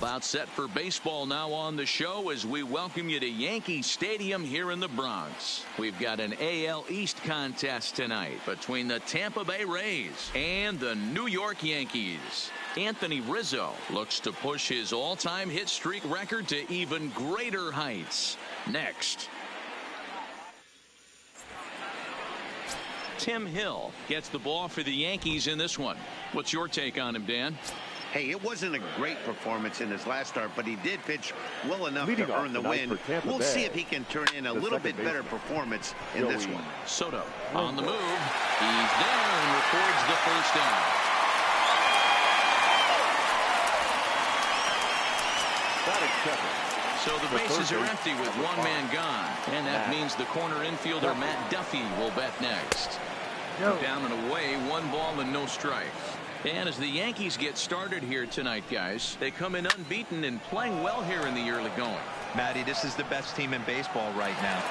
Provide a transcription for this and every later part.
About set for baseball now on the show as we welcome you to Yankee Stadium here in the Bronx. We've got an AL East contest tonight between the Tampa Bay Rays and the New York Yankees. Anthony Rizzo looks to push his all-time hit streak record to even greater heights. Next. Tim Hill gets the ball for the Yankees in this one. What's your take on him, Dan? Hey, it wasn't a great performance in his last start, but he did pitch well enough to earn the win. We'll see if he can turn in a little bit better performance in this one. Soto on the move. He's there and records the first down. So the bases are empty with one man gone, and that means the corner infielder Matt Duffy will bat next. Down and away, 1 ball and no strikes. And as the Yankees get started here tonight, guys, they come in unbeaten and playing well here in the early going. Matty, this is the best team in baseball right now.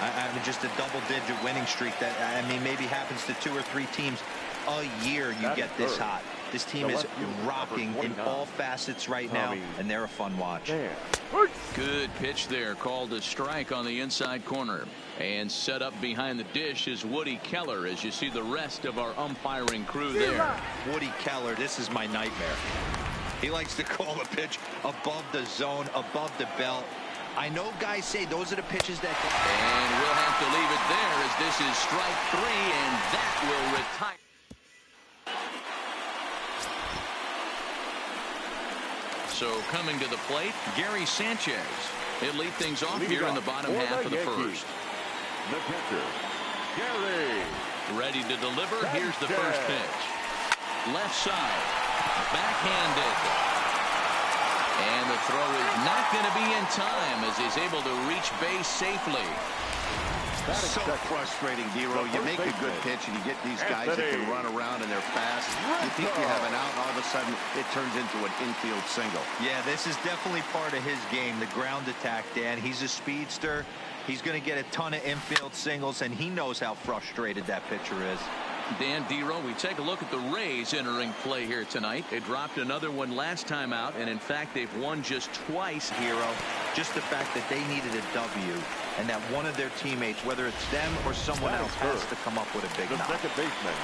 I mean, just a double-digit winning streak that, I mean, maybe happens to 2 or 3 teams a year you get this hot. This team is rocking in all facets right now, and they're a fun watch. Good pitch there, called a strike on the inside corner. And set up behind the dish is Woody Keller as you see the rest of our umpiring crew there. Woody Keller, this is my nightmare. He likes to call a pitch above the zone, above the belt. I know guys say those are the pitches that... And we'll have to leave it there as this is strike 3, and that will retire. So coming to the plate, Gary Sanchez. He'll lead things off here in the bottom half of the first. The pitcher, Gary. Ready to deliver. Here's the first pitch. Left side. Backhanded. And the throw is not going to be in time as he's able to reach base safely. So frustrating, Dero. You make a good pitch and you get these guys that can run around and they're fast. You think you have an out, and all of a sudden it turns into an infield single. Yeah, this is definitely part of his game, the ground attack, Dan. He's a speedster. He's going to get a ton of infield singles, and he knows how frustrated that pitcher is. Dan, Dero, we take a look at the Rays entering play here tonight. They dropped another one last time out, and in fact, they've won just twice. Hero, just the fact that they needed a W, and that one of their teammates, whether it's them or someone else, has to come up with a big knock. Second baseman.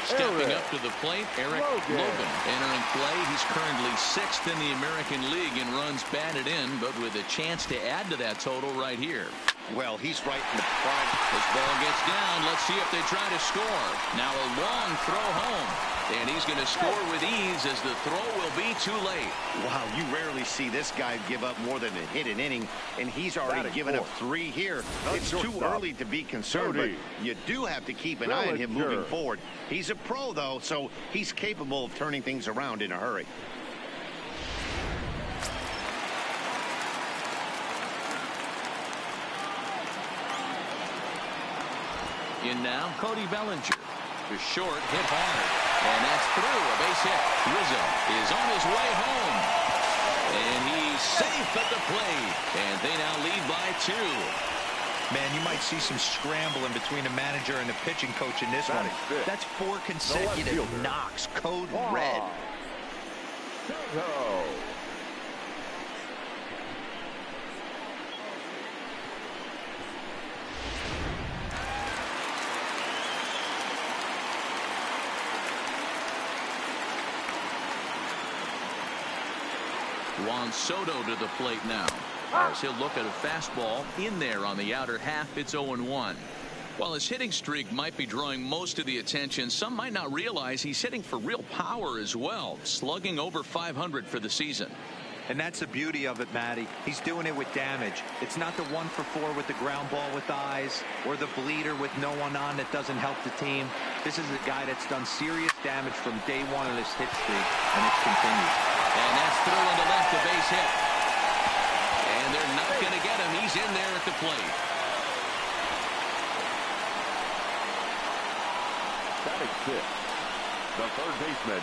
Stepping up to the plate, Eric Logan entering play. He's currently 6th in the American League in runs batted in, but with a chance to add to that total right here. Well, he's right in the prime. This ball gets down. Let's see if they try to score. Now a long throw home. And he's going to score with ease as the throw will be too late. Wow, you rarely see this guy give up more than a hit an inning, and he's already given up 3 here. It's too early to be concerned, but you do have to keep an eye on him moving forward. He's a pro, though, so he's capable of turning things around in a hurry. In now, Cody Bellinger. To short, hit hard. And that's through. A base hit. Rizzo is on his way home. And he's safe at the plate. And they now lead by 2. Man, you might see some scrambling between the manager and the pitching coach in this one. That's 4 consecutive knocks. Code red. Juan Soto to the plate now. As he'll look at a fastball in there on the outer half. It's 0-1. While his hitting streak might be drawing most of the attention, some might not realize he's hitting for real power as well, slugging over 500 for the season. And that's the beauty of it, Matty. He's doing it with damage. It's not the 1 for 4 with the ground ball with eyes or the bleeder with no one on that doesn't help the team. This is a guy that's done serious damage from day 1 of this hit streak, and it's continued. And that's through on the left, a base hit. And they're not going to get him. He's in there at the plate. Batting 6th, the third baseman.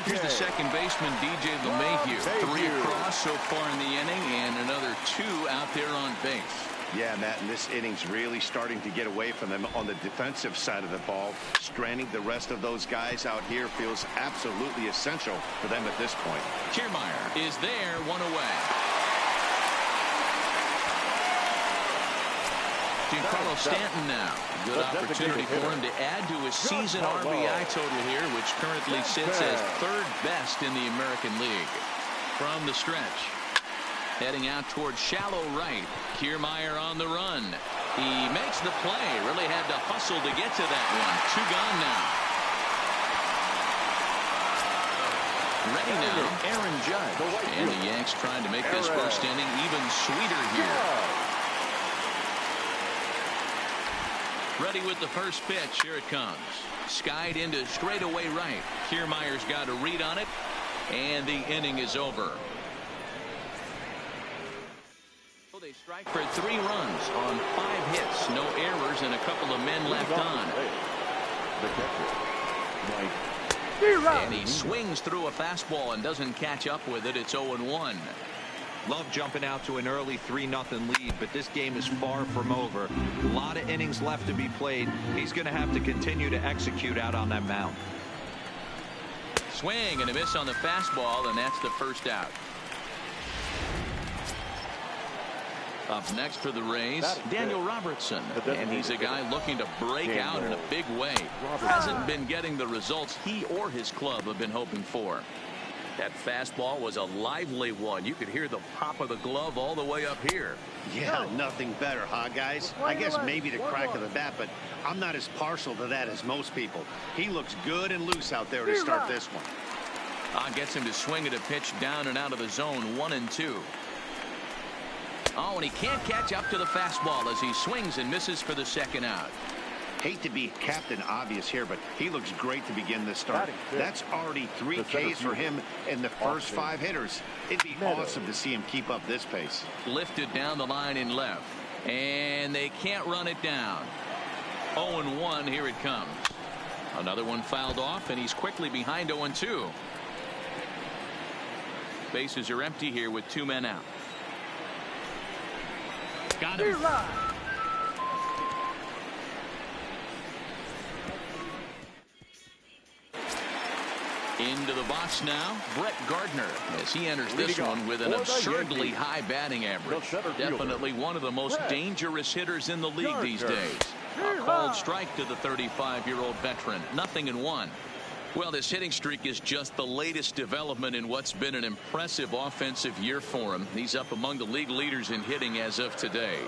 Here's the second baseman, DJ LeMahieu. 3 across so far in the inning, and another 2 out there on base. Yeah, Matt, and this inning's really starting to get away from them on the defensive side of the ball. Stranding the rest of those guys out here feels absolutely essential for them at this point. Kiermaier is there, one away. Giancarlo Stanton now. Good opportunity for him to add to his season RBI total here, which currently sits as third best in the American League. From the stretch, heading out towards shallow right. Kiermaier on the run. He makes the play. Really had to hustle to get to that one. 2 gone now. Ready now, Aaron Judge. And the Yanks trying to make this first inning even sweeter here. Ready with the first pitch. Here it comes. Skied into straightaway right. Kiermaier's got a read on it. And the inning is over. They strike for 3 runs on 5 hits. No errors and a couple of men left on. And he swings through a fastball and doesn't catch up with it. It's 0-1. Love jumping out to an early 3-0 lead, but this game is far from over. A lot of innings left to be played. He's going to have to continue to execute out on that mound. Swing and a miss on the fastball, and that's the first out. Up next for the Rays, Daniel Robertson. And he's a guy looking to break out in a big way. Hasn't been getting the results he or his club have been hoping for. That fastball was a lively one. You could hear the pop of the glove all the way up here. Yeah, nothing better, huh, guys? I guess maybe the crack of the bat, but I'm not as partial to that as most people. He looks good and loose out there to start this one. Gets him to swing at a pitch down and out of the zone, 1-2. Oh, and he can't catch up to the fastball as he swings and misses for the second out. Hate to be Captain Obvious here, but he looks great to begin this start. That's already 3 Ks for him in the first 5 hitters. It'd be awesome to see him keep up this pace. Lifted down the line in left, and they can't run it down. 0-1, here it comes. Another one fouled off, and he's quickly behind 0-2. Bases are empty here with 2 men out. Got him. Into the box now, Brett Gardner, as he enters this one with an absurdly high batting average. Definitely one of the most dangerous hitters in the league these days. A called strike to the 35-year-old veteran. 0-1. Well, this hitting streak is just the latest development in what's been an impressive offensive year for him. He's up among the league leaders in hitting as of today.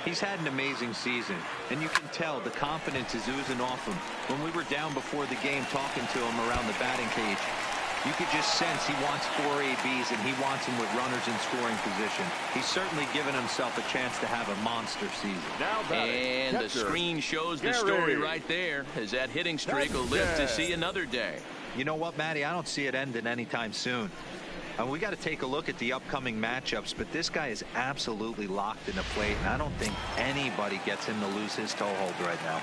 He's had an amazing season, and you can tell the confidence is oozing off him. When we were down before the game talking to him around the batting cage, you could just sense he wants 4 ABs and he wants them with runners in scoring position. He's certainly given himself a chance to have a monster season. And the screen shows the story right there, as that hitting streak will live to see another day. You know what, Matty? I don't see it ending anytime soon. And we got to take a look at the upcoming matchups, but this guy is absolutely locked in the plate, and I don't think anybody gets him to lose his toehold right now.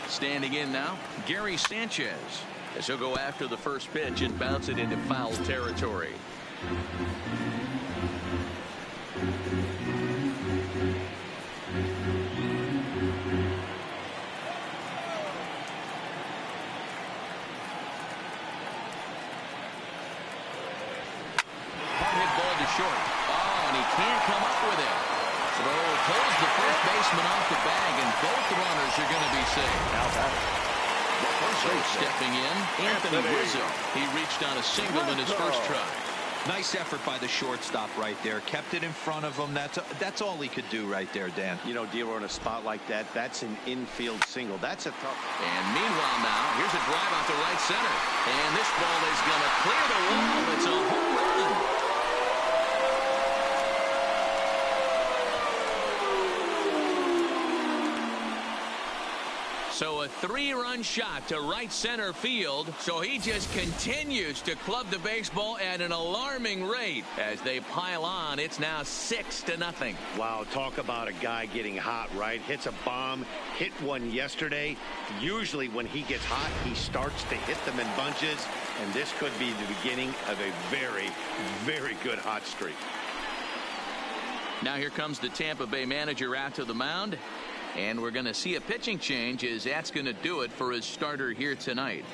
Standing in now, Gary Sanchez, as he'll go after the first pitch and bounce it into foul territory. Hard hit ball to short. Oh, and he can't come up with it. Throw pulls the first baseman off the bag, and both runners are going to be safe. Now batting. So stepping in, Anthony Rizzo. He reached on a single in his first try. Nice effort by the shortstop right there. Kept it in front of him. That's all he could do right there, Dan. You know, dealer in a spot like that, that's an infield single. That's a tough. And meanwhile now, here's a drive out to right center. And this ball is going to clear the wall. It's a home run. So a 3-run shot to right center field. So he just continues to club the baseball at an alarming rate. As they pile on, it's now 6-0. Wow, talk about a guy getting hot, right? Hits a bomb, hit one yesterday. Usually when he gets hot, he starts to hit them in bunches. And this could be the beginning of a very, very good hot streak. Now here comes the Tampa Bay manager out to the mound. And we're going to see a pitching change as that's going to do it for his starter here tonight.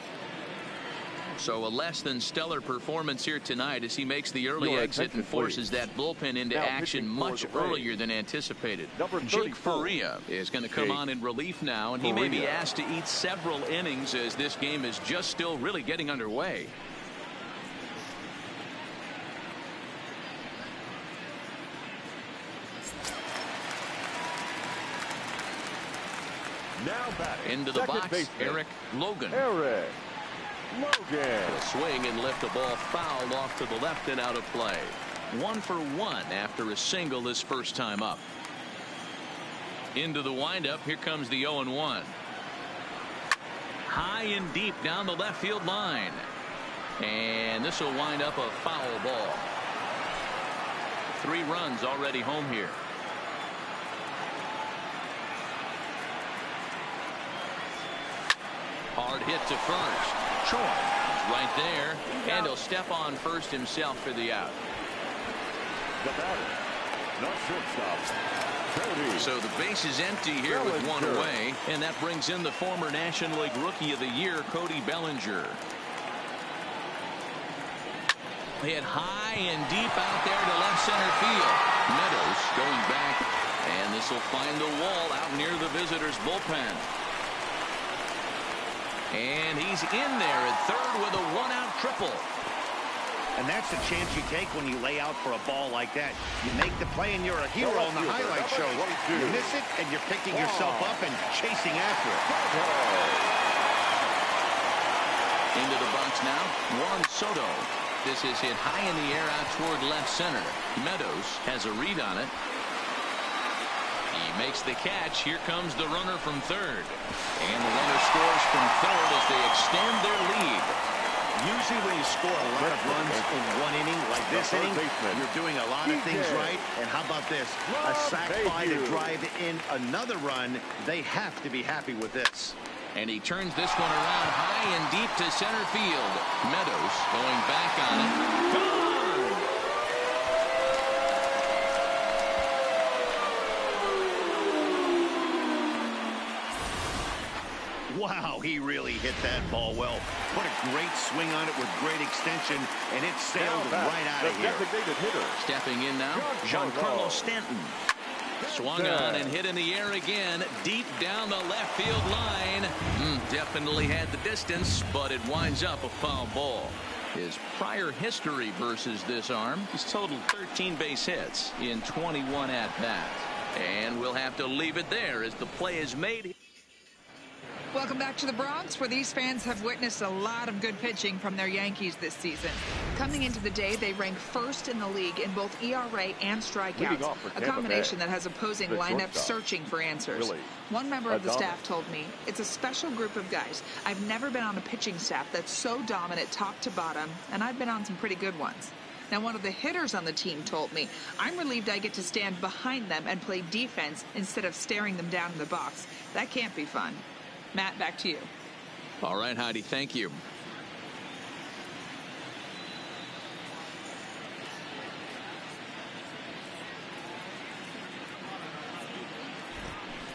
So a less than stellar performance here tonight as he makes the early exit and forces that bullpen into action much earlier than anticipated. Jake Faria is going to come on in relief now, and he may be asked to eat several innings as this game is just still really getting underway. Now batting. Into the box, baseman, Eric Logan. Logan. A swing and lift, a ball fouled off to the left and out of play. 1 for 1 after a single his first time up. Into the windup, here comes the 0-1. High and deep down the left field line. And this will wind up a foul ball. 3 runs already home here. Hard hit to first. Choi right there, and he'll step on first himself for the out. The batter, the shortstop, Cody. So the base is empty here with 1 away, and that brings in the former National League Rookie of the Year, Cody Bellinger. Hit high and deep out there to left center field. Meadows going back, and this will find the wall out near the visitors' bullpen. And he's in there at third with a 1-out triple. And that's the chance you take when you lay out for a ball like that. You make the play and you're a hero on the highlight show. You miss it and you're picking yourself up and chasing after it. Into the box now, Juan Soto. This is hit high in the air out toward left center. Meadows has a read on it. He makes the catch. Here comes the runner from third. And the runner scores from third as they extend their lead. Usually when you score a lot of runs in 1 inning, like this inning, you're doing a lot of things right. And how about this? A sac fly to drive in another run. They have to be happy with this. And he turns this one around high and deep to center field. Meadows going back on it. Gone! Wow, he really hit that ball well. Put a great swing on it with great extension, and it sailed right out of here. Stepping in now, Giancarlo Stanton. Swung on and hit in the air again, deep down the left field line. Definitely had the distance, but it winds up a foul ball. His prior history versus this arm, he's totaled 13 base hits in 21 at-bats. And we'll have to leave it there as the play is made. Welcome back to the Bronx, where these fans have witnessed a lot of good pitching from their Yankees this season. Coming into the day, they rank first in the league in both ERA and strikeouts, a combination that has opposing lineups searching for answers. One member of the staff told me, it's a special group of guys. I've never been on a pitching staff that's so dominant top to bottom, and I've been on some pretty good ones. Now, one of the hitters on the team told me, I'm relieved I get to stand behind them and play defense instead of staring them down in the box. That can't be fun. Matt, back to you. All right, Heidi, thank you.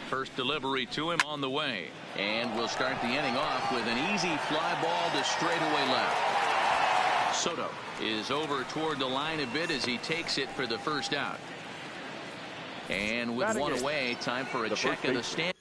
First delivery to him on the way. And we'll start the inning off with an easy fly ball to straightaway left. Soto is over toward the line a bit as he takes it for the first out. And with one away, time for a check of the stand.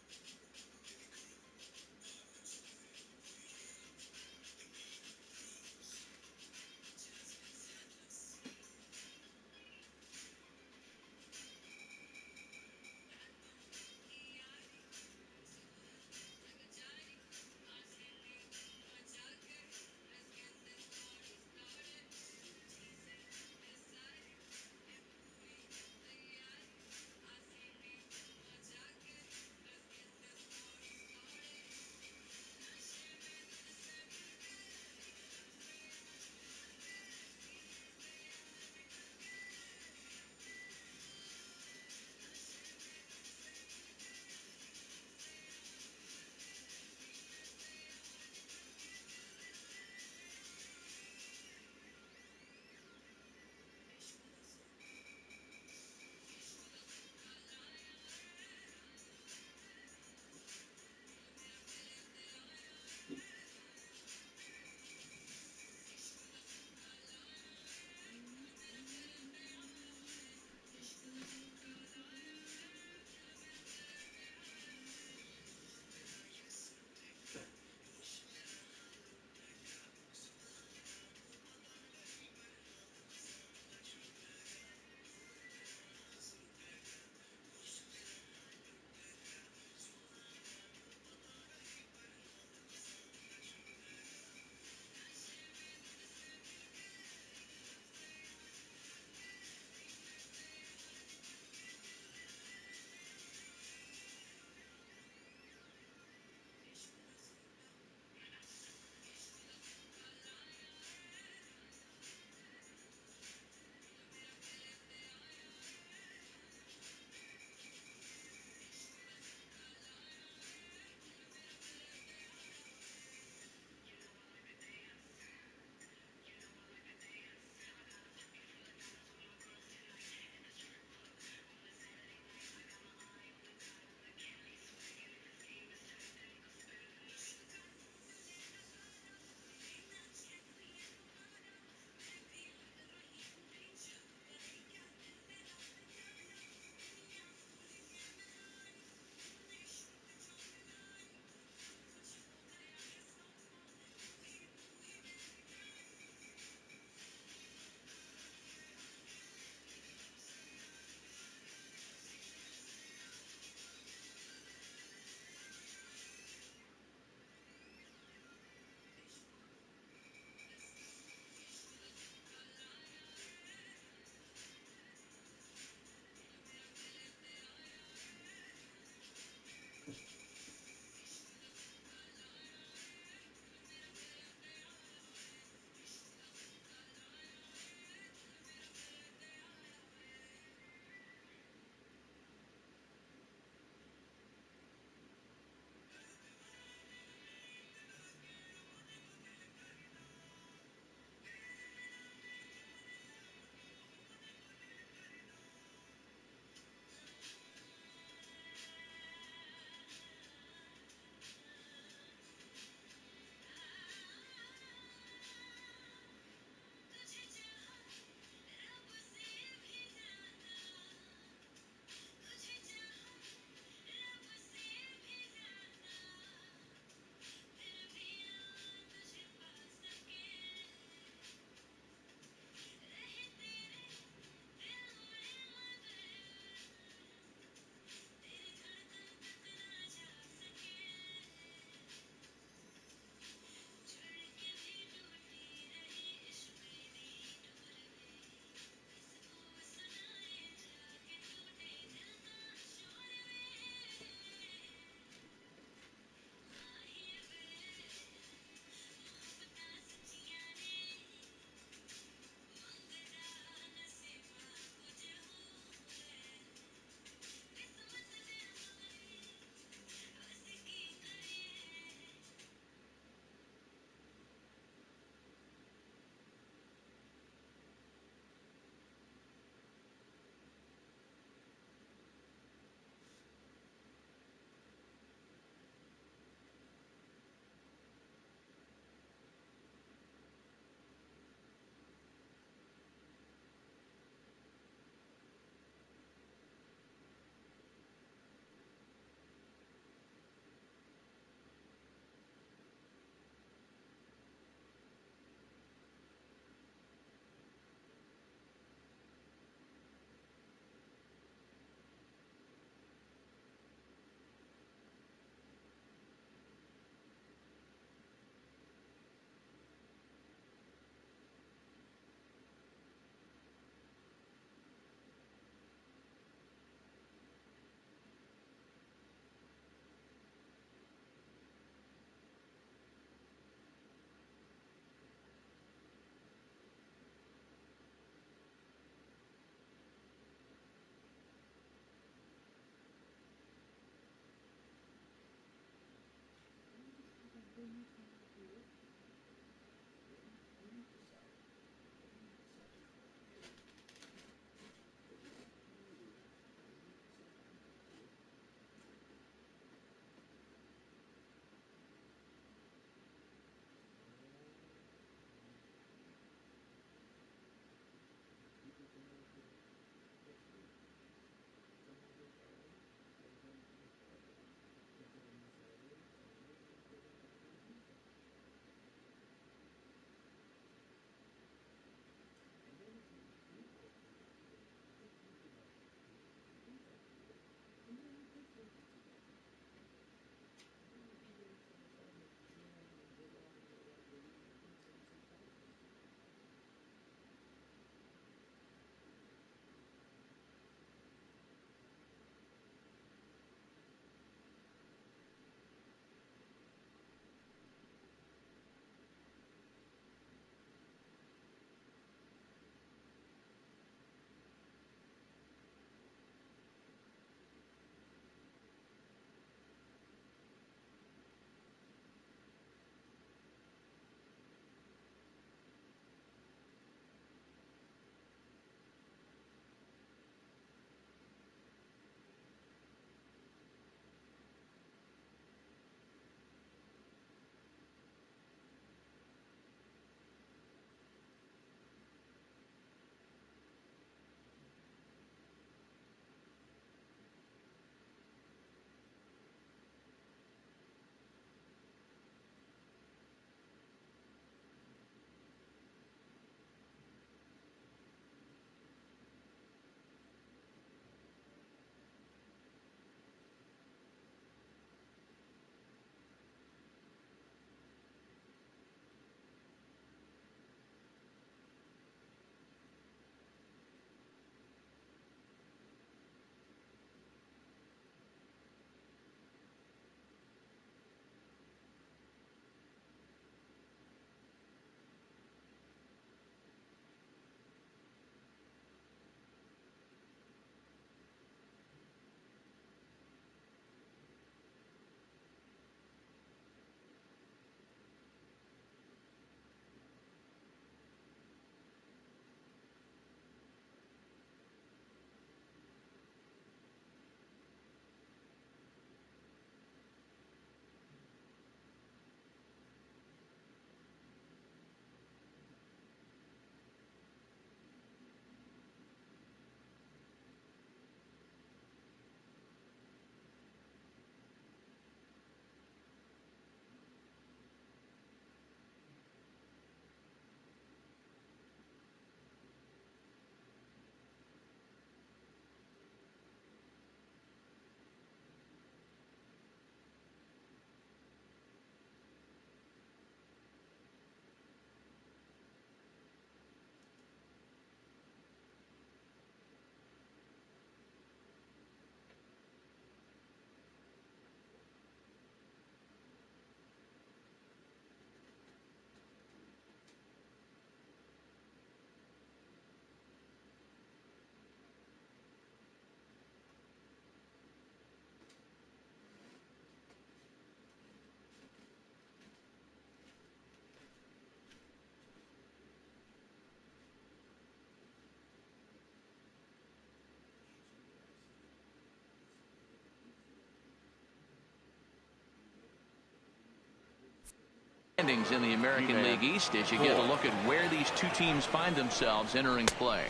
standings in the American League East as you get a look at where these two teams find themselves entering play.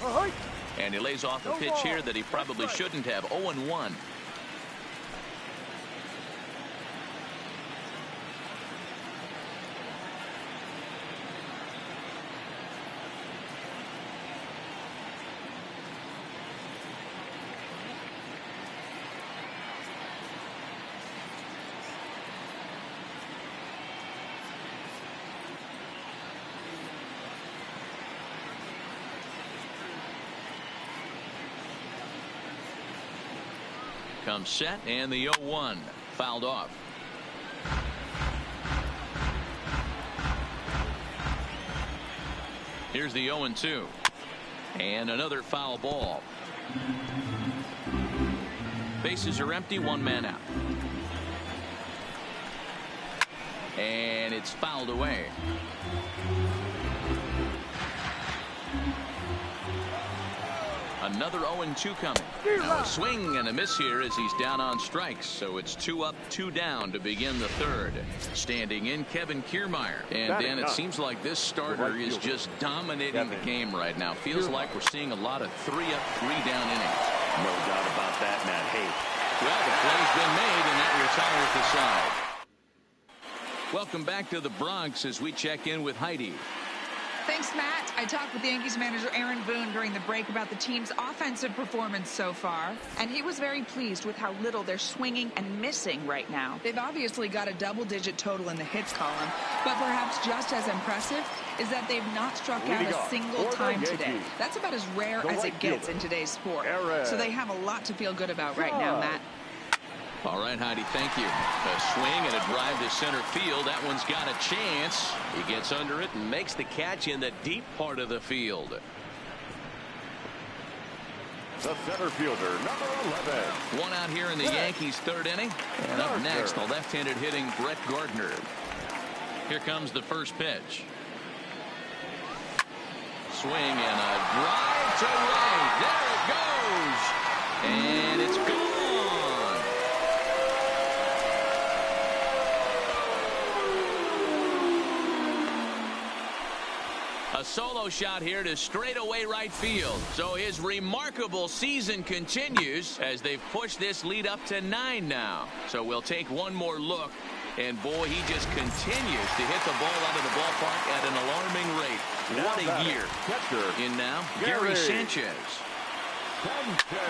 And he lays off a pitch here that he probably shouldn't have. 0-1. Comes set, and the 0-1 fouled off. Here's the 0-2 and another foul ball. Bases are empty, one man out, and it's fouled away. Another 0-2 coming. Now a swing and a miss here as he's down on strikes. So it's 2 up, 2 down to begin the third. Standing in, Kevin Kiermaier. And Dan, it seems like this starter is just dominating the game right now. Feels like we're seeing a lot of 3 up, 3 down innings. No doubt about that, Matt. Hey. Well, the play's been made, and that retires the side. Welcome back to the Bronx as we check in with Heidi. Thanks, Matt. I talked with Yankees manager Aaron Boone during the break about the team's offensive performance so far, and he was very pleased with how little they're swinging and missing right now. They've obviously got a double-digit total in the hits column, but perhaps just as impressive is that they've not struck out a single time today. That's about as rare as it gets in today's sport. So they have a lot to feel good about right now, Matt. All right, Heidi, thank you. A swing and a drive to center field. That one's got a chance. He gets under it and makes the catch in the deep part of the field. The center fielder, number 11. One out here in the Yankees' third inning. And up next, the left-handed hitting Brett Gardner. Here comes the first pitch. Swing and a drive to right. There it goes. And it's gone. A solo shot here to straightaway right field. So his remarkable season continues as they've pushed this lead up to 9 now. So we'll take one more look. And boy, he just continues to hit the ball out of the ballpark at an alarming rate. What a year. In now, Gary Sanchez.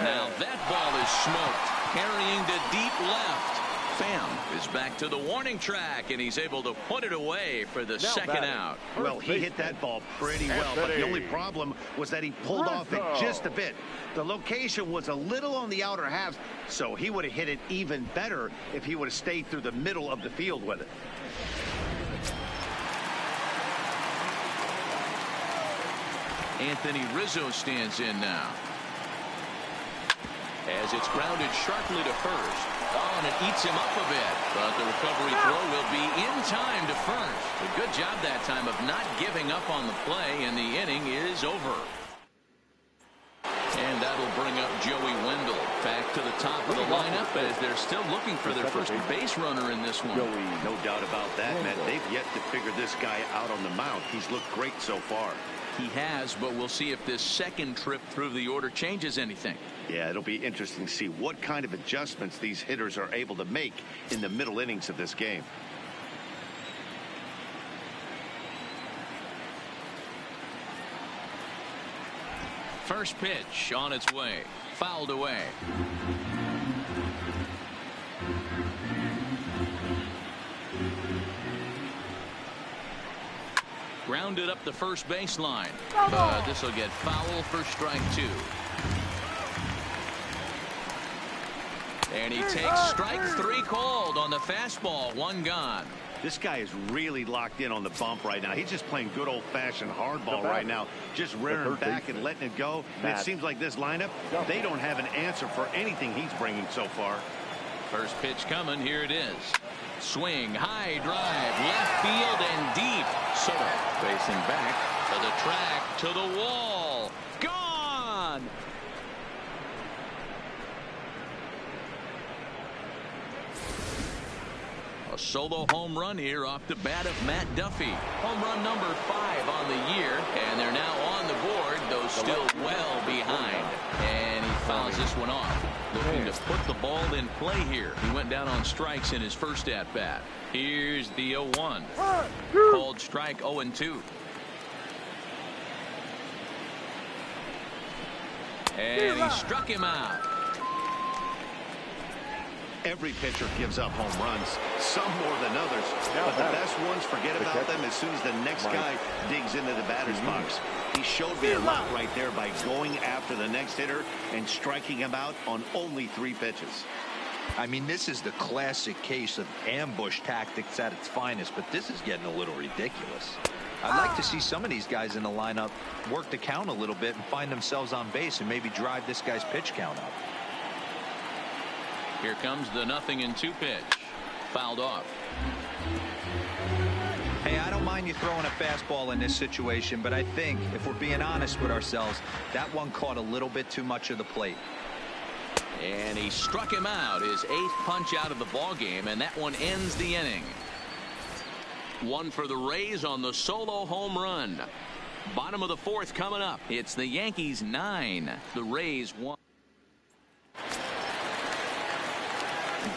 Now that ball is smoked. Carrying to deep left. Pham is back to the warning track, and he's able to put it away for the second out. Well, he hit that ball pretty well, but the only problem was that he pulled off it just a bit. The location was a little on the outer half, so he would have hit it even better if he would have stayed through the middle of the field with it. Anthony Rizzo stands in now. As it's grounded sharply to first. Oh, and it eats him up a bit. But the recovery throw will be in time to first. A good job that time of not giving up on the play, and the inning is over. And that'll bring up Joey Wendell back to the top of the lineup as they're still looking for their first base runner in this one. No doubt about that, Matt. They've yet to figure this guy out on the mound. He's looked great so far. He has, but we'll see if this second trip through the order changes anything. Yeah, it'll be interesting to see what kind of adjustments these hitters are able to make in the middle innings of this game. First pitch on its way. Fouled away. Grounded up the first baseline. But this will get foul for strike 2. And he takes strike 3 called on the fastball. 1 gone. This guy is really locked in on the bump right now. He's just playing good old-fashioned hardball right now, just rearing back and letting it go. And it seems like this lineup, they don't have an answer for anything he's bringing so far. First pitch coming. Here it is. Swing, high drive, left field and deep. Soto facing back to the track, to the wall. Gone! A solo home run here off the bat of Matt Duffy. Home run number 5 on the year, and they're now on the board, though still well behind. And he fouls this one off. Looking to put the ball in play here. He went down on strikes in his first at-bat. Here's the 0-1. Called strike 0-2. And he struck him out. Every pitcher gives up home runs, some more than others, but the best ones forget about them as soon as the next guy digs into the batter's box. He showed me a lot right there by going after the next hitter and striking him out on only 3 pitches. I mean, this is the classic case of ambush tactics at its finest, but this is getting a little ridiculous. I'd like to see some of these guys in the lineup work the count a little bit and find themselves on base and maybe drive this guy's pitch count up. Here comes the 0-2 pitch. Fouled off. Hey, I don't mind you throwing a fastball in this situation, but I think if we're being honest with ourselves, that one caught a little bit too much of the plate. And he struck him out, his 8th punch out of the ball game, and that one ends the inning. One for the Rays on the solo home run. Bottom of the 4th coming up. It's the Yankees 9, the Rays 1.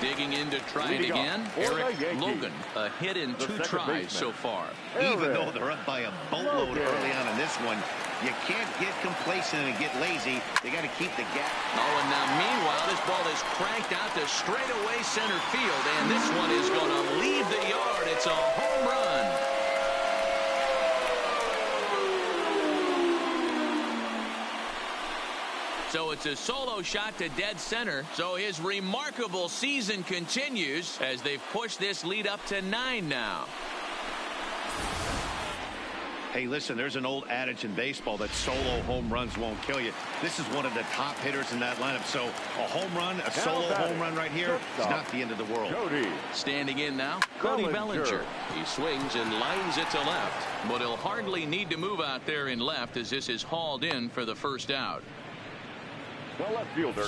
Digging in to try it again, Eric Logan. A hit in 2 tries so far. Even though they're up by a boatload early on in this one, you can't get complacent and get lazy. They got to keep the gap. Oh, and now meanwhile, this ball is cranked out to straightaway center field, and this one is going to leave the yard. It's a home run. So it's a solo shot to dead center. So his remarkable season continues as they've pushed this lead up to 9 now. Hey, listen, there's an old adage in baseball that solo home runs won't kill you. This is one of the top hitters in that lineup. So a home run, a solo home run right here is not the end of the world. Standing in now, Cody Bellinger. He swings and lines it to left. But he'll hardly need to move out there in left as this is hauled in for the first out.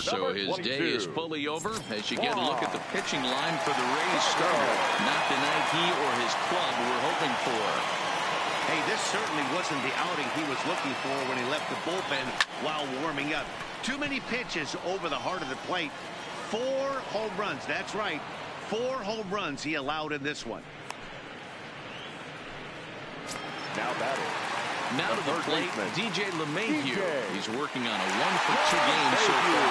So his day is fully over as you get a look at the pitching line for the Rays starter. Not the night he or his club were hoping for. Hey, this certainly wasn't the outing he was looking for when he left the bullpen while warming up. Too many pitches over the heart of the plate. 4 home runs. That's right. 4 home runs he allowed in this one. Now batting. Now to the plate, DJ LeMahieu. He's working on a 1-for-2 game so far.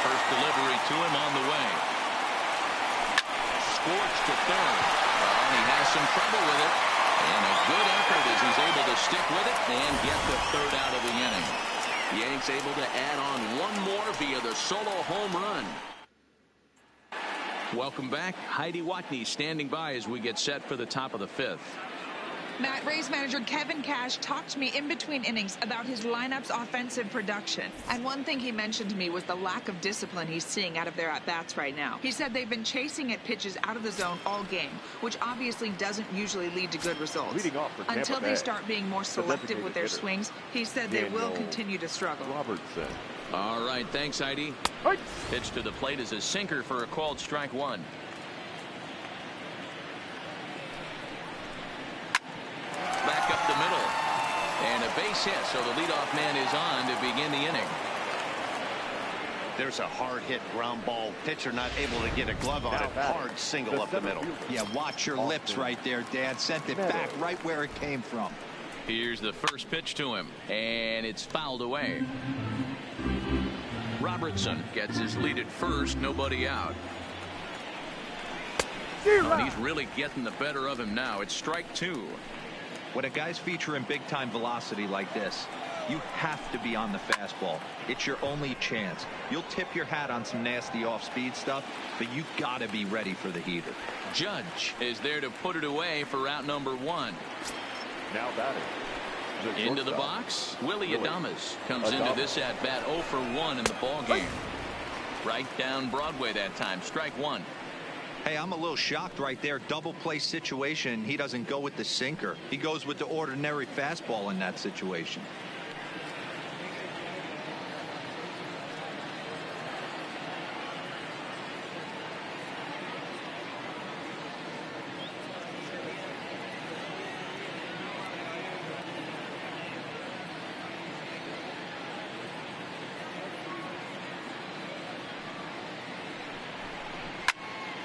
First delivery to him on the way. Scorched to third. And he has some trouble with it. And a good effort as he's able to stick with it and get the 3rd out of the inning. Yanks able to add on 1 more via the solo home run. Welcome back. Heidi Watney standing by as we get set for the top of the 5th. Matt, Rays manager Kevin Cash talked to me in between innings about his lineup's offensive production. And one thing he mentioned to me was the lack of discipline he's seeing out of their at-bats right now. He said they've been chasing at pitches out of the zone all game, which obviously doesn't usually lead to good results. Until they start being more selective with their swings, he said they will continue to struggle. Robertson. All right, thanks, Heidi. Pitch to the plate is a sinker for a called strike 1. Back up the middle. And a base hit, so the leadoff man is on to begin the inning. There's a hard hit ground ball. Pitcher not able to get a glove on it. Hard single up the middle. Yeah, watch your lips right there, Dad. Sent it back right where it came from. Here's the first pitch to him, and it's fouled away. Robertson gets his lead at first, nobody out. And he's really getting the better of him now. It's strike 2. When a guy's featuring big-time velocity like this, you have to be on the fastball. It's your only chance. You'll tip your hat on some nasty off-speed stuff, but you got to be ready for the heater. Judge is there to put it away for out number 1. Now batting. Into the box, Willie Adames comes into this at-bat 0 for 1 in the ball game. Right down Broadway that time, strike 1. Hey, I'm a little shocked right there. Double play situation. He doesn't go with the sinker. He goes with the ordinary fastball in that situation.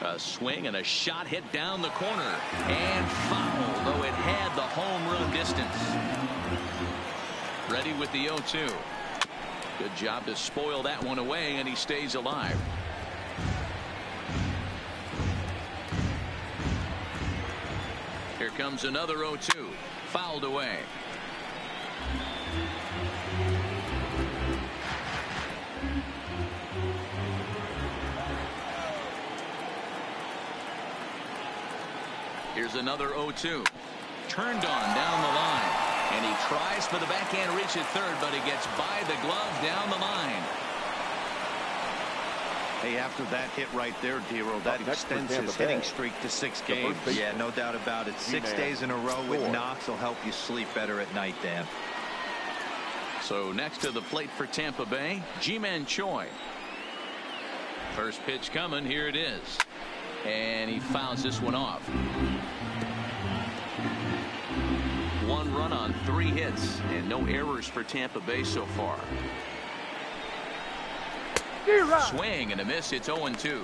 A swing and a shot hit down the corner. And foul, though it had the home run distance. Ready with the 0-2. Good job to spoil that one away, and he stays alive. Here comes another 0-2. Fouled away. Here's another 0-2. Turned on down the line. And he tries for the backhand reach at third, but he gets by the glove down the line. Hey, after that hit right there, Dero, that extends his hitting streak to 6 games. Yeah, no doubt about it. 6 days in a row with knocks will help you sleep better at night, Dan. So next to the plate for Tampa Bay, Ji-Man Choi. First pitch coming. Here it is. And he fouls this one off. 1 run on 3 hits and no errors for Tampa Bay so far. Swing and a miss. It's 0-2.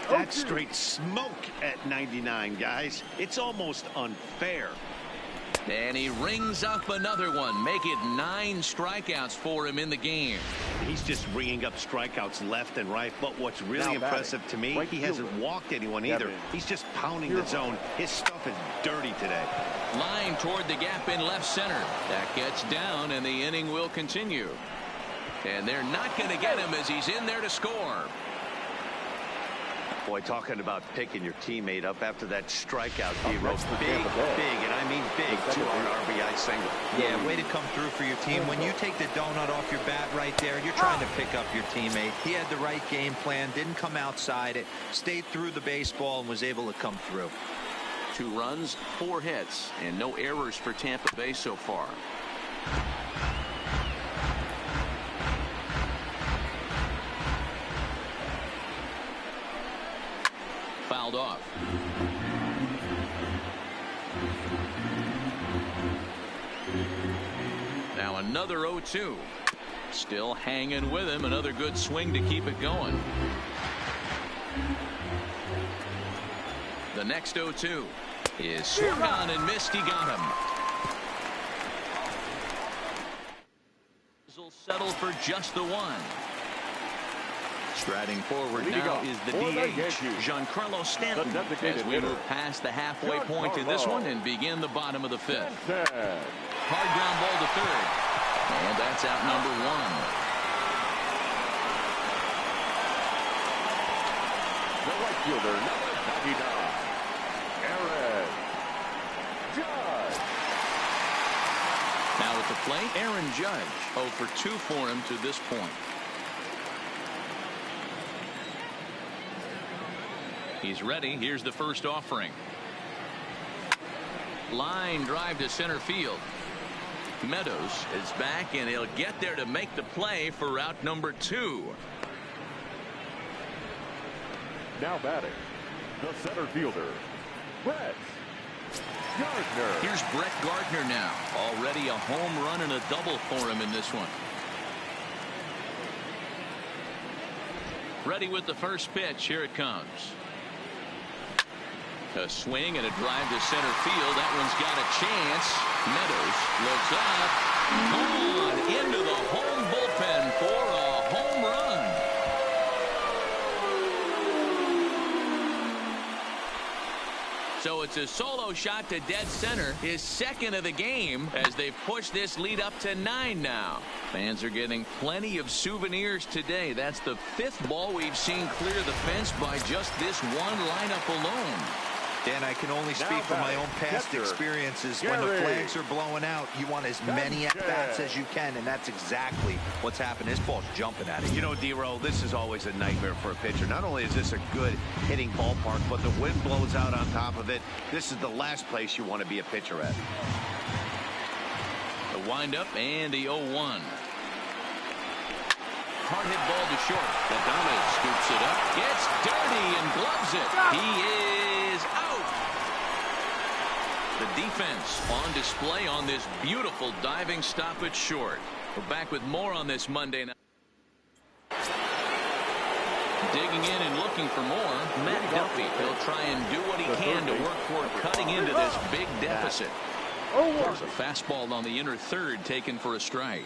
That's straight smoke at 99, guys. It's almost unfair. And he rings up another one. Make it 9 strikeouts for him in the game. He's just ringing up strikeouts left and right. But what's really impressive to me, he hasn't walked anyone either. He's just pounding the zone. His stuff is dirty today. Line toward the gap in left center. That gets down, and the inning will continue. And they're not going to get him as he's in there to score. Boy, talking about picking your teammate up after that strikeout, Dero. Big, and I mean big, 2-run RBI single. Yeah, way to come through for your team. When you take the donut off your bat right there, you're trying to pick up your teammate. He had the right game plan, didn't come outside it, stayed through the baseball, and was able to come through. 2 runs, 4 hits, and no errors for Tampa Bay so far. Fouled off. Now another 0-2. Still hanging with him. Another good swing to keep it going. The next 0-2 is swung on and missed. He got him. Will settle for just the 1. Striding forward now is the DH, Giancarlo Stanton, as we move past the halfway point in this one and begin the bottom of the 5th. Hard ground ball to third. And that's out number 1. The right fielder, number 99, Aaron Judge. Now at the plate, Aaron Judge. 0 for 2 for him to this point. He's ready. Here's the first offering. Line drive to center field. Meadows is back, and he'll get there to make the play for route number 2. Now batting, the center fielder, Brett Gardner. Here's Brett Gardner now. Already a home run and a double for him in this one. Ready with the first pitch. Here it comes. A swing and a drive to center field. That one's got a chance. Meadows looks up. Gone into the home bullpen for a home run. So it's a solo shot to dead center, his second of the game, as they've pushed this lead up to 9 now. Fans are getting plenty of souvenirs today. That's the 5th ball we've seen clear the fence by just this one lineup alone. Dan, I can only speak from my own past experiences. When the flags are blowing out, you want as many at-bats as you can, and that's exactly what's happened. This ball's jumping at it. You know, Dero, this is always a nightmare for a pitcher. Not only is this a good hitting ballpark, but the wind blows out on top of it. This is the last place you want to be a pitcher at. The windup and the 0-1. Hard hit ball to short. Adames scoops it up, gets dirty and gloves it. He is out. The defense on display on this beautiful diving stop at short. We're back with more on this Monday night. Digging in and looking for more, Matt Duffy. He'll try and do what he can to work toward cutting into this big deficit. There's a fastball on the inner third taken for a strike.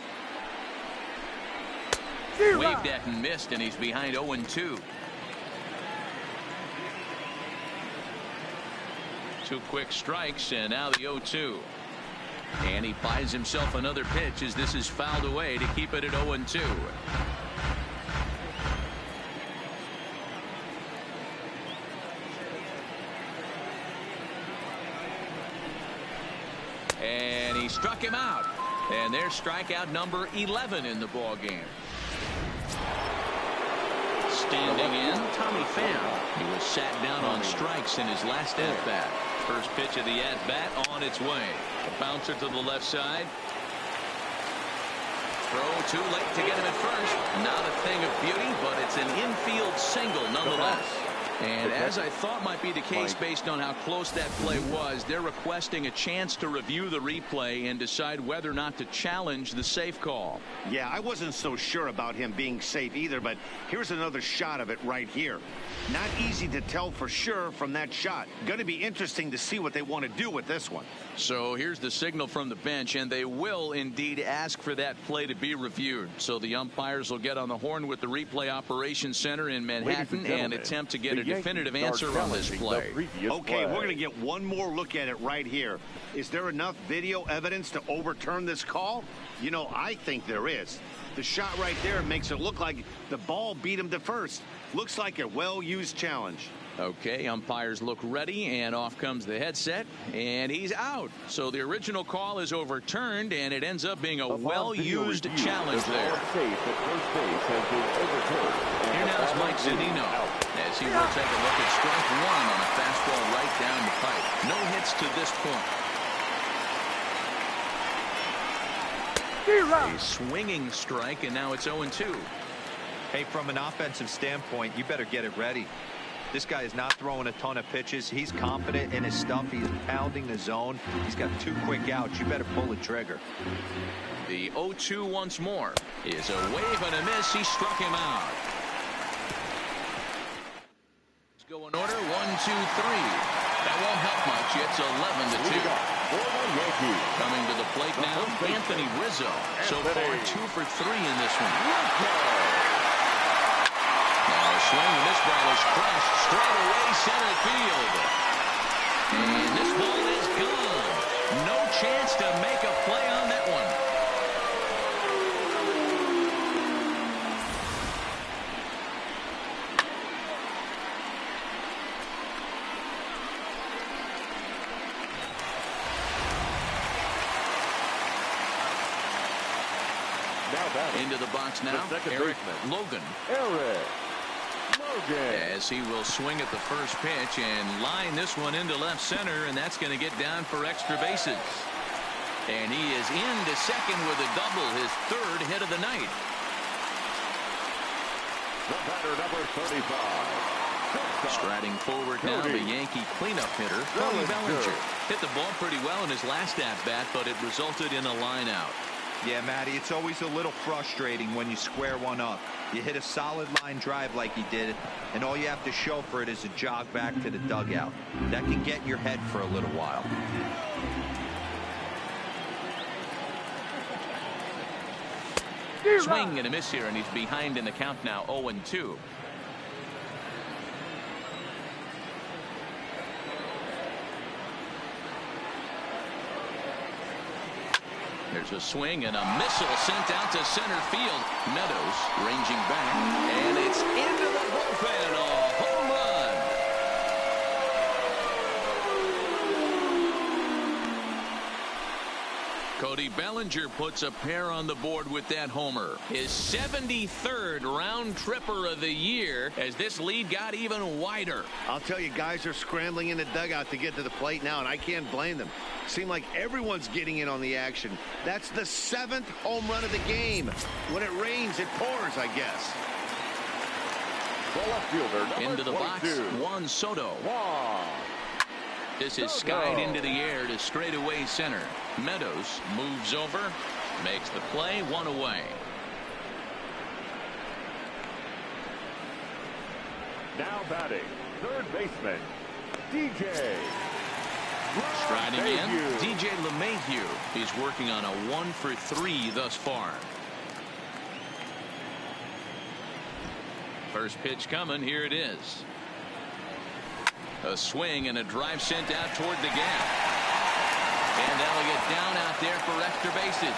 Waved at and missed, and he's behind 0-2. Two quick strikes, and now the 0-2. And he buys himself another pitch as this is fouled away to keep it at 0-2. And he struck him out. And there's strikeout number 11 in the ball game. Standing in, Tommy Pham. He was sat down on strikes in his last at-bat. First pitch of the at-bat on its way. A bouncer to the left side. Throw too late to get him at first. Not a thing of beauty, but it's an infield single nonetheless. And as I thought might be the case based on how close that play was, they're requesting a chance to review the replay and decide whether or not to challenge the safe call. Yeah, I wasn't so sure about him being safe either, but here's another shot of it right here. Not easy to tell for sure from that shot. Going to be interesting to see what they want to do with this one. So here's the signal from the bench, and they will indeed ask for that play to be reviewed. So the umpires will get on the horn with the replay operations center in Manhattan and attempt to get a definitive answer on this play. Okay, we're going to get one more look at it right here. Is there enough video evidence to overturn this call? You know, I think there is. The shot right there makes it look like the ball beat him to first. Looks like a well-used challenge. Okay, umpires look ready, and off comes the headset, and he's out. So the original call is overturned, and it ends up being a well-used challenge there. Here now is Mike Zunino, as he will take a look at strike one on a fastball right down the pipe. No hits to this point. A swinging strike, and now it's 0-2. Hey, from an offensive standpoint, you better get it ready. This guy is not throwing a ton of pitches. He's confident in his stuff. He's pounding the zone. He's got 2 quick outs. You better pull the trigger. The 0-2 once more is a wave and a miss. He struck him out. Let's go in order. 1, 2, 3. That won't help much. It's 11-2. Coming to the plate now, Anthony Rizzo. So far 2 for 3 in this one. Now a swing, and this ball is crushed straight away center field. And this ball is gone. No chance to make a play on that one. Into the box now, Eric Logan. As he will swing at the first pitch and line this one into left center, and that's going to get down for extra bases. And he is into second with a double, his 3rd hit of the night. The batter, number 35. Striding forward now, the Yankee cleanup hitter, Cody Bellinger. Hit the ball pretty well in his last at-bat, but it resulted in a line out. Yeah, Matty, it's always a little frustrating when you square one up. You hit a solid line drive like he did, and all you have to show for it is a jog back to the dugout. That can get in your head for a little while. Swing and a miss here, and he's behind in the count now, 0-2. There's a swing and a missile sent out to center field. Meadows ranging back, and it's into the bullpen. A home run. Cody Bellinger puts a pair on the board with that homer. His 73rd round tripper of the year, as this lead got even wider. I'll tell you, guys are scrambling in the dugout to get to the plate now, and I can't blame them. Seems like everyone's getting in on the action. That's the 7th home run of the game. When it rains, it pours, I guess. The left fielder, into the 22. box, Juan Soto. This is skied into the air to straightaway center. Meadows moves over, makes the play, 1 away. Now batting, third baseman, DJ. Striding in, DJ LeMahieu. He's working on a 1-for-3 thus far. First pitch coming. Here it is. A swing and a drive sent out toward the gap. And Elliott down out there for extra bases.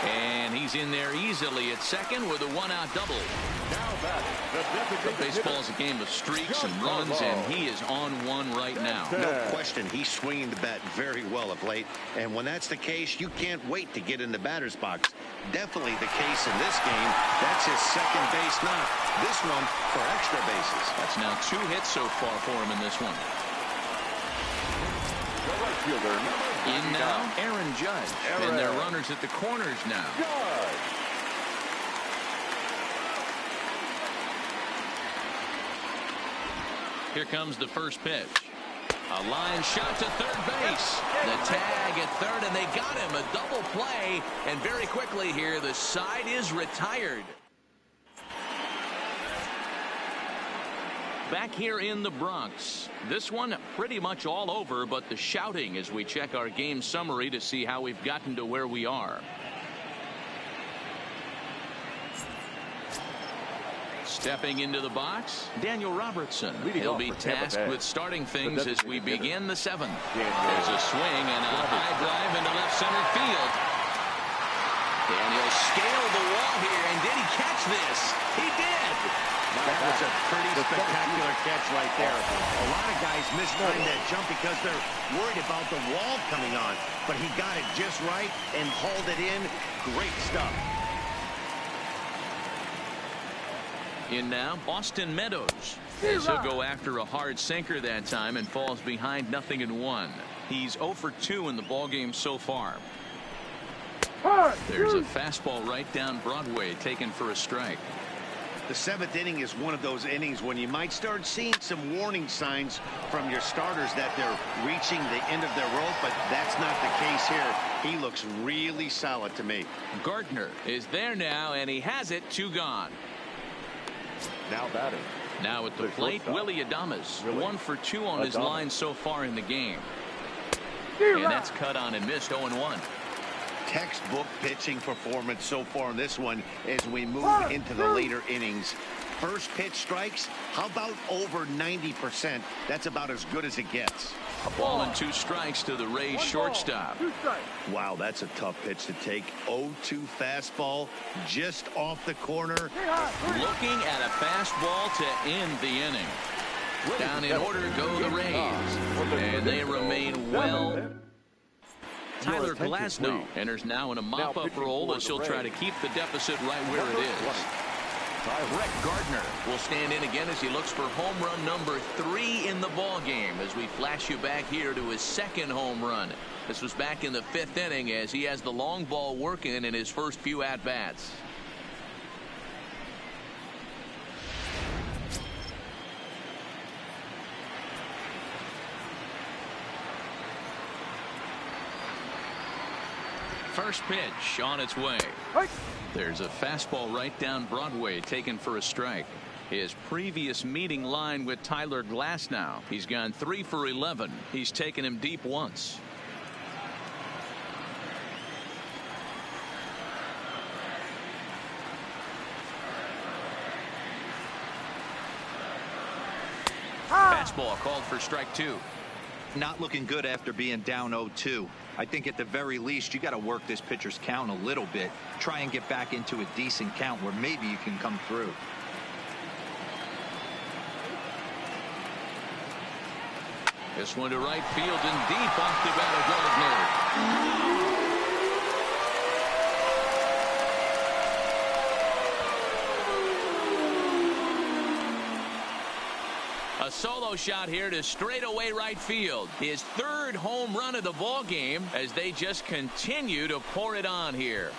And he's in there easily at second with a one-out double. Now back, Baseball's a game of streaks and runs, and he is on one right now. No question, he's swinging the bat very well of late. And when that's the case, you can't wait to get in the batter's box. Definitely the case in this game. That's his second base knock. This one for extra bases. That's now 2 hits so far for him in this one. The right fielder, In now, Aaron Judge. And their runners at the corners now. Here comes the first pitch. A line shot to third base. The tag at third, and they got him. A double play. And very quickly here, the side is retired. Back here in the Bronx. This one pretty much all over, but the shouting as we check our game summary to see how we've gotten to where we are. Stepping into the box, Daniel Robertson. He'll be tasked with starting things as we begin the 7th. There's a swing and a high drive into left center field. And he'll scale the wall here. And did he catch this? He did. That was a pretty spectacular catch right there. A lot of guys mistimed that jump because they're worried about the wall coming on. But he got it just right and hauled it in. Great stuff. In now, Austin Meadows. As he'll go after a hard sinker that time and falls behind 0-1. He's 0 for 2 in the ballgame so far. There's a fastball right down Broadway taken for a strike. The 7th inning is one of those innings when you might start seeing some warning signs from your starters that they're reaching the end of their rope, but that's not the case here. He looks really solid to me. Gardner is there now, and he has it. 2 gone. Now batting. Now at the plate, Willy Adames. 1 for 2 on his line so far in the game. And that's cut on and missed. 0-1. Textbook pitching performance so far in this one as we move into the later innings. First pitch strikes, how about over 90%? That's about as good as it gets. A ball and 2 strikes to the Rays shortstop. Wow, that's a tough pitch to take. 0-2 fastball just off the corner. Looking at a fastball to end the inning. Down in order go the Rays. And they remain well. Tyler Glasnow enters now in a mop-up role as he'll try to keep the deficit right where it is. Brett Gardner will stand in again as he looks for home run number 3 in the ball game as we flash you back here to his 2nd home run. This was back in the 5th inning as he has the long ball working in his first few at-bats. First pitch on its way. There's a fastball right down Broadway taken for a strike. His previous meeting line with Tyler Glasnow. He's gone 3 for 11. He's taken him deep once. Fastball called for strike 2. Not looking good after being down 0-2. I think at the very least you got to work this pitcher's count a little bit. Try and get back into a decent count where maybe you can come through. This one to right field and deep off the bat of Gardner. A solo shot here to straightaway right field. His 3rd home run of the ball game as they just continue to pour it on here.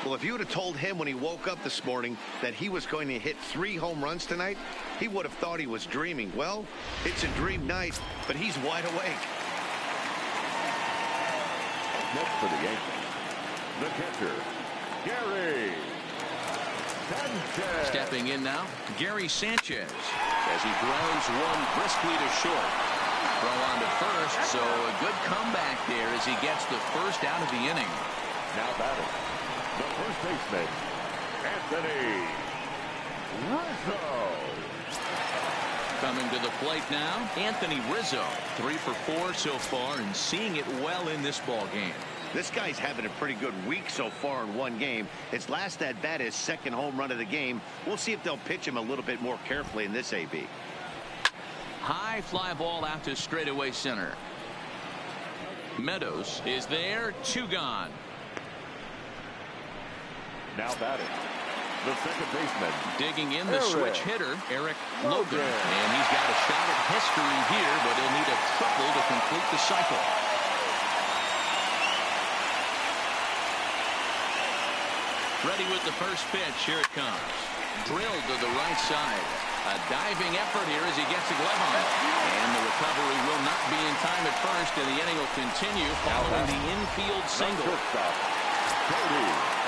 Well, if you would have told him when he woke up this morning that he was going to hit 3 home runs tonight, he would have thought he was dreaming. Well, it's a dream night, but he's wide awake. Next for the Yankees, The catcher, Gary Sanchez. Stepping in now, Gary Sanchez, as he grounds one briskly to short. Throw on to first, so a good comeback there as he gets the first out of the inning. Now batting, the first baseman, Anthony Rizzo. Coming to the plate now, Anthony Rizzo. 3 for 4 so far and seeing it well in this ball game. This guy's having a pretty good week so far in one game. His last at bat, his second home run of the game. We'll see if they'll pitch him a little bit more carefully in this AB. High fly ball out to straightaway center. Meadows is there, 2 gone. Now batting, the second baseman. Digging in the switch hitter, Eric Logan. And he's got a shot at history here, but he'll need a triple to complete the cycle. Ready with the first pitch. Here it comes. Drilled to the right side. A diving effort here as he gets a glove on it. And the recovery will not be in time at first, and the inning will continue following the infield single.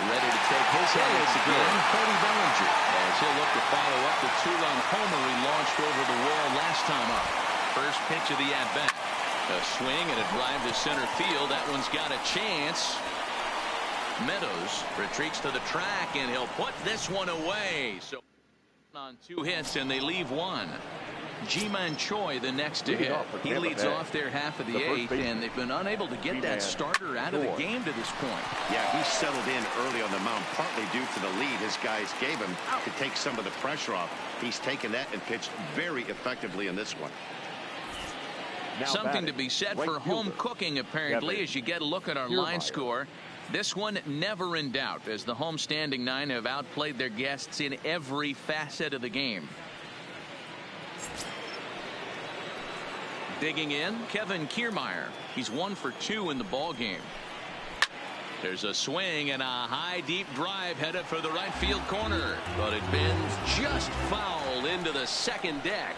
Ready to take his innings again, Cody Bellinger, as he'll look to follow up the 2-run homer he launched over the wall last time up. First pitch of the at-bat. A swing and a drive to center field. That one's got a chance. Meadows retreats to the track, and he'll put this one away. So on 2 hits, and they leave 1. Ji-Man Choi the next to hit. He leads off their half of the 8th, and they've been unable to get that starter out of the game to this point. Yeah, he settled in early on the mound, partly due to the lead his guys gave him to take some of the pressure off. He's taken that and pitched very effectively in this one. Something to be said for home cooking, apparently, as you get a look at our line score. This one never in doubt, as the home standing 9 have outplayed their guests in every facet of the game. Digging in, Kevin Kiermaier. He's 1 for 2 in the ball game. There's a swing and a high deep drive headed for the right field corner, but it bends just foul into the second deck.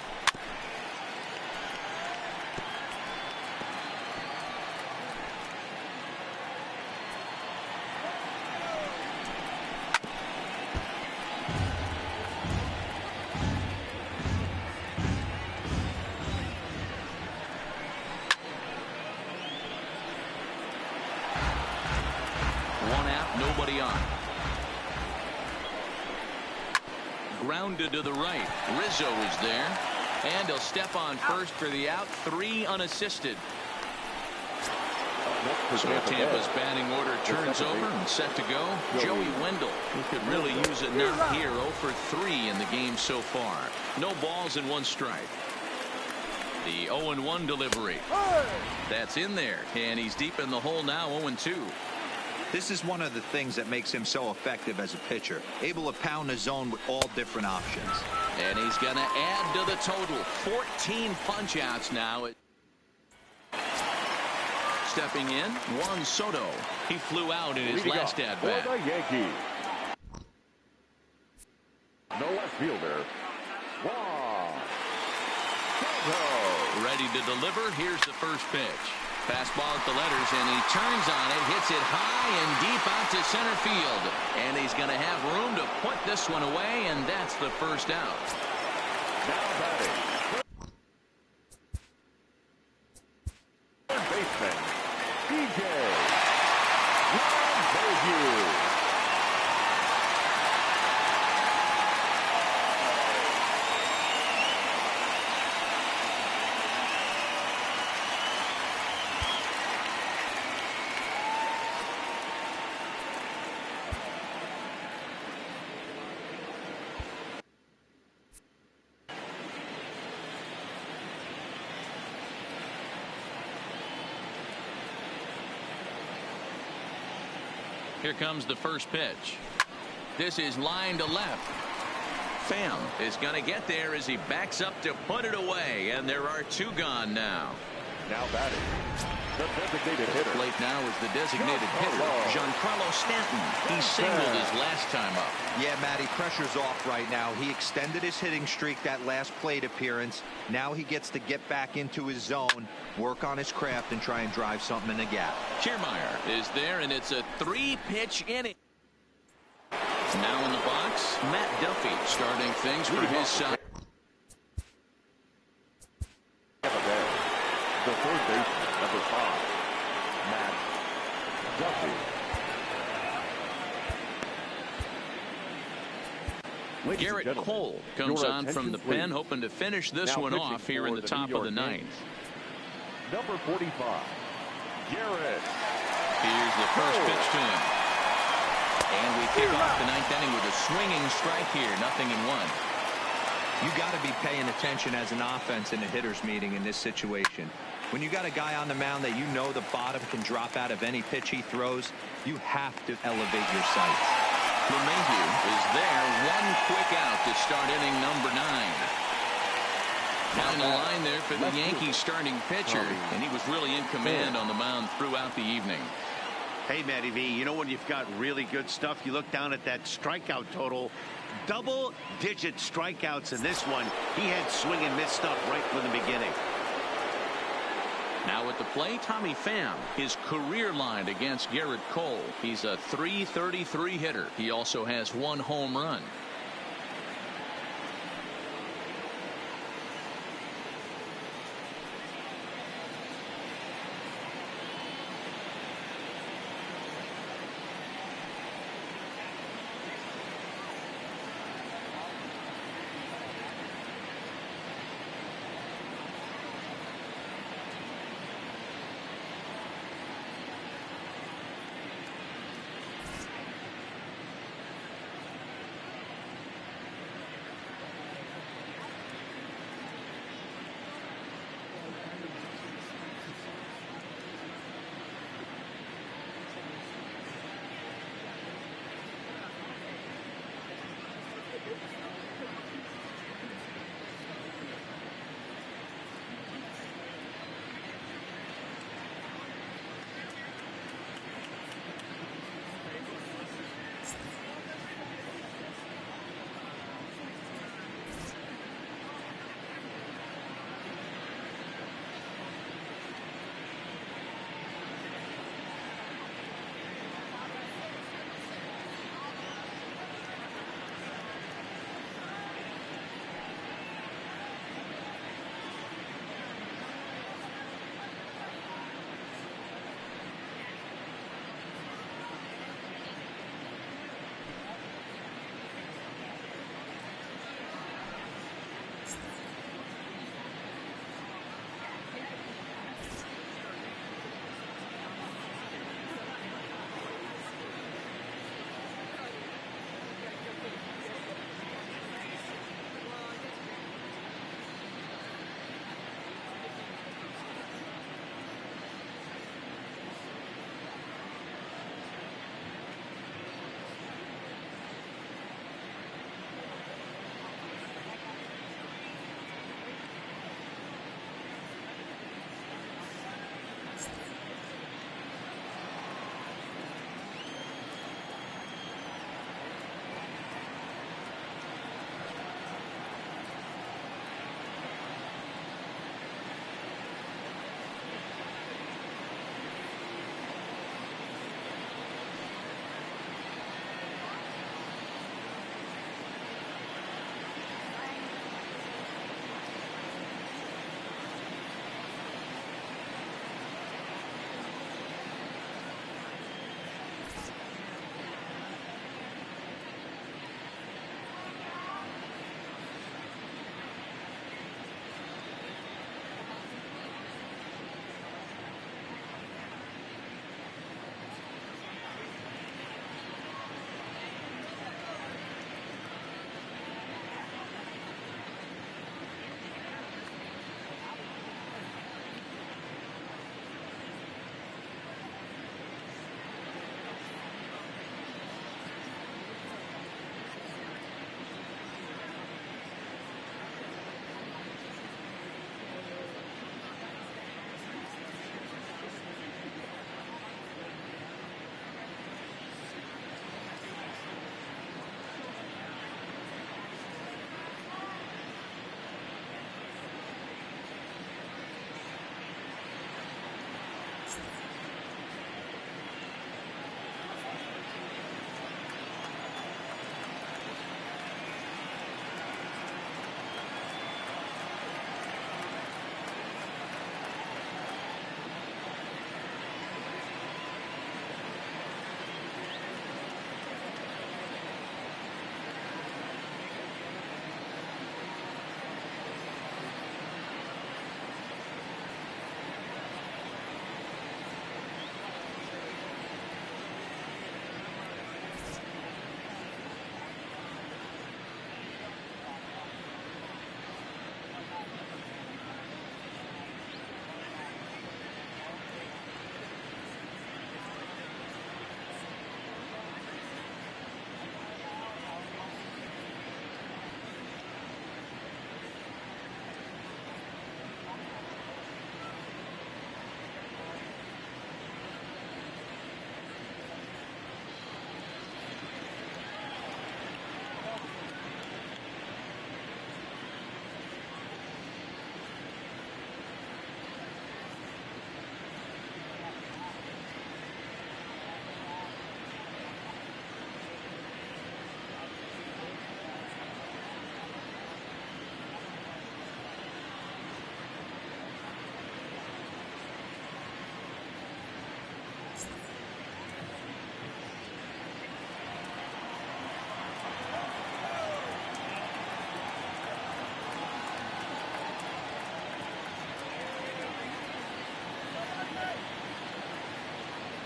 Nobody on. Grounded to the right. Rizzo is there. And he'll step on first for the out. 3 unassisted. So Tampa's batting order turns over and set to go. Joey Wendell, who could really use a knock here. 0 for 3 in the game so far. No balls and 1 strike. The 0-1 delivery. That's in there. And he's deep in the hole now, 0-2. This is one of the things that makes him so effective as a pitcher, able to pound the zone with all different options. And he's going to add to the total. 14 punch-outs now. Stepping in, Juan Soto. He flew out in his last at-bat. For the Yankees, no left fielder, Juan Soto. Ready to deliver. Here's the first pitch. Fastball at the letters, and he turns on it, hits it high and deep out to center field. And he's going to have room to put this one away, and that's the first out. Now batting, third baseman, DJ LeMahieu. Here comes the first pitch. This is line to left. Pham is going to get there as he backs up to put it away, and there are 2 gone now. Now batting, The designated hitter. Plate now is the designated hitter, Giancarlo Stanton. He singled his last time up. Yeah, Matty, pressure's off right now. He extended his hitting streak that last plate appearance. Now he gets to get back into his zone, work on his craft, and try and drive something in the gap. Kiermaier is there, and it's a 3-pitch inning. Now in the box, Matt Duffy starting things for his side. The third baseman, number 5, Matt Duffy. Garrett Cole comes on from the pen, hoping to finish this one off here in the top of the ninth. Number 45, Garrett. Here's the first pitch to him. And we kick off the ninth inning with a swinging strike here, 0-1. You got to be paying attention as an offense in a hitter's meeting in this situation. When you got a guy on the mound that you know the bottom can drop out of any pitch he throws, you have to elevate your sights. LeMahieu is there, one quick out to start inning number 9. Down the line there for the Yankees starting pitcher, and he was really in command on the mound throughout the evening. Hey, Matty V, you know when you've got really good stuff, you look down at that strikeout total. Double-digit strikeouts in this one. He had swing and miss stuff right from the beginning. Now at the plate, Tommy Pham, his career line against Garrett Cole. He's a .333 hitter. He also has 1 home run.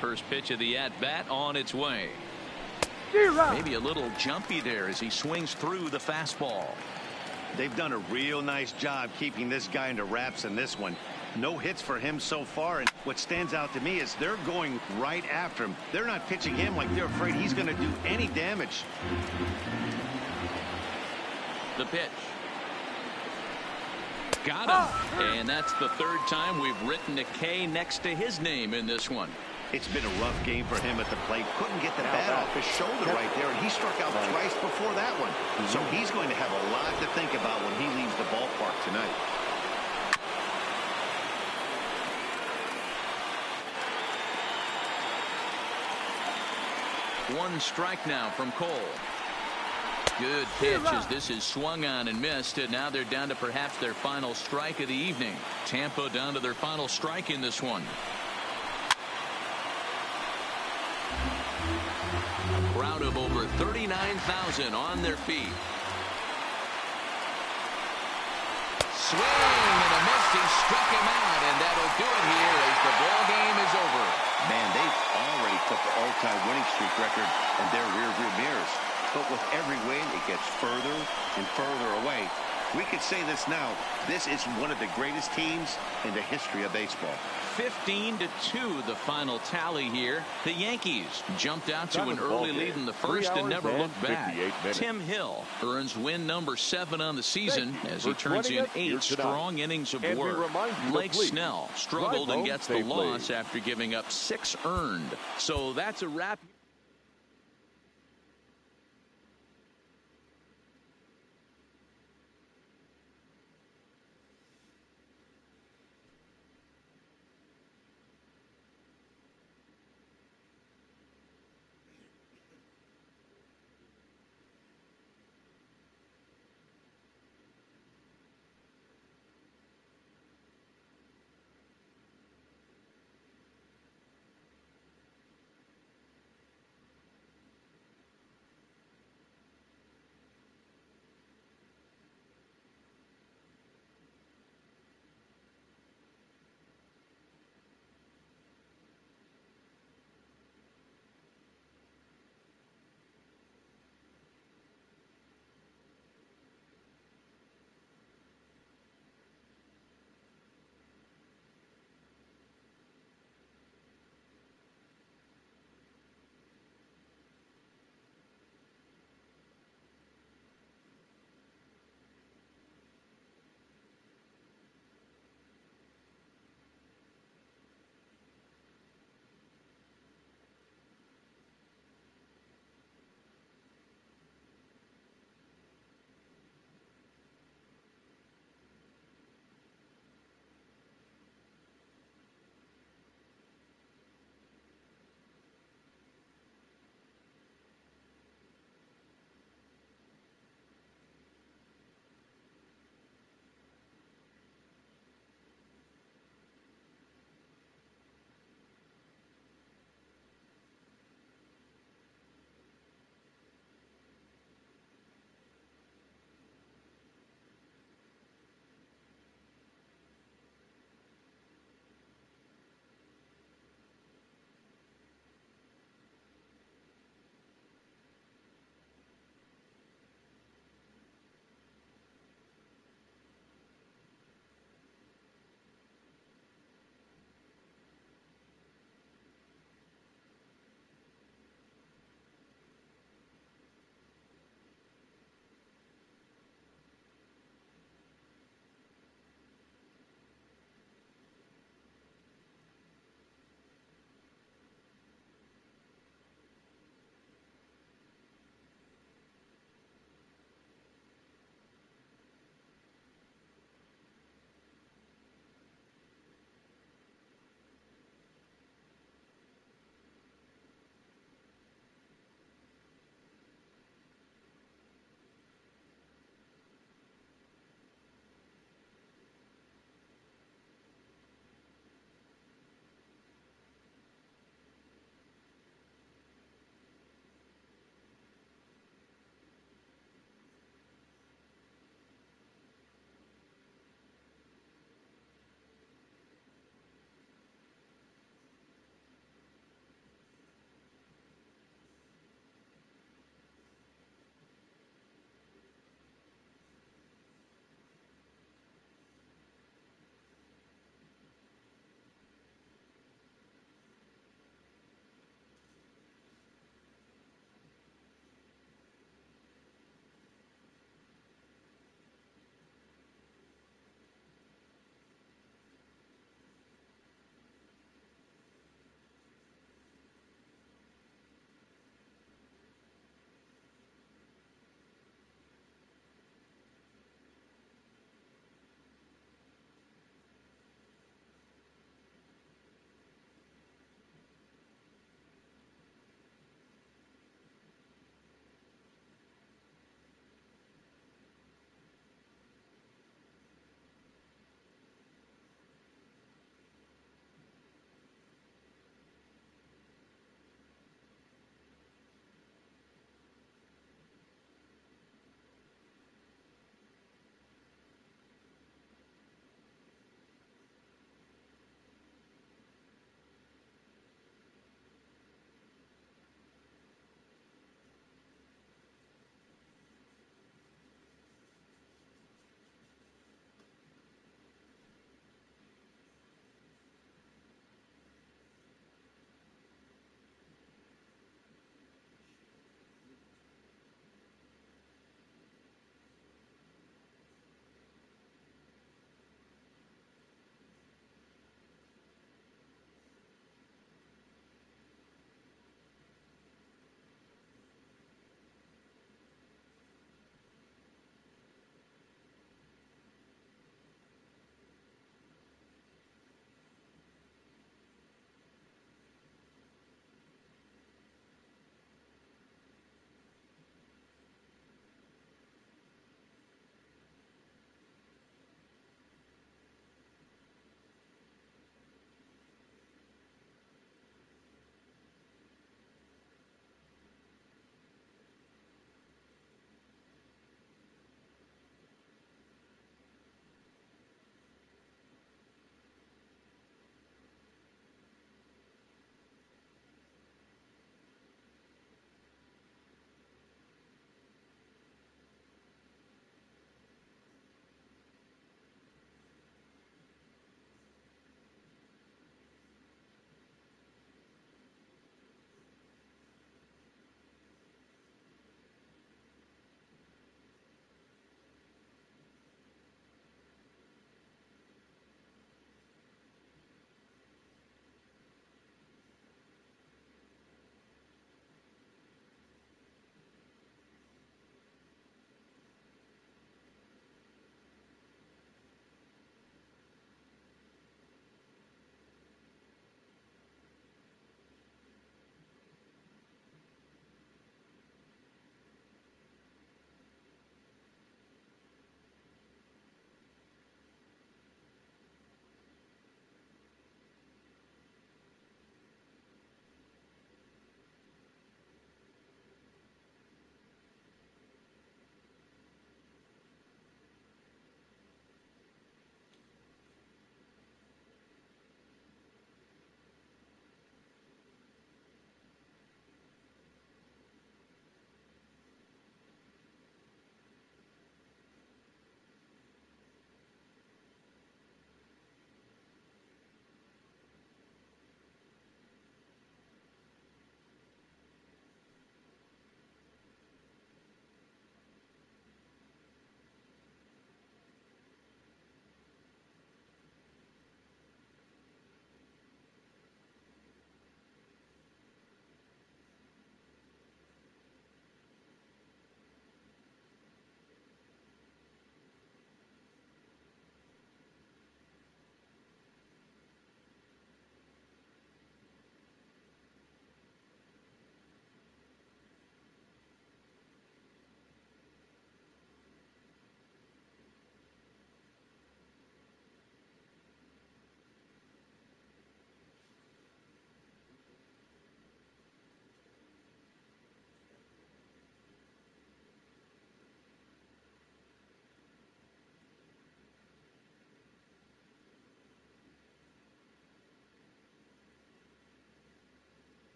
First pitch of the at-bat on its way. Maybe a little jumpy there as he swings through the fastball. They've done a real nice job keeping this guy into wraps in this one. No hits for him so far, and what stands out to me is they're going right after him. They're not pitching him like they're afraid he's going to do any damage. The pitch. Got him. And that's the third time we've written a K next to his name in this one. It's been a rough game for him at the plate. Couldn't get the bat off his shoulder right there, and he struck out twice before that one. So he's going to have a lot to think about when he leaves the ballpark tonight. One strike now from Cole. Good pitch as this is swung on and missed, and now they're down to perhaps their final strike of the evening. Tampa down to their final strike in this one. A crowd of over 39,000 on their feet. Swing and a miss. He struck him out, and that'll do it here as the ball game is over. Man, they've already put the all-time winning streak record in their rearview mirrors. But with every win, it gets further and further away. We could say this now. This is one of the greatest teams in the history of baseball. 15-2 the final tally here. The Yankees jumped out to an early lead in the first and never looked back. Tim Hill earns win number 7 on the season as he turns in 8 strong innings of work. Blake Snell struggled and gets the loss after giving up 6 earned. So that's a wrap.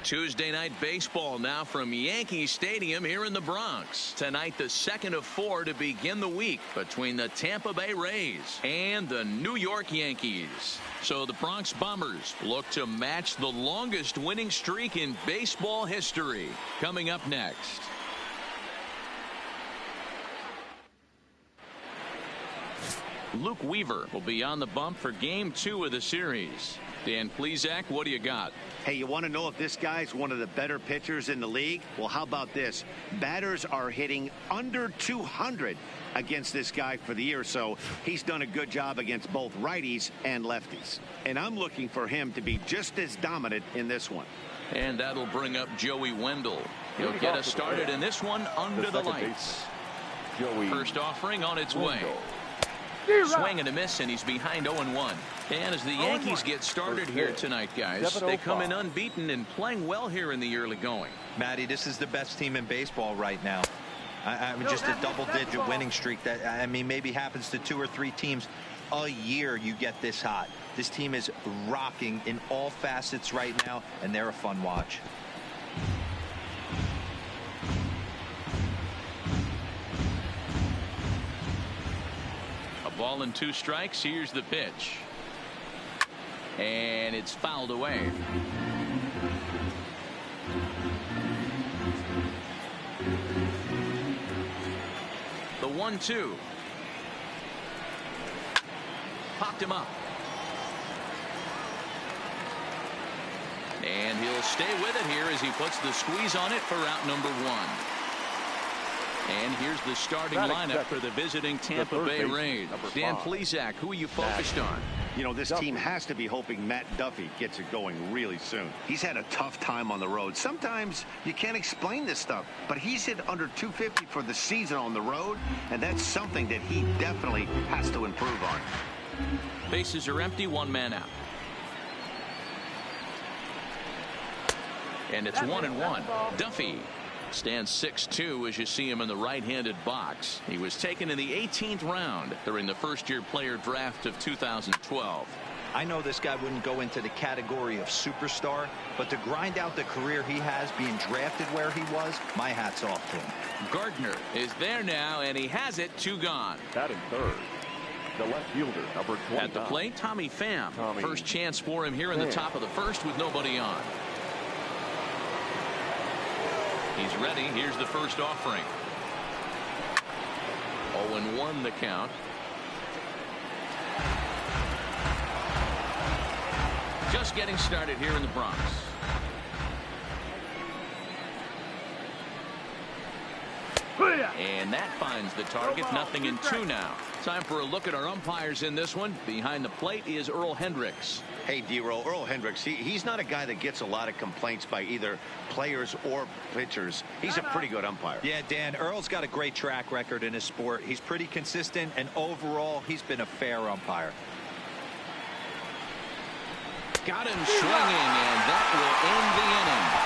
Tuesday night baseball now from Yankee Stadium here in the Bronx. Tonight, the second of 4 to begin the week between the Tampa Bay Rays and the New York Yankees. So the Bronx Bombers look to match the longest winning streak in baseball history. Coming up next. Luke Weaver will be on the bump for Game 2 of the series. Dan Plesac, what do you got? Hey, you want to know if this guy's one of the better pitchers in the league? Well, how about this? Batters are hitting under 200 against this guy for the year, so he's done a good job against both righties and lefties. And I'm looking for him to be just as dominant in this one. And that'll bring up Joey Wendell. He'll get us started in this one under the lights. First offering on its way. Swing and a miss, and he's behind 0-1. And as the Yankees get started here tonight, guys, they come in unbeaten and playing well here in the early going. Matty, this is the best team in baseball right now. I mean, just a double-digit winning streak that, I mean, maybe happens to 2 or 3 teams a year. You get this hot. This team is rocking in all facets right now, and they're a fun watch. Ball and 2 strikes. Here's the pitch. And it's fouled away. The 1-2. Popped him up. And he'll stay with it here as he puts the squeeze on it for out number 1. And here's the starting lineup for the visiting Tampa Bay Rays. Dan Plesac, who are you focused on? You know, this team has to be hoping Matt Duffy gets it going really soon. He's had a tough time on the road. Sometimes you can't explain this stuff, but he's hit under 250 for the season on the road, and that's something that he definitely has to improve on. Bases are empty, 1 man out. And it's 1-1. Duffy stands 6'2" as you see him in the right-handed box. He was taken in the 18th round during the first-year player draft of 2012. I know this guy wouldn't go into the category of superstar, but to grind out the career he has being drafted where he was, my hat's off to him. Gardner is there now, and he has it. 2 gone. Batting third, the left fielder, number 29. At the plate, Tommy Pham. First chance for him here in the top of the first with nobody on. He's ready. Here's the first offering. 0-1 the count. Just getting started here in the Bronx. And that finds the target. 0-2 now. Time for a look at our umpires in this one. Behind the plate is Earl Hendricks. Hey, D-Roll, Earl Hendricks, he's not a guy that gets a lot of complaints by either players or pitchers. He's a pretty good umpire. Yeah, Dan, Earl's got a great track record in his sport. He's pretty consistent, and overall, he's been a fair umpire. Got him swinging, and that will end the inning.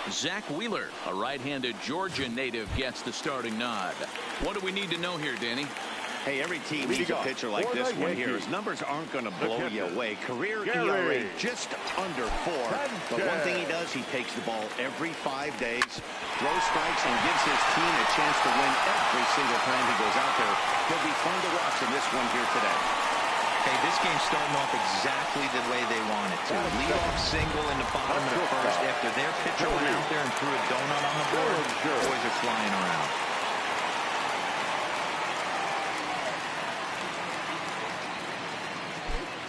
Zach Wheeler, a right-handed Georgia native, gets the starting nod. What do we need to know here, Danny? Hey, every team needs a pitcher like this one here. His numbers aren't going to blow you away. Career ERA just under 4. But one thing he does, he takes the ball every 5 days, throws strikes, and gives his team a chance to win every single time he goes out there. He'll be fun to watch in this one here today. Hey, this game's starting off exactly the way they want it to. Lead-off single in the bottom of the first. After their pitcher went out there and threw a donut on the board, boys are flying around.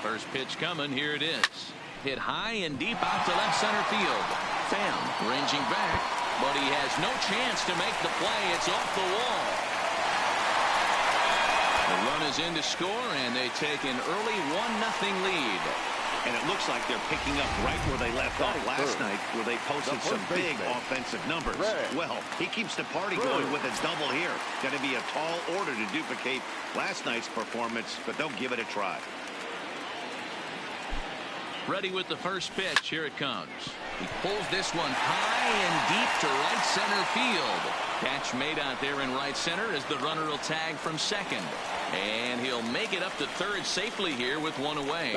First pitch coming. Here it is. Hit high and deep out to left center field. Pham ranging back, but he has no chance to make the play. It's off the wall. The run is in to score, and they take an early 1-0 lead. And it looks like they're picking up right where they left off last night, where they posted some big offensive numbers. Well, he keeps the party going with a double here. Going to be a tall order to duplicate last night's performance, but they'll give it a try. Ready with the first pitch. Here it comes. He pulls this one high and deep to right center field. Catch made out there in right center as the runner will tag from second. And he'll they'll make it up to third safely here with one away.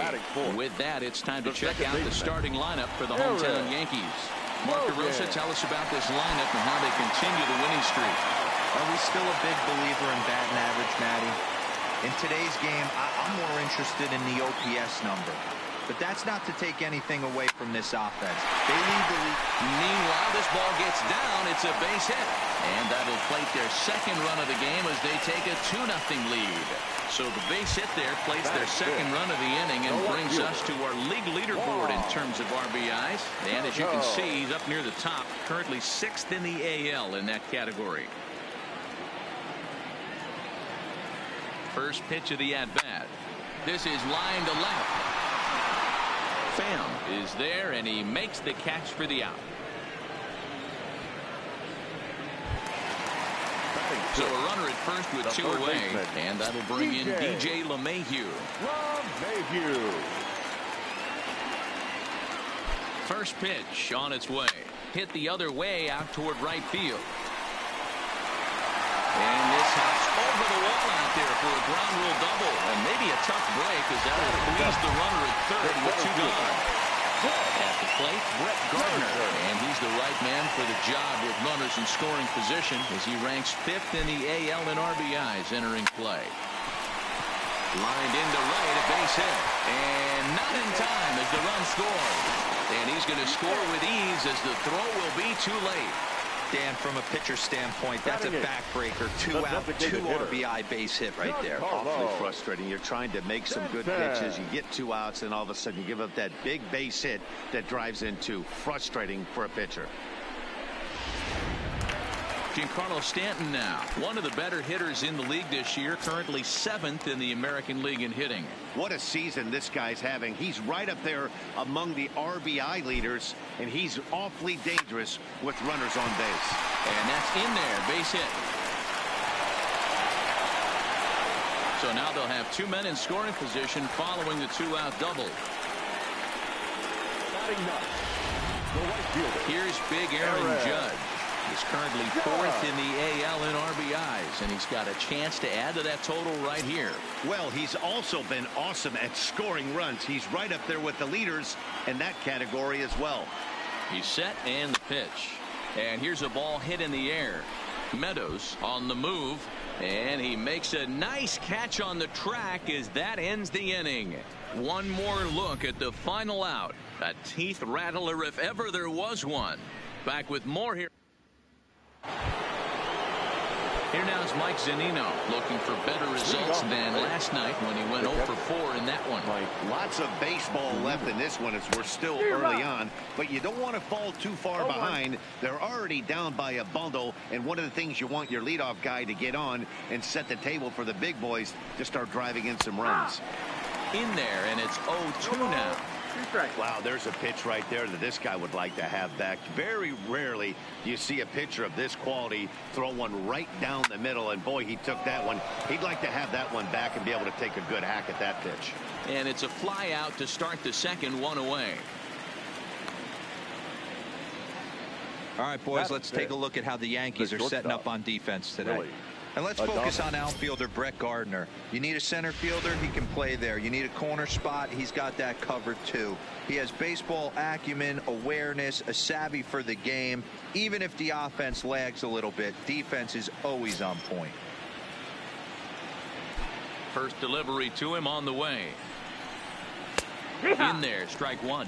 With that, it's time to check out the starting lineup for the hometown Yankees. Mark DeRosa, tell us about this lineup and how they continue the winning streak. Are we still a big believer in batting average, Matty? In today's game, I'm more interested in the OPS number. But that's not to take anything away from this offense. They lead the league. Meanwhile, this ball gets down. It's a base hit. And that'll plate their second run of the game as they take a 2-0 lead. So the base hit there plates their second run of the inning and brings us to our league leaderboard in terms of RBIs. And as you can see, he's up near the top, currently 6th in the AL in that category. First pitch of the at-bat. This is line to left. Pham is there, and he makes the catch for the out. So a runner at first with 2 away, and that'll bring in DJ LeMahieu. First pitch on its way. Hit the other way out toward right field. And this hops over the wall out there for a ground rule double. And maybe a tough break as that will squeeze the runner at third with 2 gone. At the plate, Brett Gardner. And he's the right man for the job with runners in scoring position as he ranks 5th in the AL in RBIs entering play. Lined into right, a base hit. And not in time as the run scores. And he's going to score with ease as the throw will be too late. Dan, from a pitcher standpoint, that's a backbreaker. 2 out, 2 RBI base hit right there. Awfully frustrating. You're trying to make some good pitches. You get 2 outs, and all of a sudden you give up that big base hit that drives into frustrating for a pitcher. Giancarlo Stanton now, one of the better hitters in the league this year, currently 7th in the American League in hitting. What a season this guy's having. He's right up there among the RBI leaders, and he's awfully dangerous with runners on base. And that's in there, base hit. So now they'll have 2 men in scoring position following the 2-out double. Here's big Aaron Judge. He's currently 4th in the AL in RBIs, and he's got a chance to add to that total right here. Well, he's also been awesome at scoring runs. He's right up there with the leaders in that category as well. He's set and the pitch. And here's a ball hit in the air. Meadows on the move, and he makes a nice catch on the track as that ends the inning. One more look at the final out. A teeth rattler if ever there was one. Back with more here. Here now is Mike Zunino looking for better results than last night when he went 0 for 4 in that one. Lots of baseball left in this one as we're still early on, but you don't want to fall too far behind. They're already down by a bundle, and one of the things you want your leadoff guy to get on and set the table for the big boys to start driving in some runs. In there, and it's 0-2 now. Wow, there's a pitch right there that this guy would like to have back. Very rarely do you see a pitcher of this quality throw one right down the middle, and boy, he took that one. He'd like to have that one back and be able to take a good hack at that pitch. And it's a fly out to start the second, 1 away. All right, boys, let's take a look at how the Yankees are setting up on defense today. And let's focus on outfielder Brett Gardner. You need a center fielder, he can play there. You need a corner spot, he's got that covered too. He has baseball acumen, awareness, a savvy for the game. Even if the offense lags a little bit, defense is always on point. First delivery to him on the way. In there, strike 1.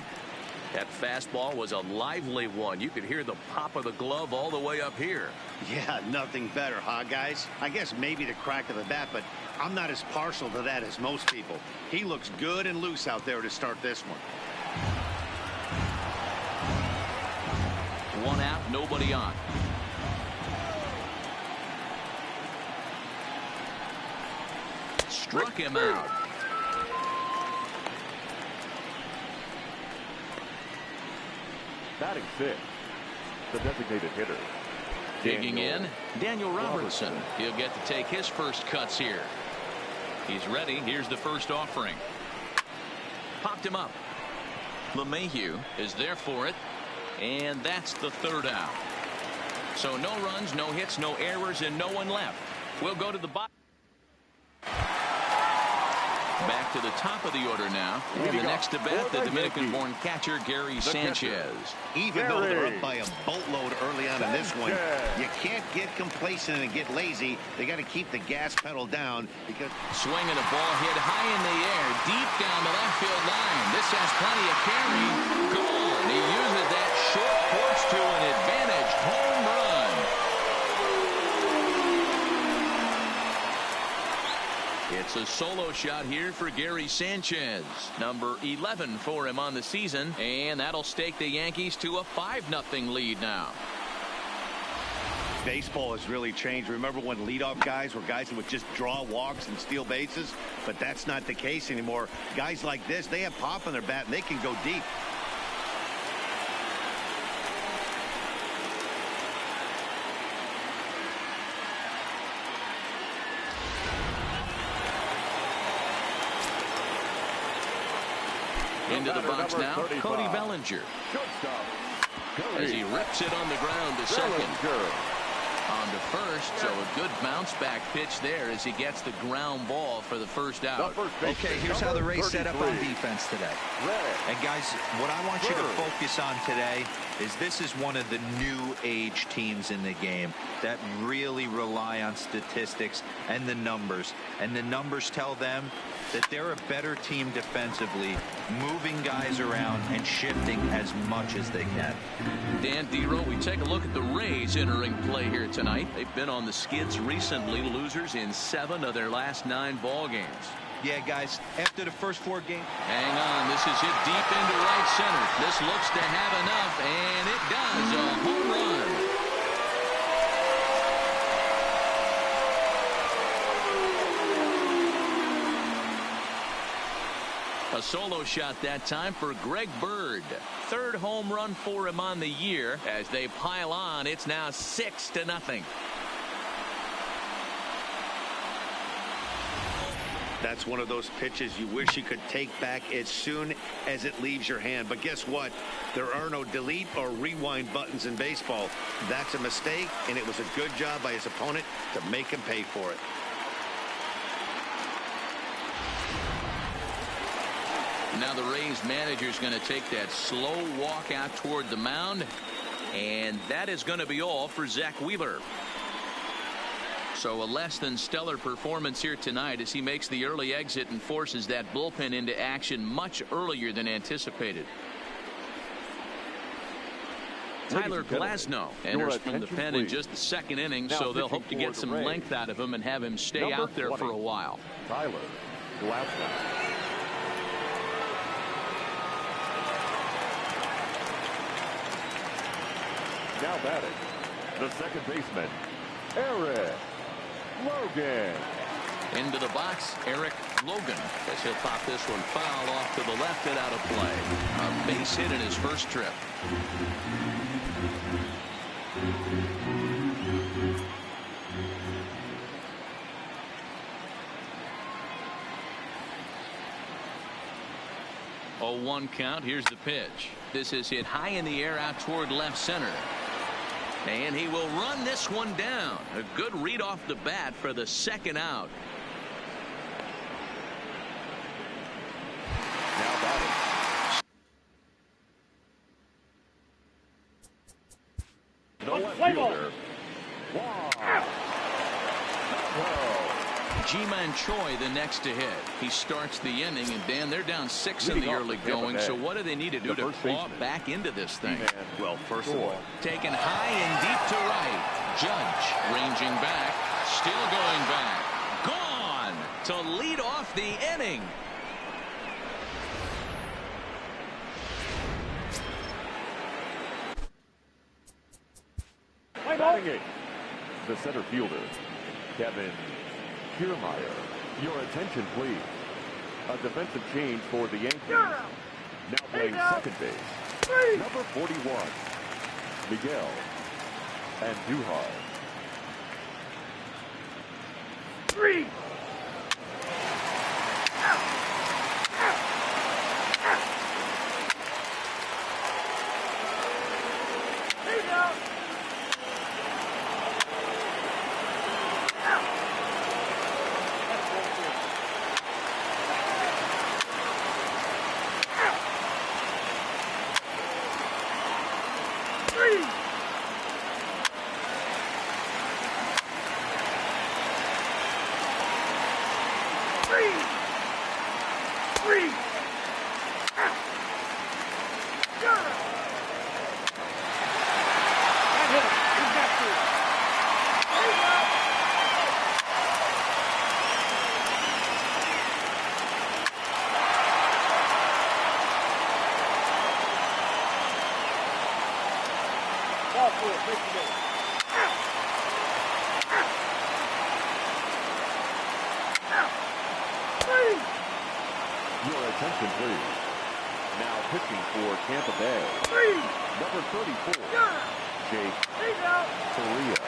That fastball was a lively one. You could hear the pop of the glove all the way up here. Yeah, nothing better, huh, guys? I guess maybe the crack of the bat, but I'm not as partial to that as most people. He looks good and loose out there to start this one. 1 out, nobody on. Struck him out. Batting 5th, the designated hitter. Digging in, Daniel Robertson. He'll get to take his first cuts here. He's ready. Here's the first offering. Popped him up. LeMahieu is there for it. And that's the 3rd out. So no runs, no hits, no errors, and no one left. We'll go to the bottom. Back to the top of the order now. And the next to bat, the Dominican-born catcher, Gary Sanchez. Even though they're up by a boatload early on in this one, you can't get complacent and get lazy. They got to keep the gas pedal down because swinging a ball hit high in the air, deep down the left field line. This has plenty of carry. Gone. He uses that short porch to an advantage home run. It's a solo shot here for Gary Sanchez. Number 11 for him on the season. And that'll stake the Yankees to a 5-0 lead now. Baseball has really changed. Remember when leadoff guys were guys who would just draw walks and steal bases? But that's not the case anymore. Guys like this, they have pop in their bat and they can go deep. Into the box now, Cody Bellinger. As he rips it on the ground to second. On to first, so a good bounce-back pitch there as he gets the ground ball for the first out. Okay, here's how the Rays set up on defense today. And guys, what I want you to focus on today is this is one of the new age teams in the game that really rely on statistics and the numbers. And the numbers tell them that they're a better team defensively, moving guys around and shifting as much as they can. Dan Dero, we take a look at the Rays entering play here tonight. They've been on the skids recently, losers in 7 of their last 9 ball games. Yeah, guys, after the first 4 games. Hang on, this is hit deep into right center. This looks to have enough, and it does. A home run. A solo shot that time for Greg Bird. 3rd home run for him on the year. As they pile on, it's now 6-0. That's one of those pitches you wish you could take back as soon as it leaves your hand. But guess what? There are no delete or rewind buttons in baseball. That's a mistake, and it was a good job by his opponent to make him pay for it. Now the Rays manager is going to take that slow walk out toward the mound. And that is going to be all for Zach Wheeler. So a less than stellar performance here tonight as he makes the early exit and forces that bullpen into action much earlier than anticipated. Tyler Glasnow enters from the pen in just the 2nd inning, so they'll hope to get some length out of him and have him stay out there for a while. Tyler Glasnow. Now batting, the second baseman, Eric Logan. Into the box, Eric Logan, as he'll pop this one foul off to the left and out of play. A base hit in his first trip. A 1 count. Here's the pitch. This is hit high in the air out toward left center. And he will run this one down. A good read off the bat for the 2nd out. Now batting. The left fielder. Ji-Man Choi the next to hit. He starts the inning, and Dan, they're down 6 in the early going. So what do they need to do to claw back into this thing? Well, first of all, taken high and deep to right. Judge ranging back, still going back, gone to lead off the inning. Batting it, the center fielder, Kevin Kiermaier. Your attention, please. A defensive change for the Yankees. Now playing second base. Number 41, Miguel Andujar. 3. Your attention, please. Now pitching for Tampa Bay. Number 34, Jake Correa.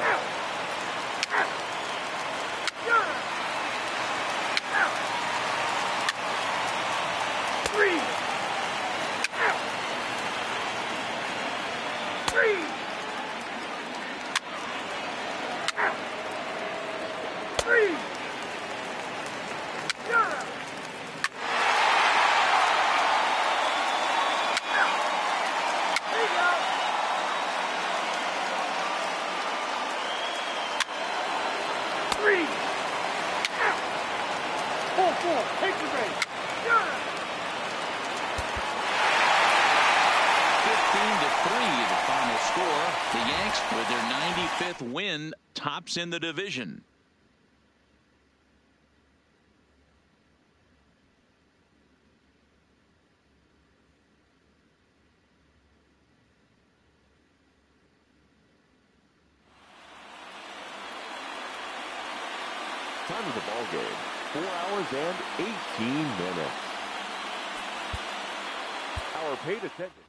Take the base. 15-3, the final score. The Yanks, with their 95th win, tops in the division. Time of the ball game, 4 hours and 18 minutes. Our paid attention.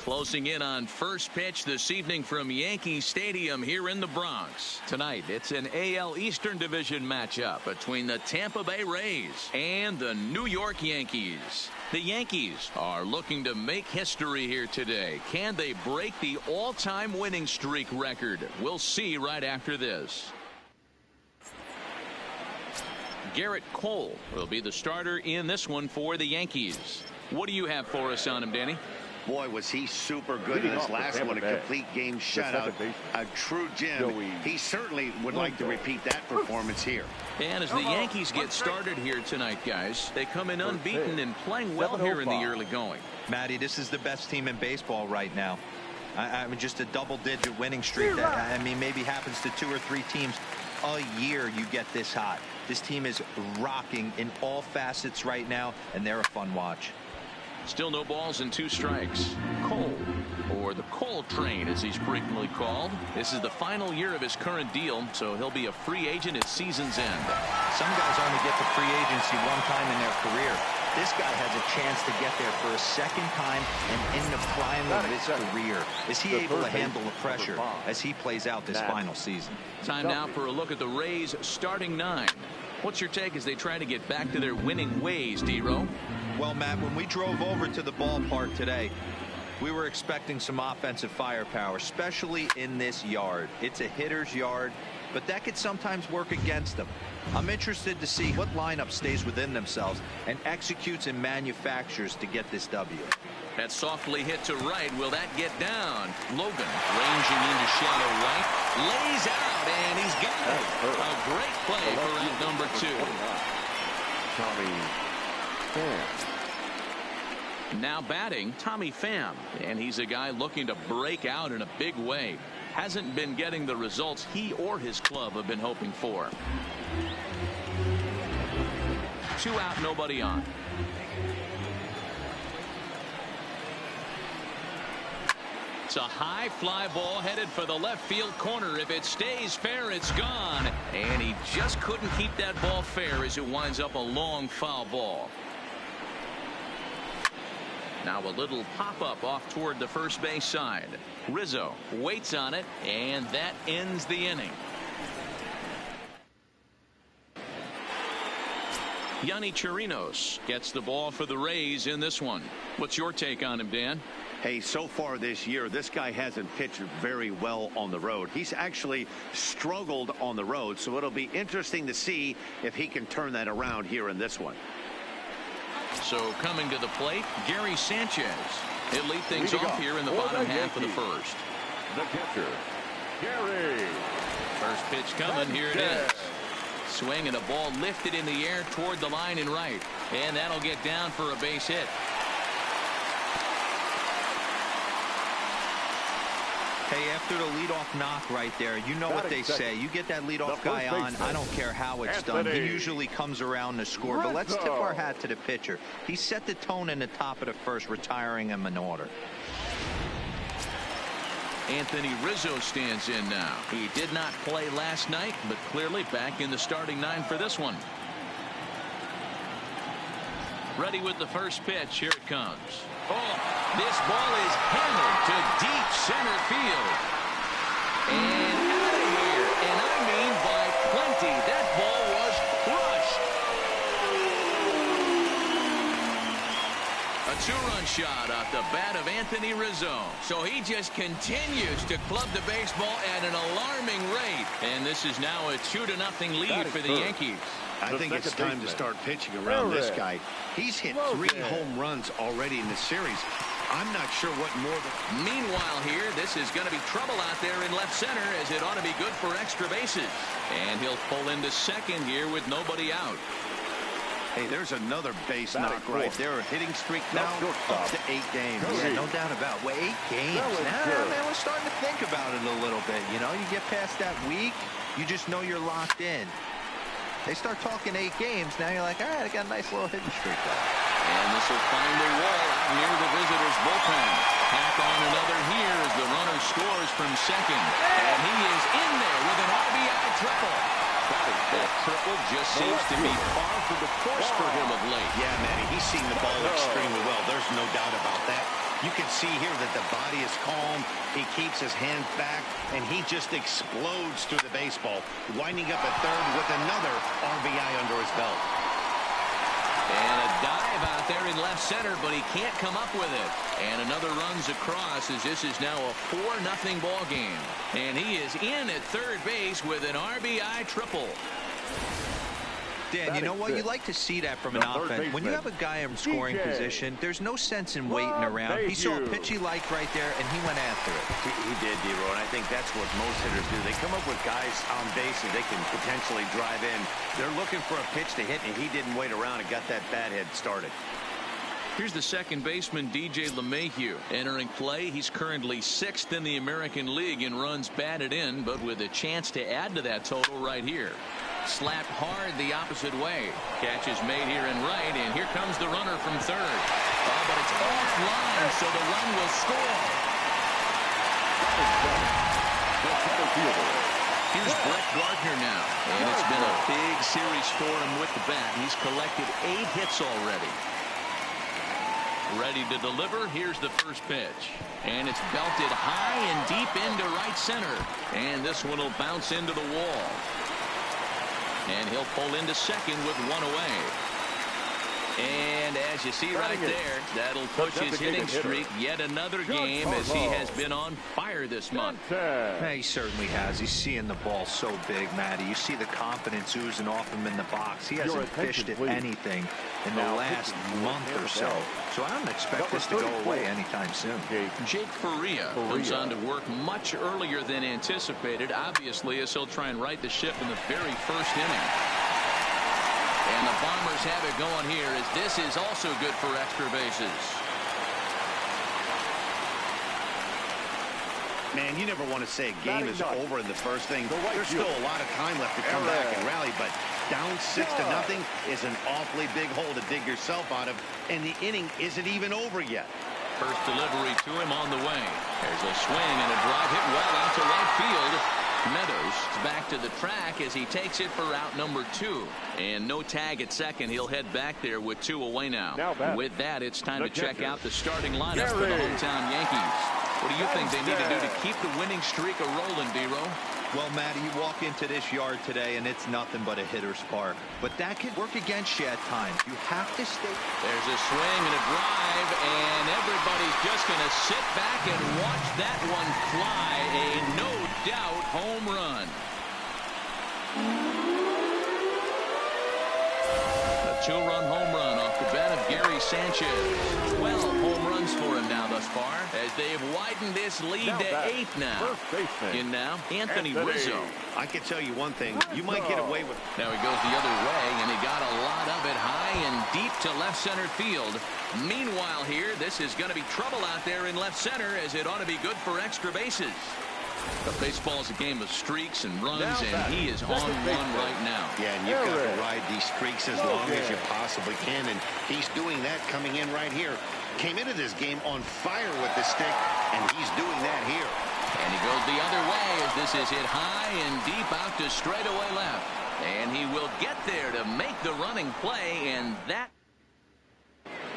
Closing in on first pitch this evening from Yankee Stadium here in the Bronx. Tonight, it's an AL Eastern Division matchup between the Tampa Bay Rays and the New York Yankees. The Yankees are looking to make history here today. Can they break the all-time winning streak record? We'll see right after this. Garrett Cole will be the starter in this one for the Yankees. What do you have for us on him, Danny? Boy, was he super good in his last one, a complete game shutout, a true gem. He certainly would like to repeat that performance here. And as the Yankees get started here tonight, guys, they come in unbeaten and playing well here in the early going. Matty, this is the best team in baseball right now. I mean, just a double-digit winning streak. I mean, maybe happens to 2 or 3 teams a year you get this hot. This team is rocking in all facets right now, and they're a fun watch. Still no balls and 2 strikes. Cole, or the Cole train as he's frequently called. This is the final year of his current deal, so he'll be a free agent at season's end. Some guys only get to free agency one time in their career. This guy has a chance to get there for a second time and in the prime of his career. Is he able to handle the pressure as he plays out this final season? Time now for a look at the Rays' starting 9. What's your take as they try to get back to their winning ways, D-Row? Well, Matt, when we drove over to the ballpark today, we were expecting some offensive firepower, especially in this yard. It's a hitter's yard, but that could sometimes work against them. I'm interested to see what lineup stays within themselves and executes and manufactures to get this W. That softly hit to right. Will that get down? Logan ranging into shallow right. Lays out, and he's got it. A great play for out number 2. Tommy Pham. Now batting, Tommy Pham. And he's a guy looking to break out in a big way. Hasn't been getting the results he or his club have been hoping for. 2 out, nobody on. It's a high fly ball headed for the left field corner. If it stays fair, it's gone. And he just couldn't keep that ball fair as it winds up a long foul ball. Now a little pop-up off toward the first base side. Rizzo waits on it, and that ends the inning. Yonny Chirinos gets the ball for the Rays in this one. What's your take on him, Dan? Hey, so far this year, this guy hasn't pitched very well on the road. He's actually struggled on the road, so it'll be interesting to see if he can turn that around here in this one. So coming to the plate, Gary Sanchez. He'll lead things off here in the bottom half of the first. The catcher, Gary. First pitch coming. Here it is. Swing and a ball lifted in the air toward the line and right. And that'll get down for a base hit. Hey, after the leadoff knock right there, you know what they say. You get that leadoff guy on, I don't care how it's done. He usually comes around to score. But let's tip our hat to the pitcher. He set the tone in the top of the first, retiring him in order. Anthony Rizzo stands in now. He did not play last night, but clearly back in the starting 9 for this one. Ready with the first pitch. Here it comes. Oh, this ball is hammered to deep center field. And out of here. And I mean by plenty. That ball was crushed. A 2-run shot off the bat of Anthony Rizzo. So he just continues to club the baseball at an alarming rate. And this is now a 2-0 lead for the Yankees. I think it's time to start pitching around this guy. He's hit 3 home runs already in the series. I'm not sure what more. Meanwhile here, this is going to be trouble out there in left center, as it ought to be good for extra bases. And he'll pull into second here with nobody out. Hey, there's another base knock right there. A hitting streak now up to 8 games. Yeah, no doubt about it. Well, 8 games. Now, man, we're starting to think about it a little bit. You know, you get past that week, you just know you're locked in. They start talking 8 games. Now you're like, all right, I got a nice little hitting streak there. And this will find a wall out near the visitors' bullpen. Tack on another here as the runner scores from second. And he is in there with an RBI triple. That triple just seems to be par for the course for him of late. Yeah, Manny, he's seen the ball extremely well. There's no doubt about that. You can see here that the body is calm. He keeps his hands back, and he just explodes through the baseball, winding up at third with another RBI under his belt. And a dive out there in left center, but he can't come up with it. And another runs across as this is now a 4-0 ball game. And he is in at third base with an RBI triple. Dan, you know what? You like to see that from an offense. When you have a guy in scoring position, there's no sense in waiting around. He saw a pitch he liked right there, and he went after it. He did, D-Row, and I think that's what most hitters do. They come up with guys on base that they can potentially drive in. They're looking for a pitch to hit, and he didn't wait around and got that bat head started. Here's the second baseman, DJ LeMahieu, entering play. He's currently 6th in the American League in runs batted in, but with a chance to add to that total right here. Slapped hard the opposite way. Catch is made here in right, and here comes the runner from third. Oh, but it's offline, so the run will score. Here's Brett Gardner now, and it's been a big series for him with the bat. He's collected 8 hits already. Ready to deliver. Here's the first pitch. And it's belted high and deep into right center. And this one will bounce into the wall. And he'll pull into second with 1 away. And as you see right there, that'll push his hitting streak yet another game as he has been on fire this month. Yeah, he certainly has. He's seeing the ball so big, Matty. You see the confidence oozing off him in the box. He hasn't fished at anything in the last month or so. So I don't expect this to go away anytime soon. Jake Faria comes on to work much earlier than anticipated, obviously, as he'll try and right the ship in the very first inning. And the Bombers have it going here as this is also good for extra bases. Man, you never want to say a game is over in the first thing. There's still a lot of time left to come back and rally, but down 6-0 is an awfully big hole to dig yourself out of, and the inning isn't even over yet. First delivery to him on the way. There's a swing and a drive hit well out to right field. Meadows back to the track as he takes it for out number 2. And no tag at second. He'll head back there with 2 away now. With that, it's time to check out the starting lineup for the hometown Yankees. What do you think they need to do to keep the winning streak a-rolling, D-Row? Well, Matty, you walk into this yard today, and it's nothing but a hitter's park. But that could work against you at times. You have to stay. There's a swing and a drive, and everybody's just going to sit back and watch that one fly. A no-doubt home run. A 2-run home run off the bat of Gary Sanchez. 12 home runs for him now thus far, as they've widened this lead to 8 now. In now, Anthony Rizzo. I can tell you one thing. You might get away with. Now he goes the other way, and he got a lot of it high and deep to left center field. Meanwhile here, this is going to be trouble out there in left center, as it ought to be good for extra bases. But baseball is a game of streaks and runs, and he is on one right now. Yeah, and you've got to ride these streaks as long as you possibly can, and he's doing that coming in right here. Came into this game on fire with the stick, and he's doing that here. And he goes the other way as this is hit high and deep out to straightaway left. And he will get there to make the running play, and that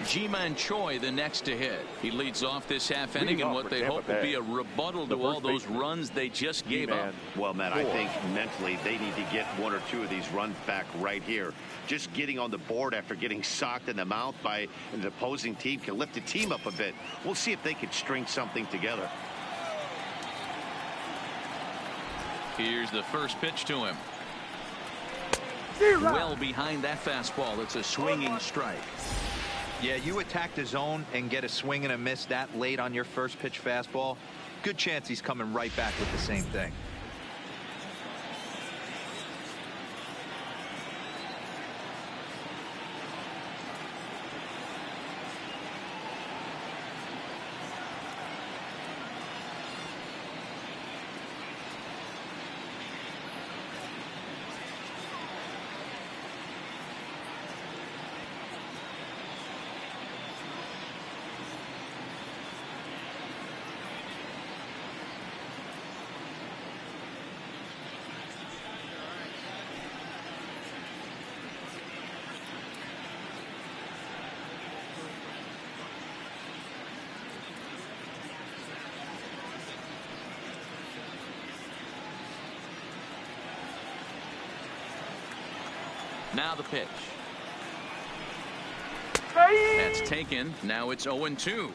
Ji-Man Choi the next to hit. He leads off this half inning in what they hope will be a rebuttal to all those runs they just gave up. Well, Matt, I think mentally they need to get 1 or 2 of these runs back right here. Just getting on the board after getting socked in the mouth by an opposing team can lift the team up a bit. We'll see if they can string something together. Here's the first pitch to him. Well behind that fastball. It's a swinging strike. Yeah, you attack the zone and get a swing and a miss that late on your first pitch fastball. Good chance he's coming right back with the same thing. Now the pitch. That's taken. Now it's 0-2.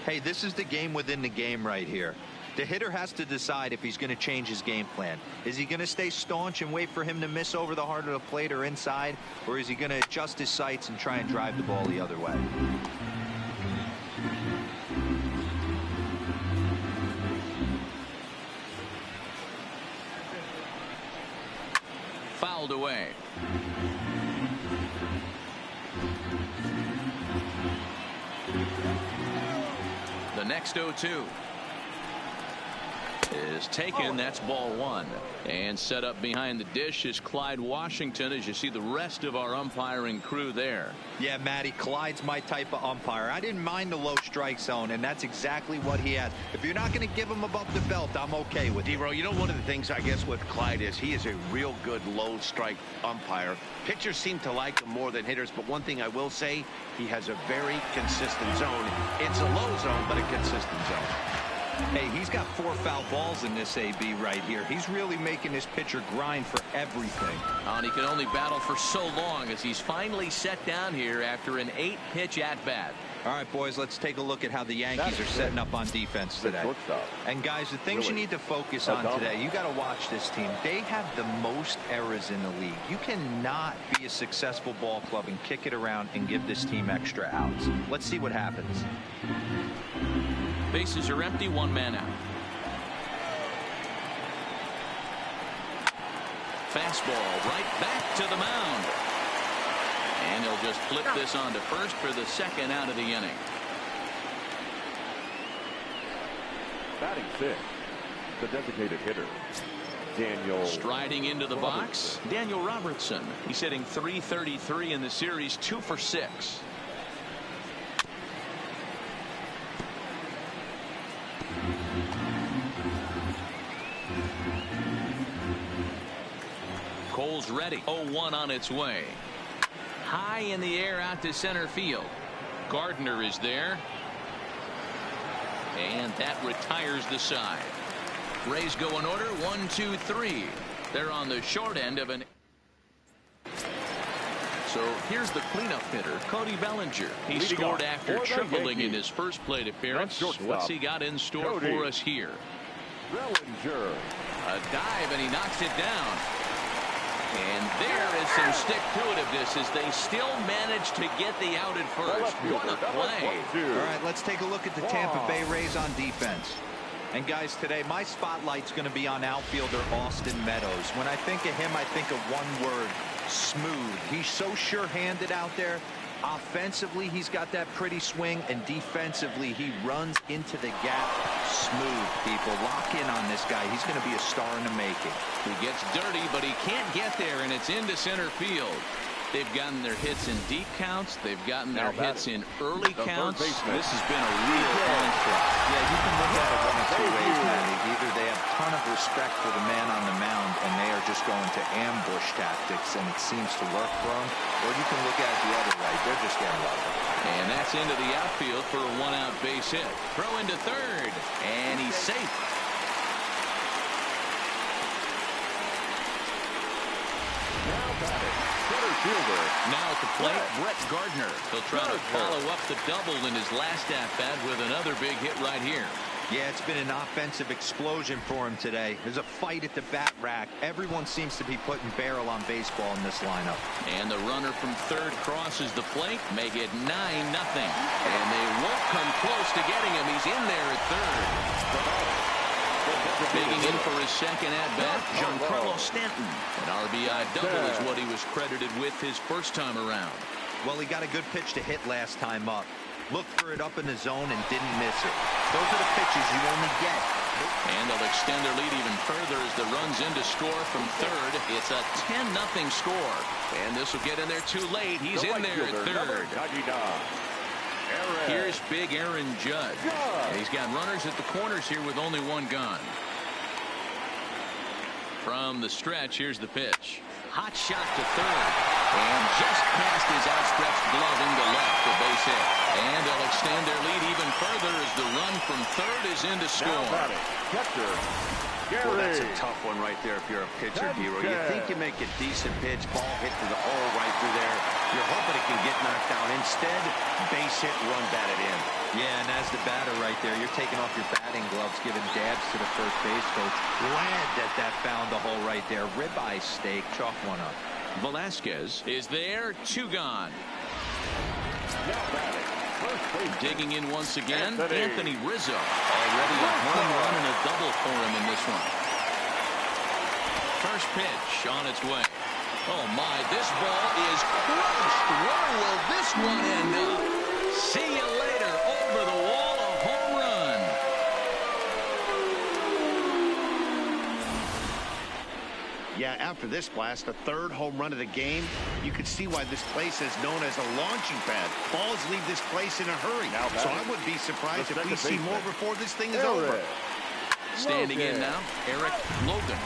Hey, this is the game within the game right here. The hitter has to decide if he's going to change his game plan. Is he going to stay staunch and wait for him to miss over the heart of the plate or inside? Or is he going to adjust his sights and try and drive the ball the other way? Fouled away. The next 0-2 is taken. That's ball one. And set up behind the dish is Clyde Washington, as you see the rest of our umpiring crew there. Yeah, Matty, Clyde's my type of umpire. I didn't mind the low strike zone, and that's exactly what he had. If you're not going to give him above the belt, I'm okay with it. D-Row, you know, one of the things I guess with Clyde is he is a real good low strike umpire. Pitchers seem to like him more than hitters, but one thing I will say, he has a very consistent zone. It's a low zone, but a consistent zone. Hey, he's got 4 foul balls in this AB right here. He's really making this pitcher grind for everything. And he can only battle for so long as he's finally set down here after an 8-pitch at-bat. All right, boys, let's take a look at how the Yankees are setting up on defense today. And, guys, the things you need to focus on today, you got to watch this team. They have the most errors in the league. You cannot be a successful ball club and kick it around and give this team extra outs. Let's see what happens. Bases are empty, 1 man out. Fastball right back to the mound. And he'll just flip this on to first for the second out of the inning. Batting 6, the designated hitter, Daniel. Striding into the box, Daniel Robertson. He's hitting .333 in the series, 2 for 6. Cole's ready. 0-1 on its way. High in the air out to center field. Gardner is there. And that retires the side. Rays go in order. 1, 2, 3. They're on the short end of an. So here's the cleanup hitter, Cody Bellinger. He scored after tripling in his first plate appearance. What's he got in store for us here? Bellinger. A dive, and he knocks it down. And there is some stick-to-itiveness as they still manage to get the out at first. What a play. All right, let's take a look at the Tampa Bay Rays on defense. And, guys, today my spotlight's going to be on outfielder Austin Meadows. When I think of him, I think of one word: smooth. He's so sure-handed out there. Offensively, he's got that pretty swing, and defensively, he runs into the gap smooth. People, lock in on this guy. He's going to be a star in the making. He gets dirty, but he can't get there, and it's into center field. They've gotten their hits in deep counts. They've gotten their hits in early counts. This has been a real onslaught. Yeah, you can look at it one of 2 ways, Matty. Either they have a ton of respect for the man on the mound, and they are just going to ambush tactics, and it seems to work for them. Or you can look at it the other way. They're just getting lucky. And that's into the outfield for a 1-out base hit. Throw into third, and he's safe. Now batting, center fielder. Now at the plate, Brett Gardner. He'll try to follow up the double in his last at-bat with another big hit right here. Yeah, it's been an offensive explosion for him today. There's a fight at the bat rack. Everyone seems to be putting barrel on baseball in this lineup. And the runner from third crosses the plate, make it 9-0. And they won't come close to getting him. He's in there at third. Digging in for his second at-bat, Giancarlo Stanton. An RBI double is what he was credited with his first time around. Well, he got a good pitch to hit last time up. Looked for it up in the zone and didn't miss it. Those are the pitches you only get. And they'll extend their lead even further as the runs in to score from third. It's a 10-0 score. And this will get in there too late. He's in there at third. Here's big Aaron Judge. And he's got runners at the corners here with only one gone. From the stretch, here's the pitch. Hot shot to third. And just past his outstretched glove into left for base hit. And they'll extend their lead even further as the run from third is in to score. Catcher, well, that's a tough one right there if you're a pitcher, D-Roy. You think you make a decent pitch, ball hit to the hole right through there. You're hoping it can get knocked down. Instead, base hit, run batted in. Yeah, and as the batter right there, you're taking off your batting gloves, giving dabs to the first base coach. Glad that found the hole right there. Ribeye steak, chalk one up. Velasquez is there, 2 gone. Digging in once again, Anthony Rizzo. Already a home run and a double for him in this one. First pitch on its way. Oh my, this ball is crushed. Where will this one end up? See you later. Over the wall, a home run. Yeah, after this blast, the third home run of the game, you could see why this place is known as a launching pad. Balls leave this place in a hurry. So I wouldn't be surprised if we see more before this thing is over. Standing in now, Eric Logan.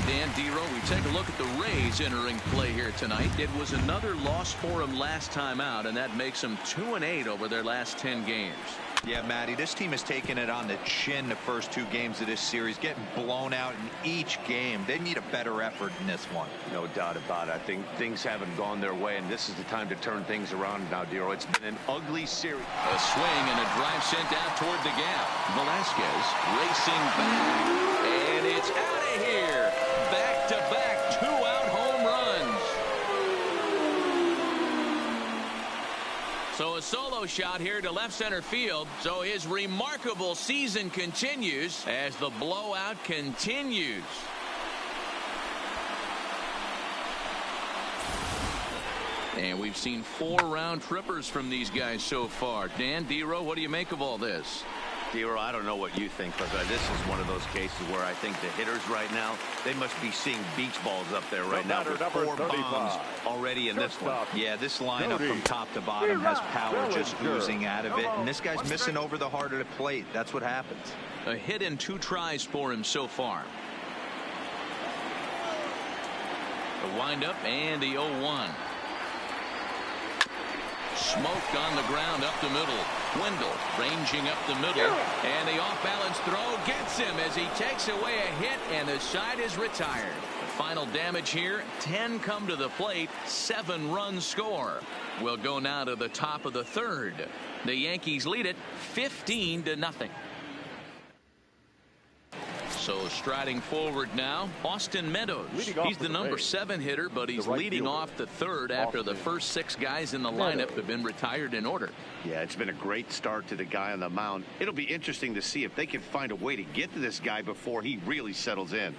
Dan Dero, we take a look at the Rays entering play here tonight. It was another loss for them last time out, and that makes them 2-8 over their last 10 games. Yeah, Matty, this team has taken it on the chin the first 2 games of this series, getting blown out in each game. They need a better effort in this one. No doubt about it. I think things haven't gone their way, and this is the time to turn things around now, Dero. It's been an ugly series. A swing and a drive sent out toward the gap. Velasquez racing back, and it's out of here. Back-to-back 2-out home runs. So a solo shot here to left center field. So his remarkable season continues as the blowout continues. And we've seen 4 round trippers from these guys so far. Dan, Dero, what do you make of all this? Dero, I don't know what you think, but this is one of those cases where I think the hitters right now, they must be seeing beach balls up there right now with 4 bombs already in this one. Yeah, this lineup from top to bottom has power just oozing out of it, and this guy's missing over the heart of the plate. That's what happens. A hit and 2 tries for him so far. The windup and the 0-1. Smoked on the ground up the middle. Wendell ranging up the middle, and the off-balance throw gets him as he takes away a hit, and the side is retired. The final damage here, 10 come to the plate, 7 runs score. We'll go now to the top of the third. The Yankees lead it 15-0. So striding forward now, Austin Meadows. He's the number 7 hitter, but he's leading off the third after the first 6 guys in the lineup have been retired in order. Yeah, it's been a great start to the guy on the mound. It'll be interesting to see if they can find a way to get to this guy before he really settles in.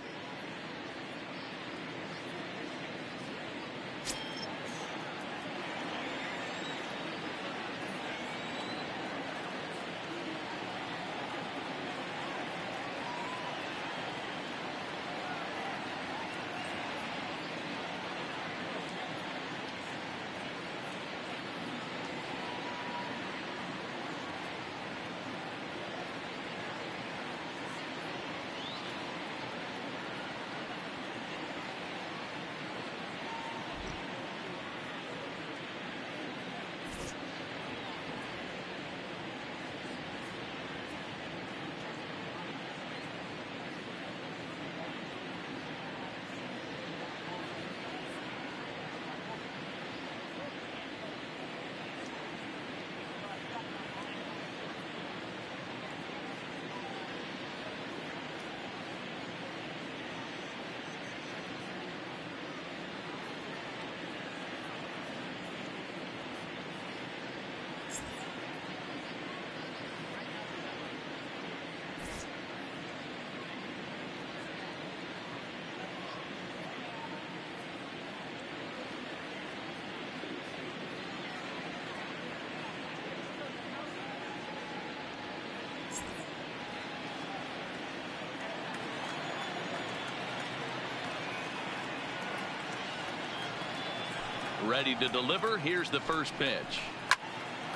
Ready to deliver. Here's the first pitch.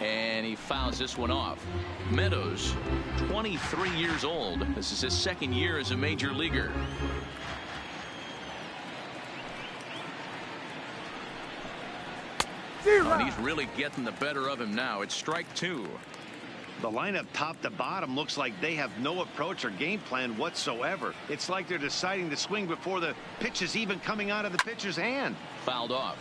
And he fouls this one off. Meadows, 23 years old. This is his 2nd year as a major leaguer. And he's really getting the better of him now. It's strike two. The lineup top to bottom looks like they have no approach or game plan whatsoever. It's like they're deciding to swing before the pitch is even coming out of the pitcher's hand. Fouled off.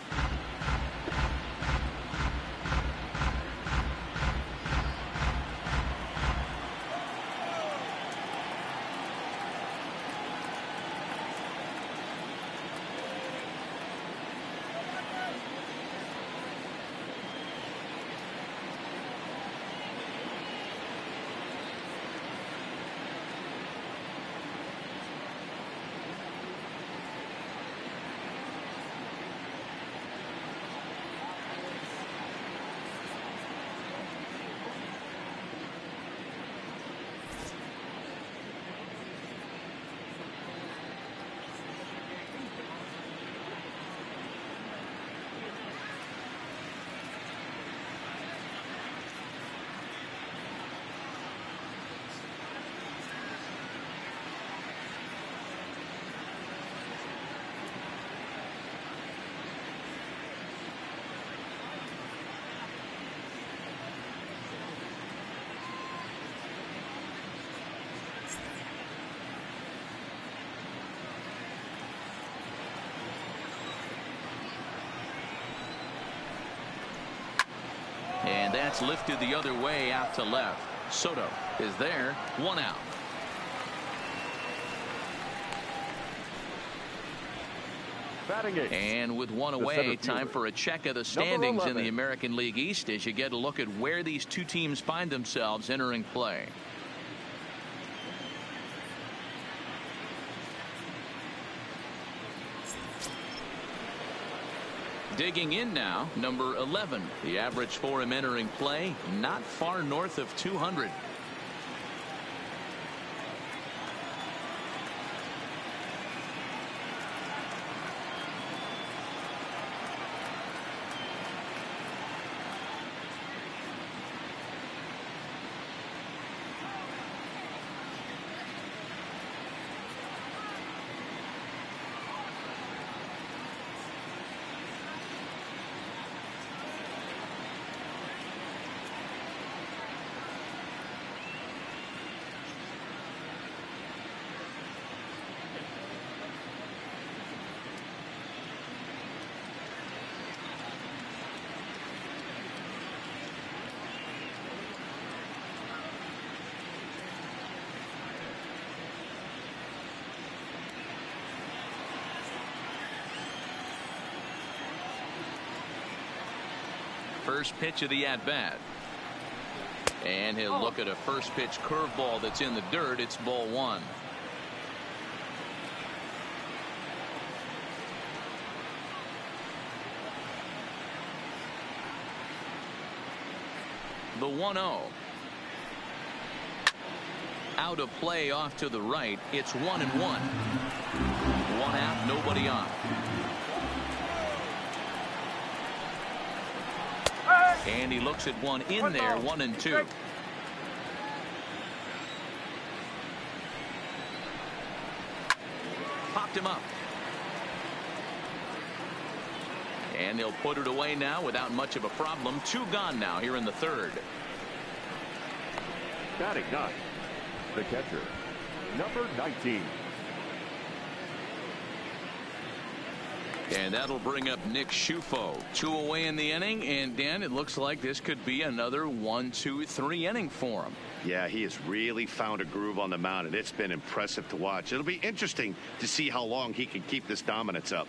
And that's lifted the other way out to left. Soto is there. One out. And with one away, time for a check of the standings in the American League East as you get a look at where these two teams find themselves entering play. Digging in now, number 11. The average for him entering play, not far north of 200. First pitch of the at-bat. And he'll look at a first pitch curveball that's in the dirt. It's ball one. The 1-0. Out of play off to the right. It's 1-1. One out, nobody on. And he looks at one in there, 1-2. Popped him up. And they'll put it away now without much of a problem. Two gone now here in the third. Batting ninth, the catcher, number 19. And that'll bring up Nick Schufo. Two away in the inning, and Dan, it looks like this could be another 1, 2, 3 inning for him. Yeah, he has really found a groove on the mound, and it's been impressive to watch. It'll be interesting to see how long he can keep this dominance up.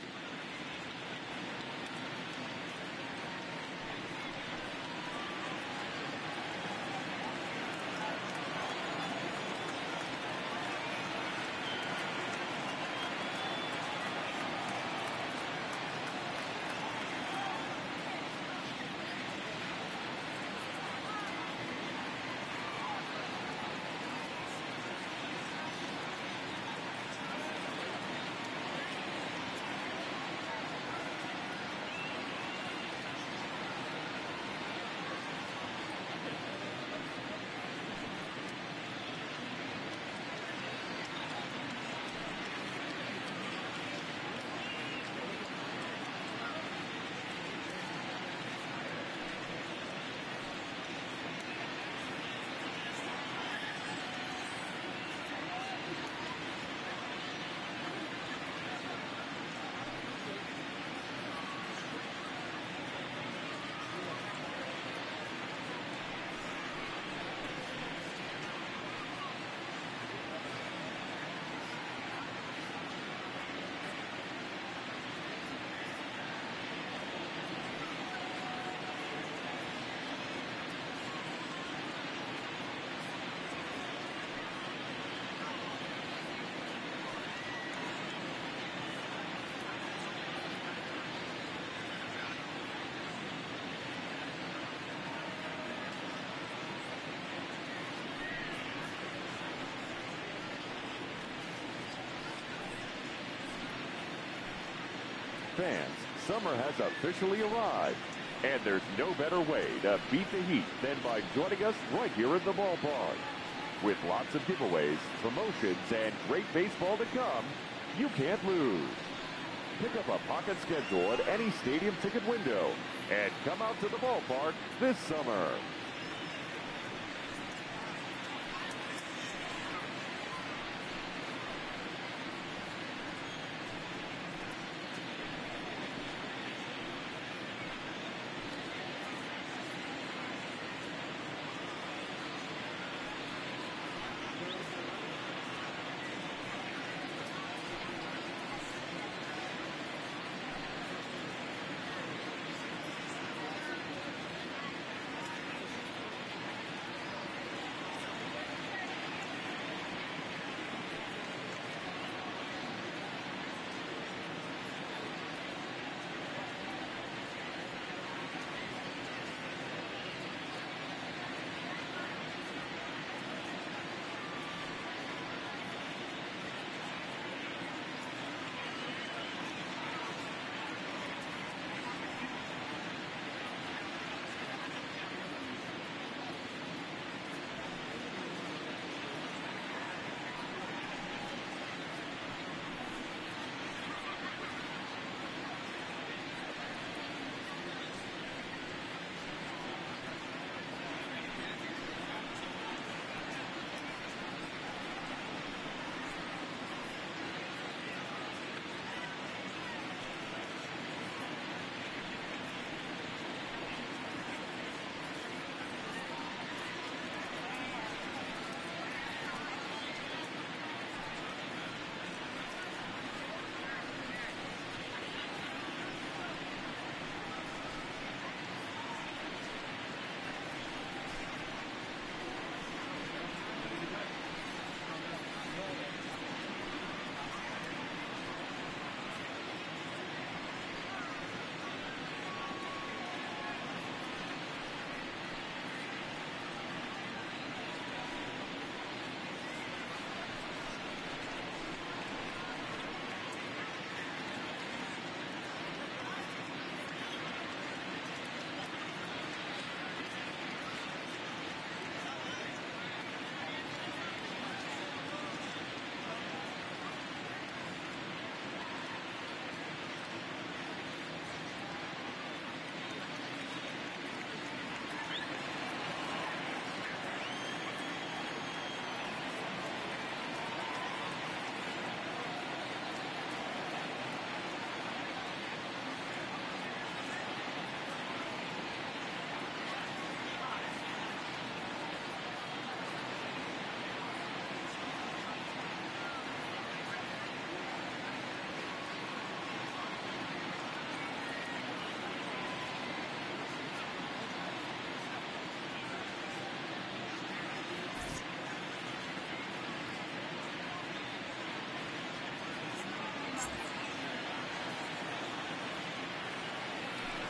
fans, summer has officially arrived. And there's no better way to beat the heat than by joining us right here at the ballpark. With lots of giveaways, promotions, and great baseball to come, you can't lose. Pick up a pocket schedule at any stadium ticket window and come out to the ballpark this summer.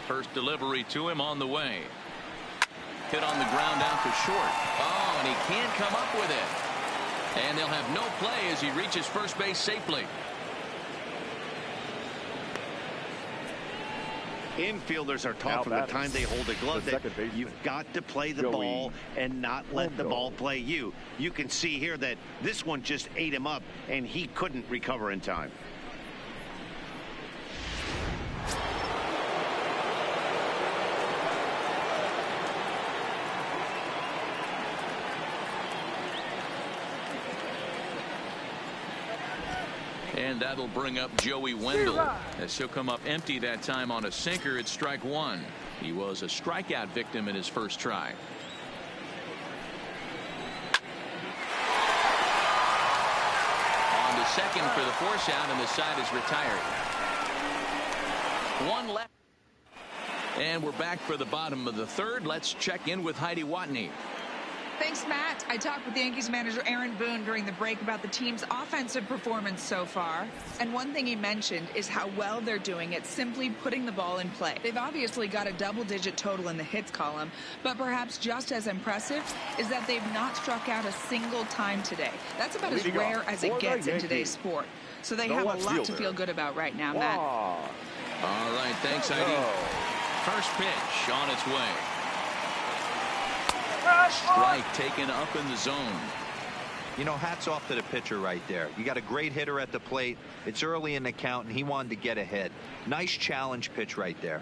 First delivery to him on the way. Hit on the ground out to short. Oh, and he can't come up with it. And they'll have no play as he reaches first base safely. Infielders are taught from the time they hold a glove that you've got to play the ball and not let the ball play you. You can see here that this one just ate him up, and he couldn't recover in time. And that'll bring up Joey Wendell as he'll come up empty that time on a sinker at strike one. He was a strikeout victim in his first try. On to second for the force out, and the side is retired. One left. And we're back for the bottom of the third. Let's check in with Heidi Watney. Thanks, Matt. I talked with Yankees manager Aaron Boone during the break about the team's offensive performance so far. And one thing he mentioned is how well they're doing at simply putting the ball in play. They've obviously got a double-digit total in the hits column, but perhaps just as impressive is that they've not struck out a single time today. That's about as rare as it gets in today's sport. So they have a lot to feel good about right now, Matt. All right, thanks, Heidi. First pitch on its way. Strike taken up in the zone. You know, hats off to the pitcher right there. You got a great hitter at the plate. It's early in the count, and he wanted to get ahead. Nice challenge pitch right there.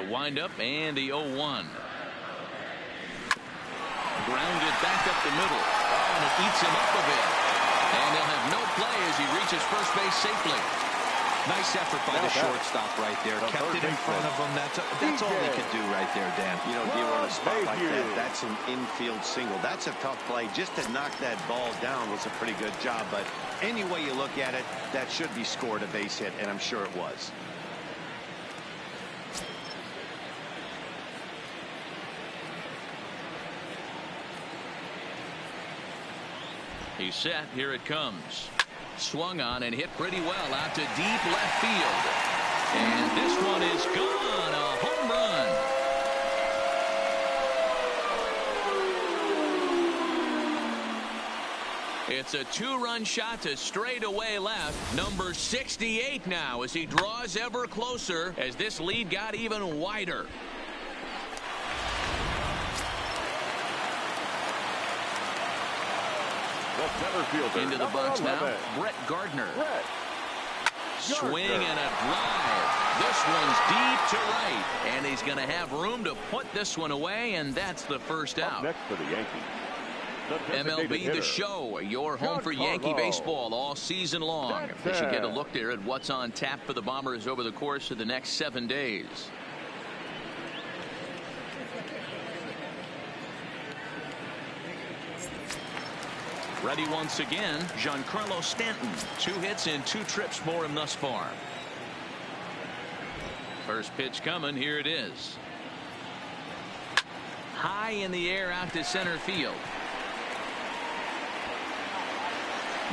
The windup and the 0-1. Grounded back up the middle. Oh, and it eats him up a bit. And he'll have no play as he reaches first base safely. Nice effort by the shortstop right there. Kept it in front of him. That's all he could do right there, Dan. You know, Dealer, on a spot like that, that's an infield single. That's a tough play. Just to knock that ball down was a pretty good job. But any way you look at it, that should be scored a base hit, and I'm sure it was. He's set. Here it comes. Swung on and hit pretty well out to deep left field. And this one is gone. A home run. It's a two-run shot to straightaway left. Number 68 now as he draws ever closer as this lead got even wider. Into the box now, Brett Gardner. Swing and a drive. This one's deep to right, and he's going to have room to put this one away, and that's the first out. Next for the Yankees. MLB The Show, your home for Yankee baseball all season long. They should get a look there at what's on tap for the Bombers over the course of the next 7 days. Ready once again, Giancarlo Stanton. 2 hits and 2 trips for him thus far. First pitch coming. Here it is. High in the air out to center field.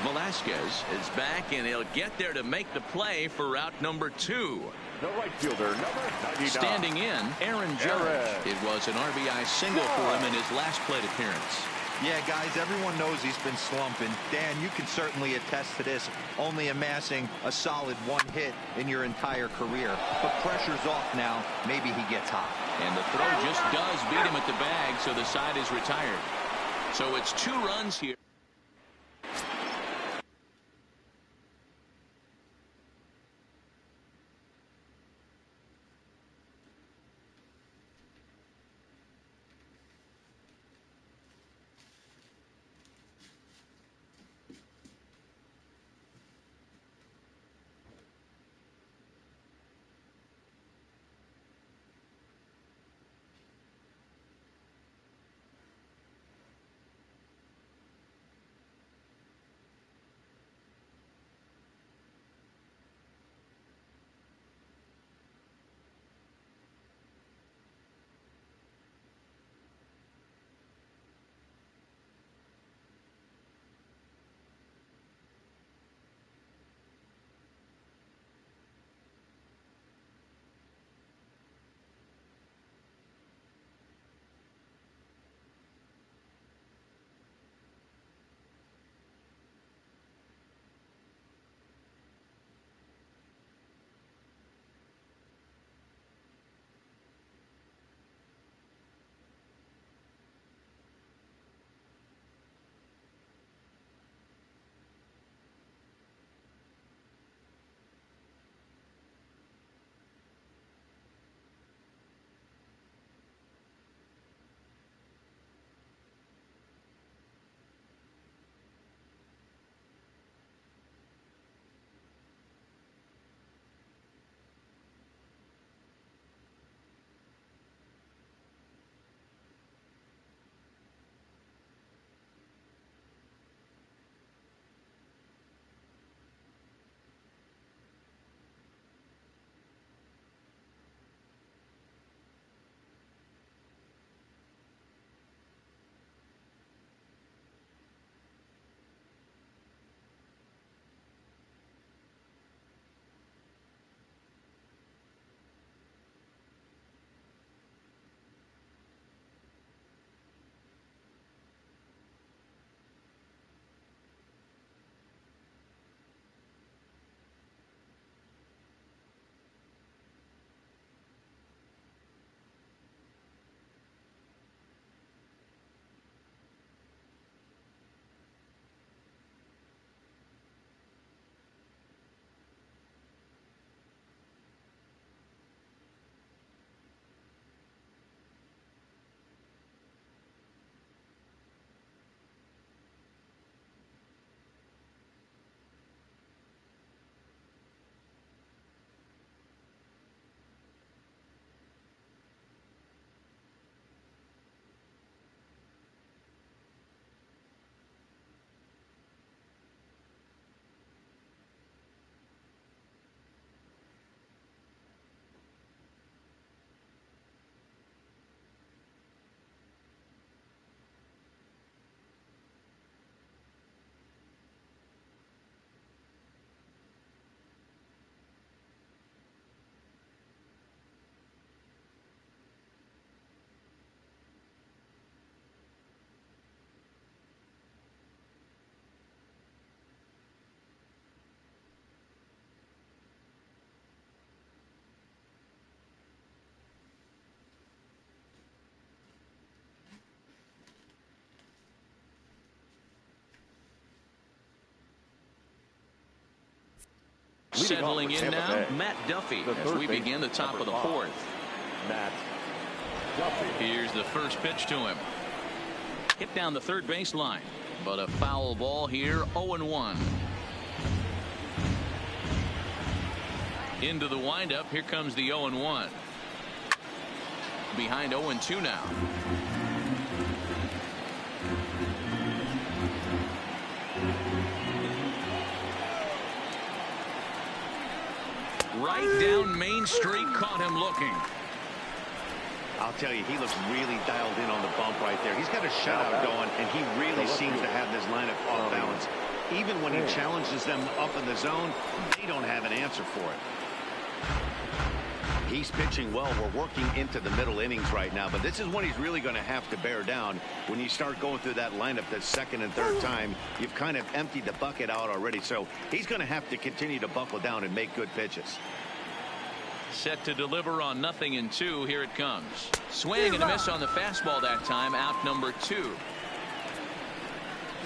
Velasquez is back, and he'll get there to make the play for route number 2. The right fielder, number 99. Standing in, Aaron Judge. It was an RBI single for him in his last plate appearance. Yeah, guys, everyone knows he's been slumping. Dan, you can certainly attest to this, only amassing a solid 1 hit in your entire career. But pressure's off now. Maybe he gets hot. And the throw just does beat him at the bag, so the side is retired. So it's 2 runs here. Settling in now, Matt Duffy, as we begin the top of the fourth. Matt Duffy. Here's the first pitch to him. Hit down the third baseline, but a foul ball here, 0-1. Into the windup, here comes the 0-1. Behind 0-2 now. Right down Main Street, caught him looking. I'll tell you, he looks really dialed in on the bump right there. He's got a shutout going, and he really seems to have this lineup off balance. Even when he challenges them up in the zone, they don't have an answer for it. He's pitching well. We're working into the middle innings right now, but this is when he's really going to have to bear down. When you start going through that lineup the second and third time, you've kind of emptied the bucket out already. So he's going to have to continue to buckle down and make good pitches. Set to deliver on 0-2. Here it comes. Swing and a miss on the fastball that time. Out number 2.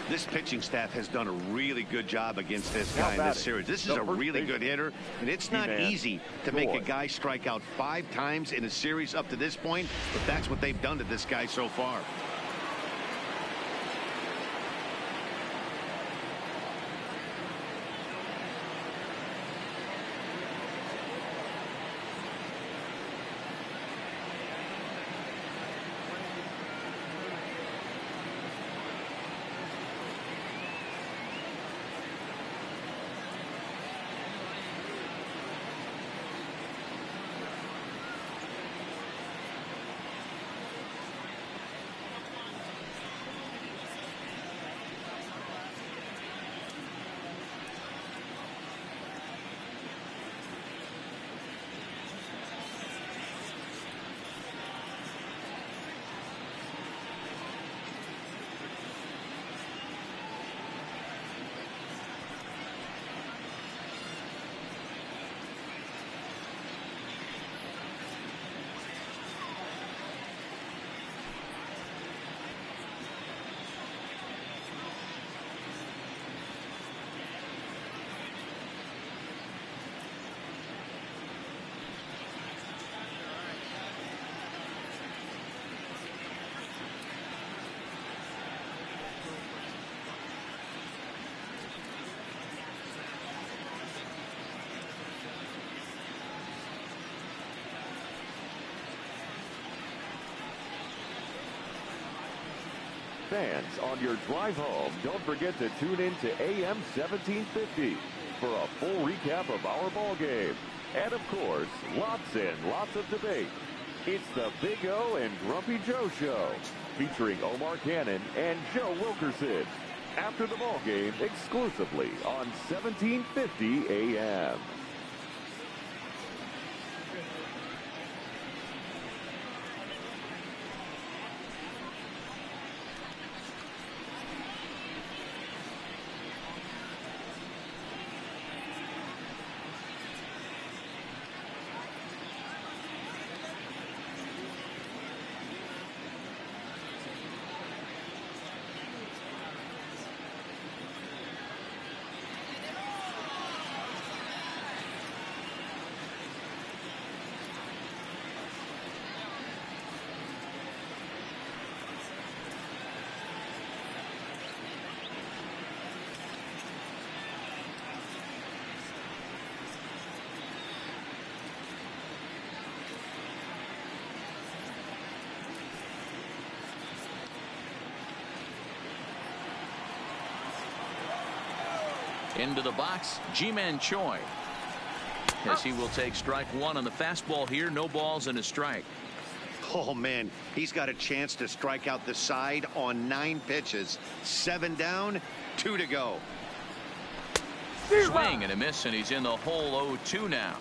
This pitching staff has done a really good job against this guy in this series. This is a really good hitter, and it's not easy to make a guy strike out 5 times in a series up to this point, but that's what they've done to this guy so far. Fans, on your drive home, don't forget to tune in to AM 1750 for a full recap of our ball game. And of course, lots and lots of debate. It's the Big O and Grumpy Joe Show, featuring Omar Cannon and Joe Wilkerson. After the ball game, exclusively on 1750 AM. Into the box, Ji-Man Choi. As he will take strike 1 on the fastball here. No balls and a strike. Oh, man, he's got a chance to strike out the side on 9 pitches. 7 down, 2 to go. Swing and a miss, and he's in the hole 0-2 now.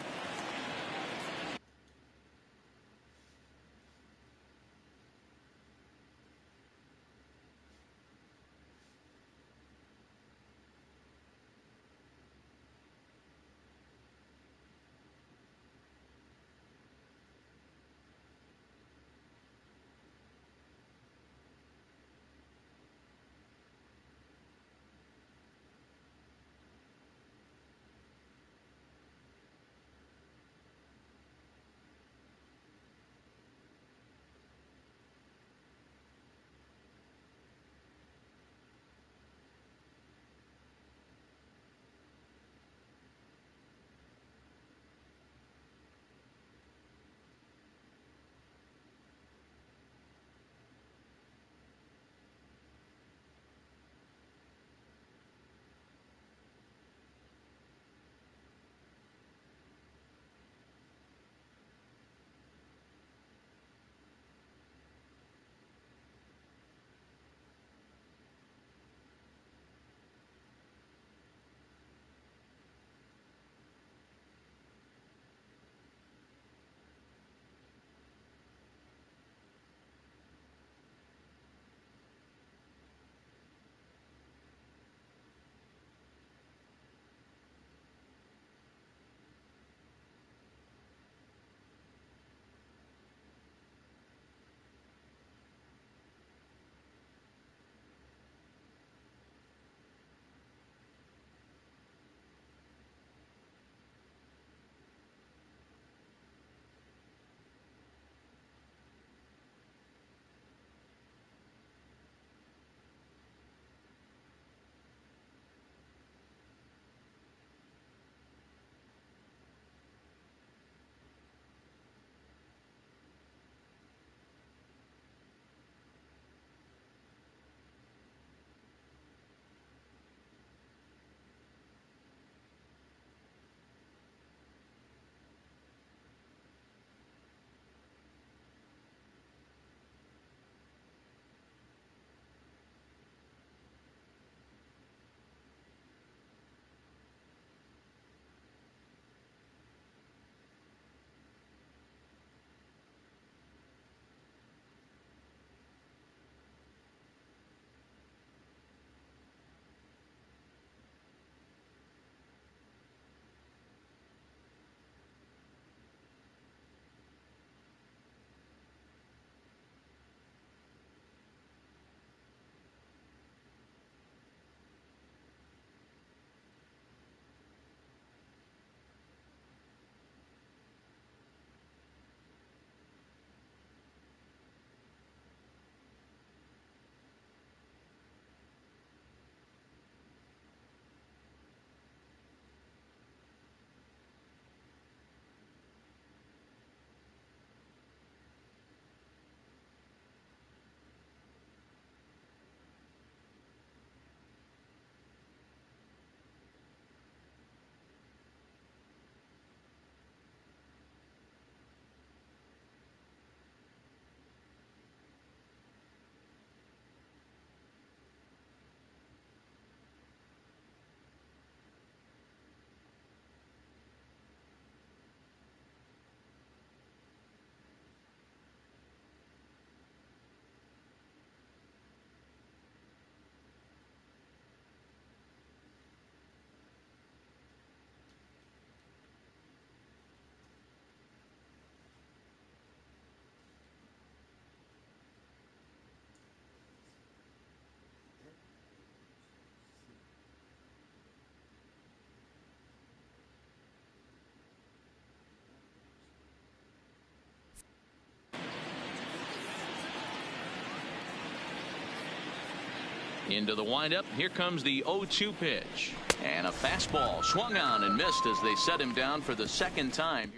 Into the windup. Here comes the 0-2 pitch. And a fastball swung on and missed as they set him down for the second time.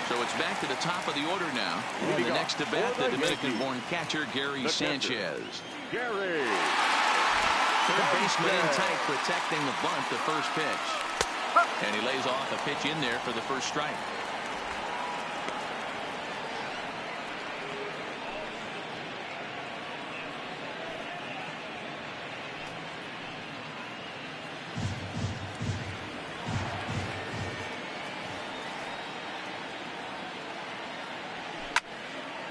So it's back to the top of the order now. And the next to bat, the Dominican-born catcher, Gary Sanchez. Gary. Third baseman in tight, protecting the bunt, the first pitch. And he lays off a pitch in there for the first strike.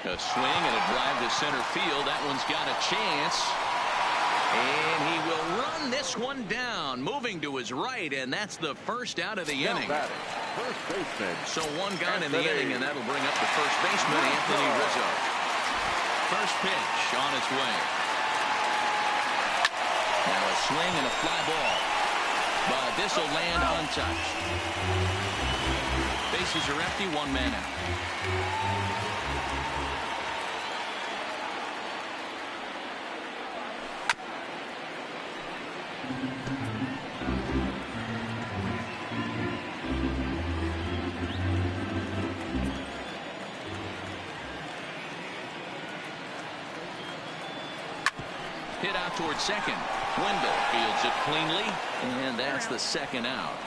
A swing and a drive to center field. That one's got a chance. And he will run this one down, moving to his right, and that's the first out of the inning. First baseman. So one gone in the inning, and that'll bring up the first baseman, Anthony Rizzo. First pitch on its way. Now a swing and a fly ball. But this will land untouched. Bases are empty, one man out. Hit out towards second. Wendell fields it cleanly, and that's the second out.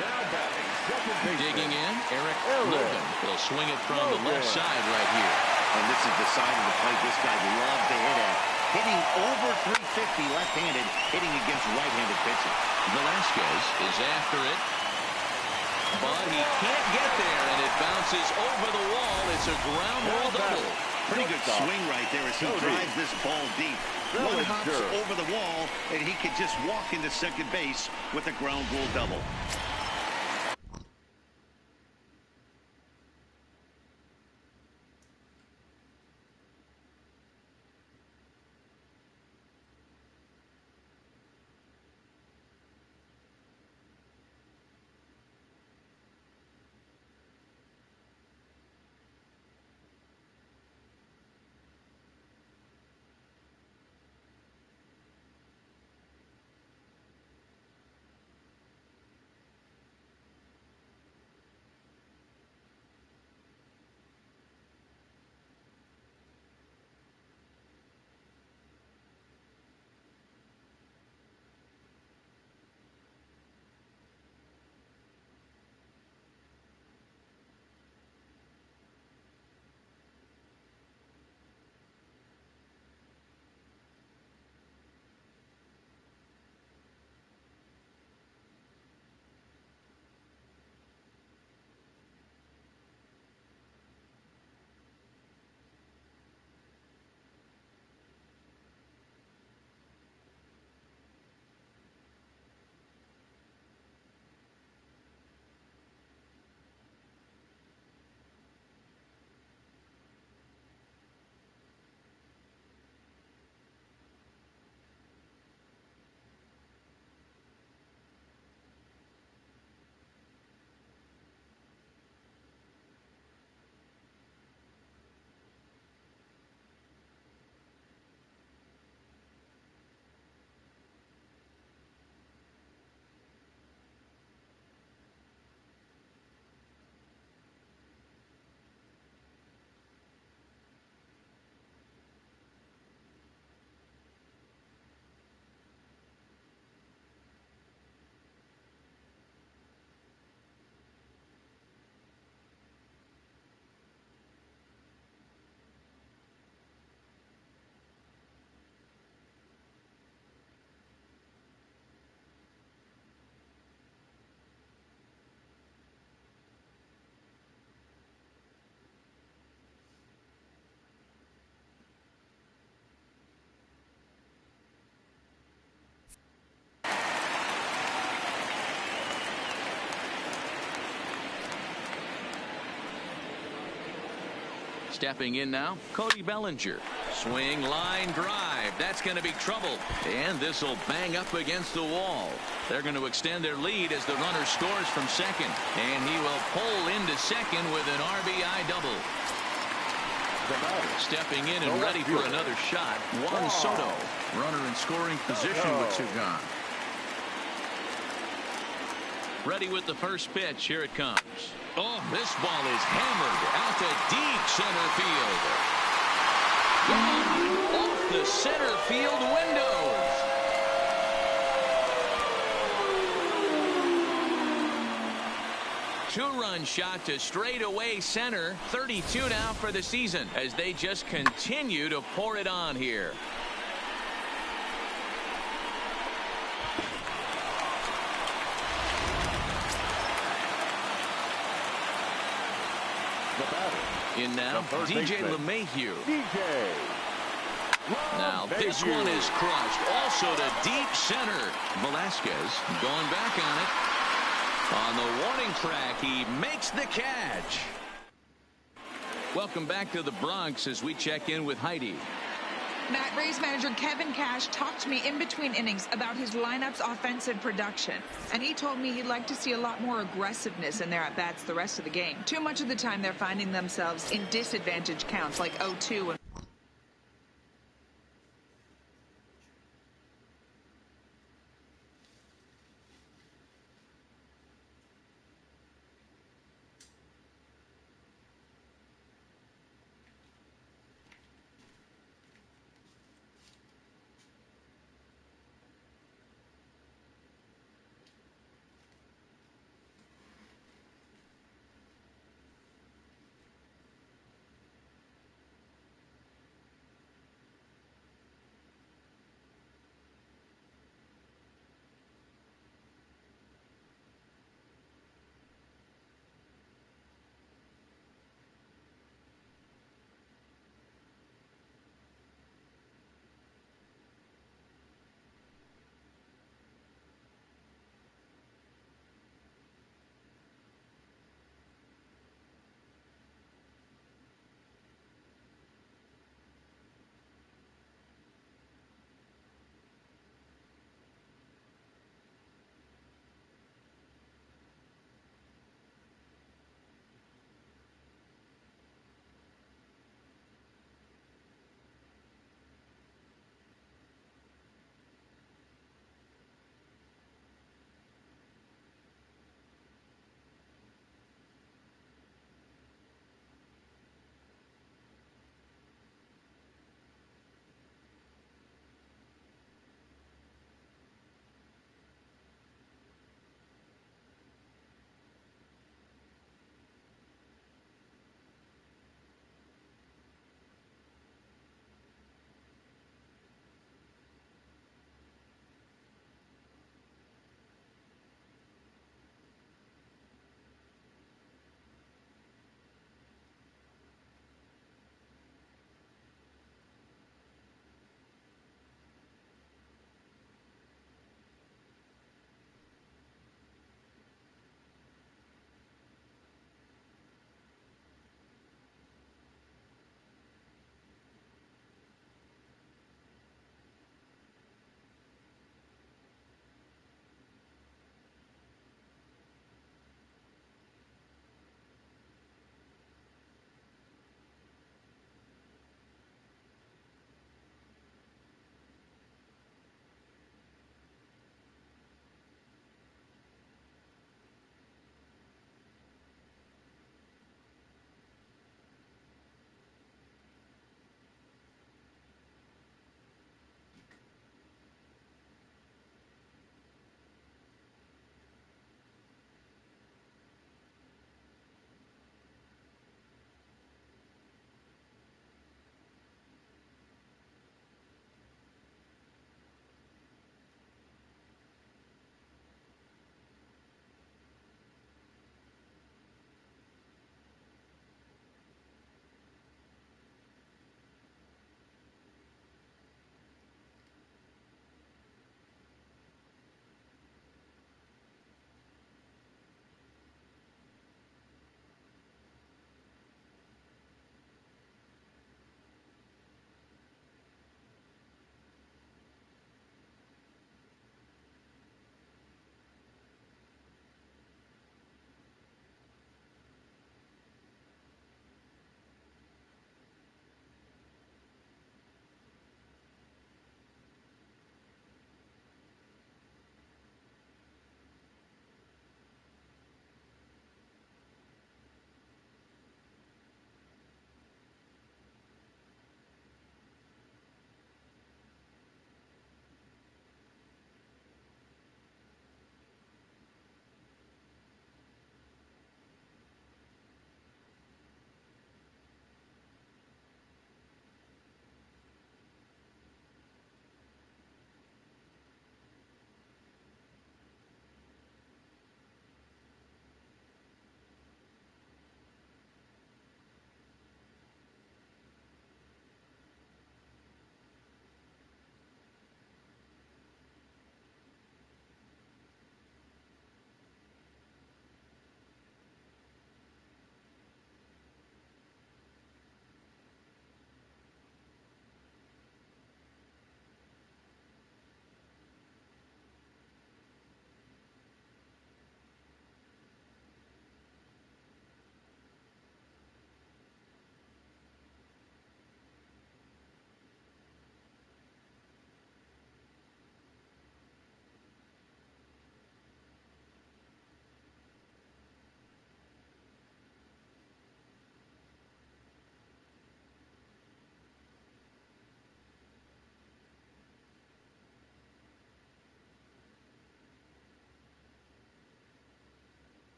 Now batting, second baseman. Digging in, Eric Logan. He'll swing it from the left side right here. And this is the side of the plate this guy loves to hit at. Hitting over 350 left-handed, hitting against right-handed pitching. Velasquez is after it, but he can't get there, and it bounces over the wall. It's a ground rule double. Pretty good swing right there as he drives this ball deep. One hops over the wall, and he could just walk into second base with a ground rule double. Stepping in now, Cody Bellinger. Swing, line, drive. That's going to be trouble. And this will bang up against the wall. They're going to extend their lead as the runner scores from second. And he will pull into second with an RBI double. Stepping in and ready for another shot, Juan Soto. Runner in scoring position with 2 gone. Ready with the first pitch. Here it comes. Oh, this ball is hammered out to deep center field. Gone off the center field windows. Two-run shot to straightaway center. 32 now for the season as they just continue to pour it on here. In now, DJ LeMahieu. Now, this one is crushed. Also to deep center. Velasquez going back on it. On the warning track, he makes the catch. Welcome back to the Bronx as we check in with Heidi. Matt, Rays manager Kevin Cash talked to me in between innings about his lineup's offensive production. And he told me he'd like to see a lot more aggressiveness in their at-bats the rest of the game. Too much of the time they're finding themselves in disadvantage counts like 0-2 and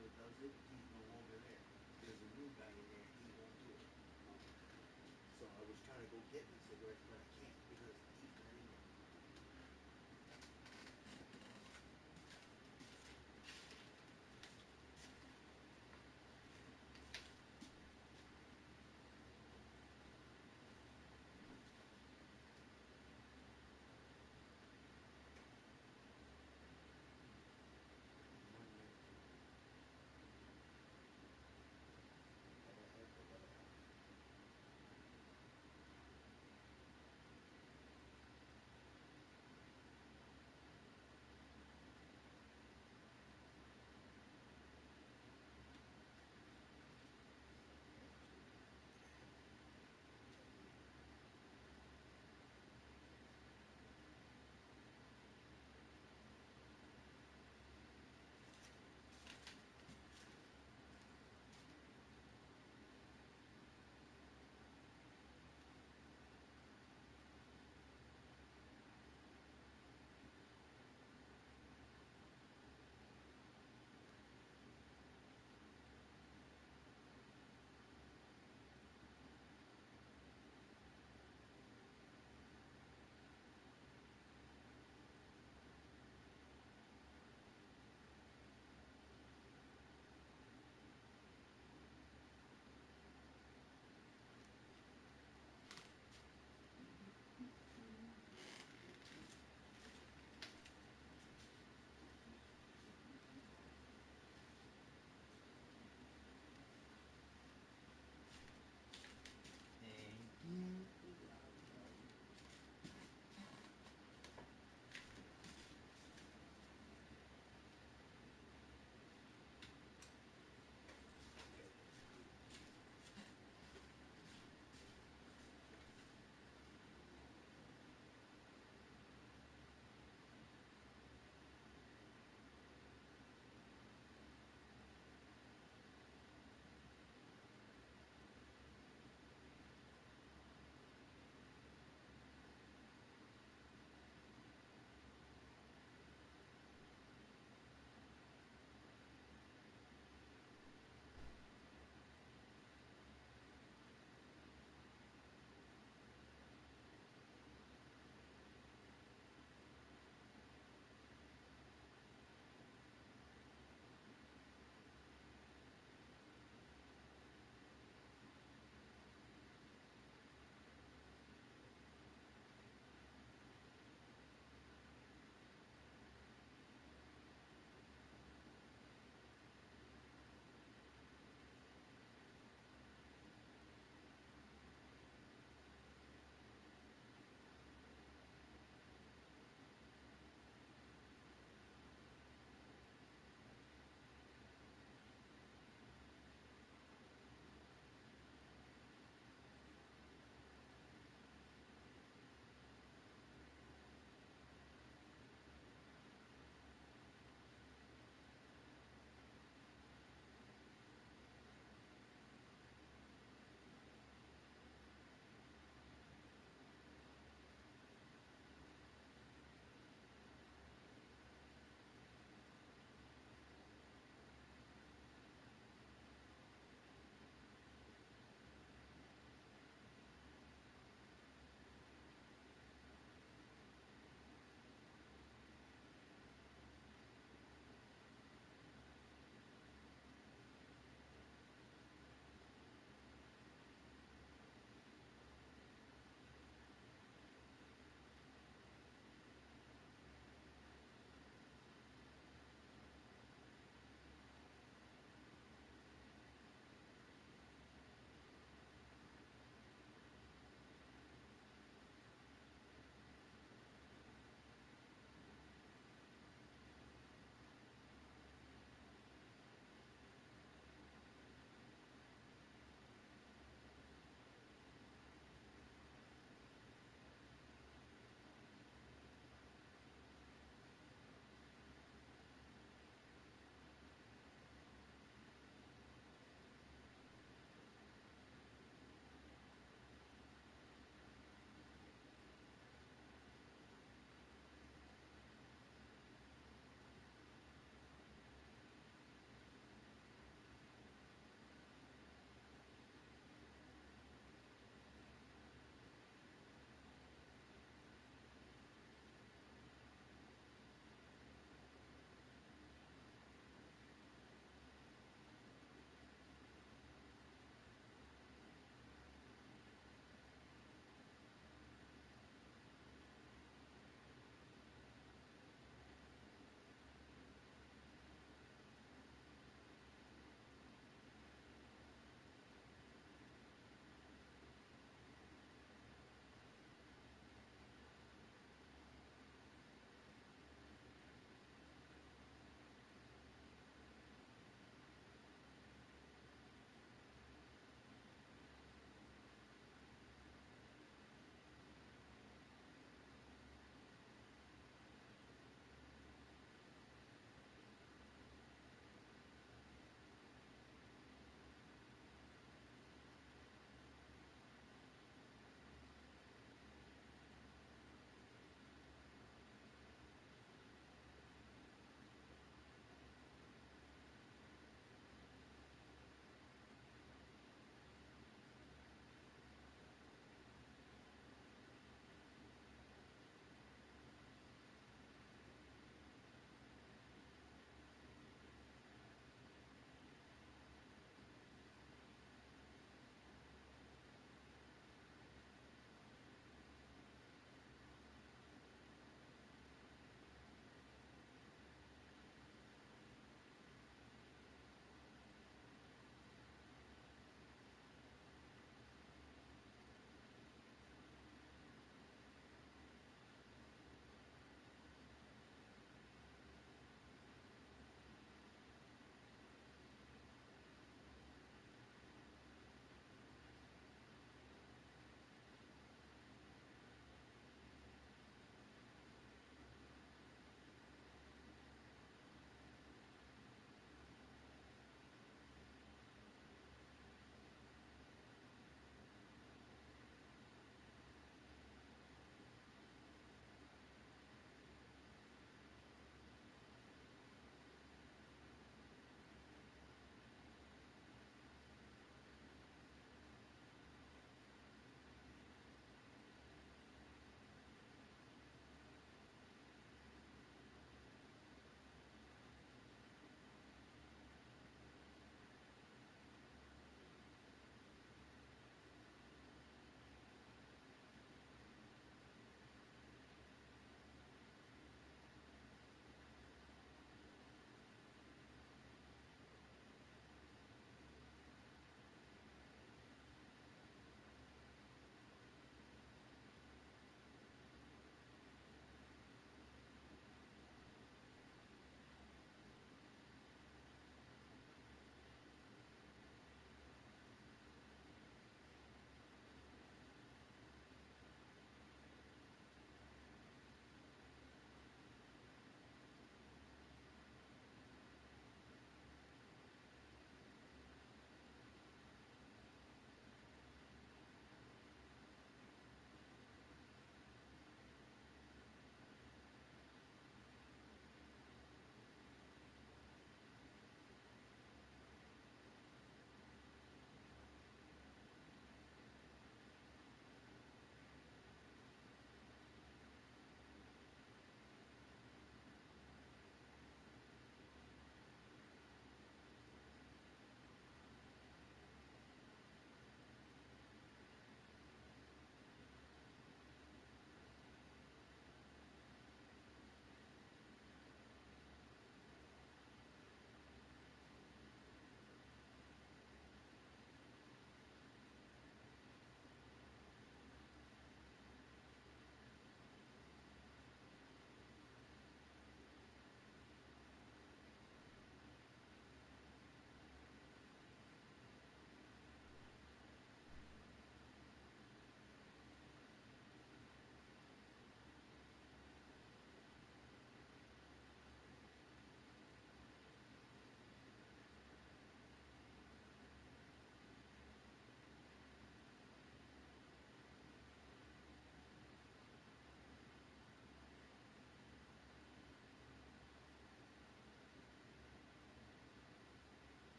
that does it, he's no longer there. There's a new guy in there, he won't do it. So I was trying to go get me cigarettes, but I can't because he's not in there.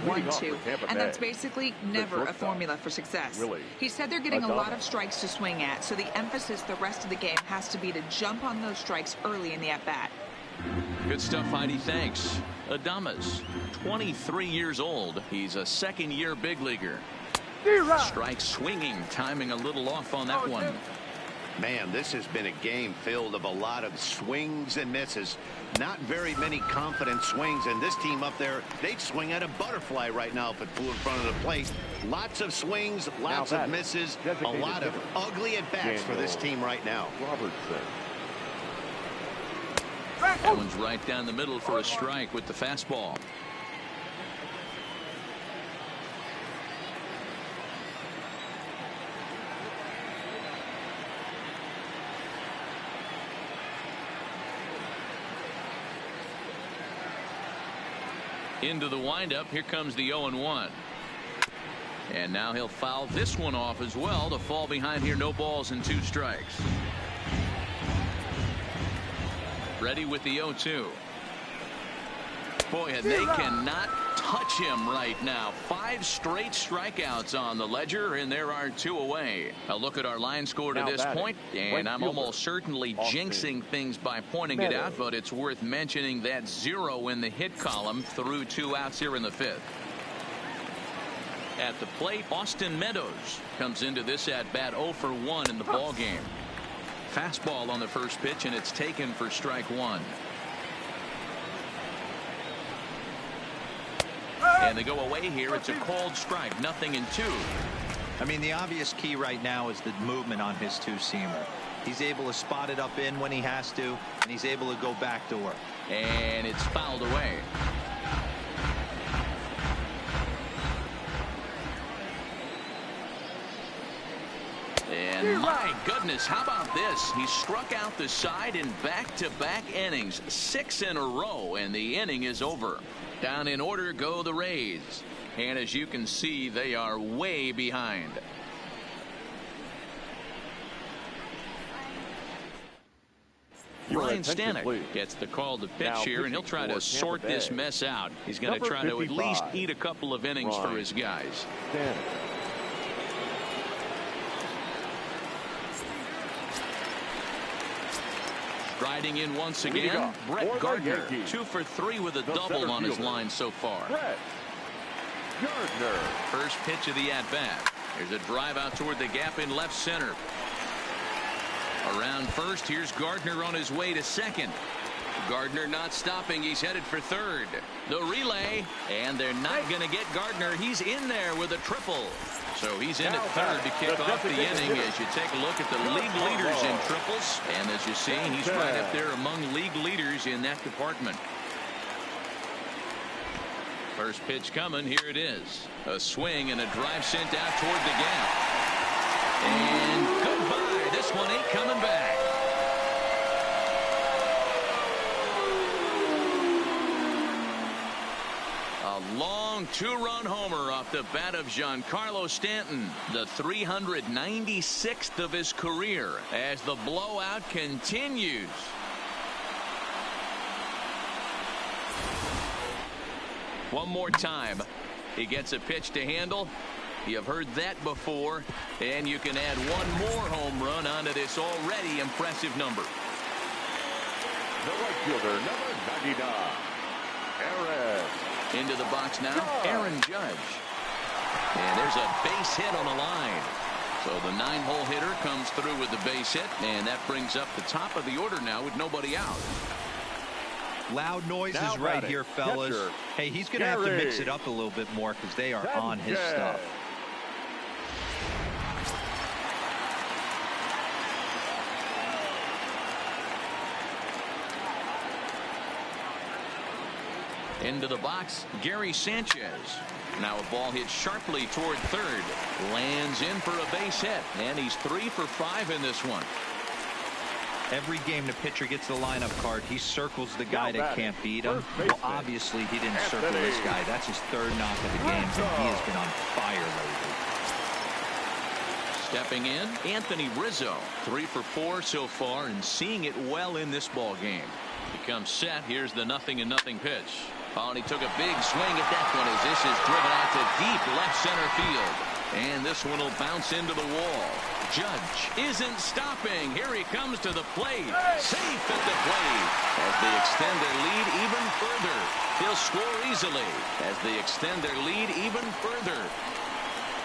1-2, and that's basically never a formula for success. He said they're getting a lot of strikes to swing at, so the emphasis the rest of the game has to be to jump on those strikes early in the at-bat. Good stuff, Heidi. Thanks. Adames, 23 years old. He's a second-year big leaguer. Strike swinging, timing a little off on that one. Man, this has been a game filled of a lot of swings and misses. Not very many confident swings, and this team up there, they'd swing at a butterfly right now if it flew in front of the plate. Lots of swings, lots of misses, a lot of ugly at-bats for this team right now. That one's right down the middle for a strike with the fastball. Into the windup. Here comes the 0-1. And now he'll foul this one off as well to fall behind here. No balls and 2 strikes. Ready with the 0-2. Boy, and they cannot touch him right now. 5 straight strikeouts on the ledger, and there are 2 away. A look at our line score to this point, and I'm almost certainly jinxing things by pointing it out, but it's worth mentioning that 0 in the hit column through 2 outs here in the 5th. At the plate, Austin Meadows comes into this at-bat 0 for 1 in the ball game. Fastball on the first pitch, and it's taken for strike 1. And they go away here. It's a called strike. 0-2. I mean, the obvious key right now is the movement on his 2-seamer. He's able to spot it up in when he has to, and he's able to go backdoor. And it's fouled away. And my goodness, how about this? He struck out the side in back-to-back innings, 6 in a row, and the inning is over. Down in order go the Rays. And as you can see, they are way behind. Ryan Stanek gets the call to pitch here, and he'll try to sort this mess out. He's going to try to at least eat a couple of innings for his guys. Striding in once again, Brett Gardner, 2 for 3 with a double on his line so far. First pitch of the at-bat. There's a drive out toward the gap in left center. Around first, here's Gardner on his way to second. Gardner not stopping. He's headed for third. The relay, and they're not going to get Gardner. He's in there with a triple. So he's in at third to kick off the inning as you take a look at the league leaders in triples. And as you see, he's right up there among league leaders in that department. First pitch coming. Here it is. A swing and a drive sent out toward the gap. And goodbye. This one ain't coming back. A long 2-run homer off the bat of Giancarlo Stanton, the 396th of his career, as the blowout continues. One more time. He gets a pitch to handle. You've heard that before, and you can add one more home run onto this already impressive number. The right fielder, number 99, Aaron. Into the box now, Aaron Judge. And there's a base hit on the line. So the 9-hole hitter comes through with the base hit, and that brings up the top of the order now with nobody out. Loud noises right here, fellas. Hey, he's going to have to mix it up a little bit more because they are on his stuff. Into the box, Gary Sanchez. Now a ball hit sharply toward third. Lands in for a base hit, and he's 3 for 5 in this one. Every game the pitcher gets the lineup card, he circles the guy that can't beat him. Well, obviously, he didn't circle this guy. That's his 3rd knock of the game, and he has been on fire lately. Stepping in, Anthony Rizzo. 3 for 4 so far, and seeing it well in this ball game. He comes set. Here's the 0-0 pitch. Oh, and he took a big swing at that one as this is driven out to deep left center field. And this one will bounce into the wall. Judge isn't stopping. Here he comes to the plate. Safe at the plate as they extend their lead even further. He'll score easily as they extend their lead even further.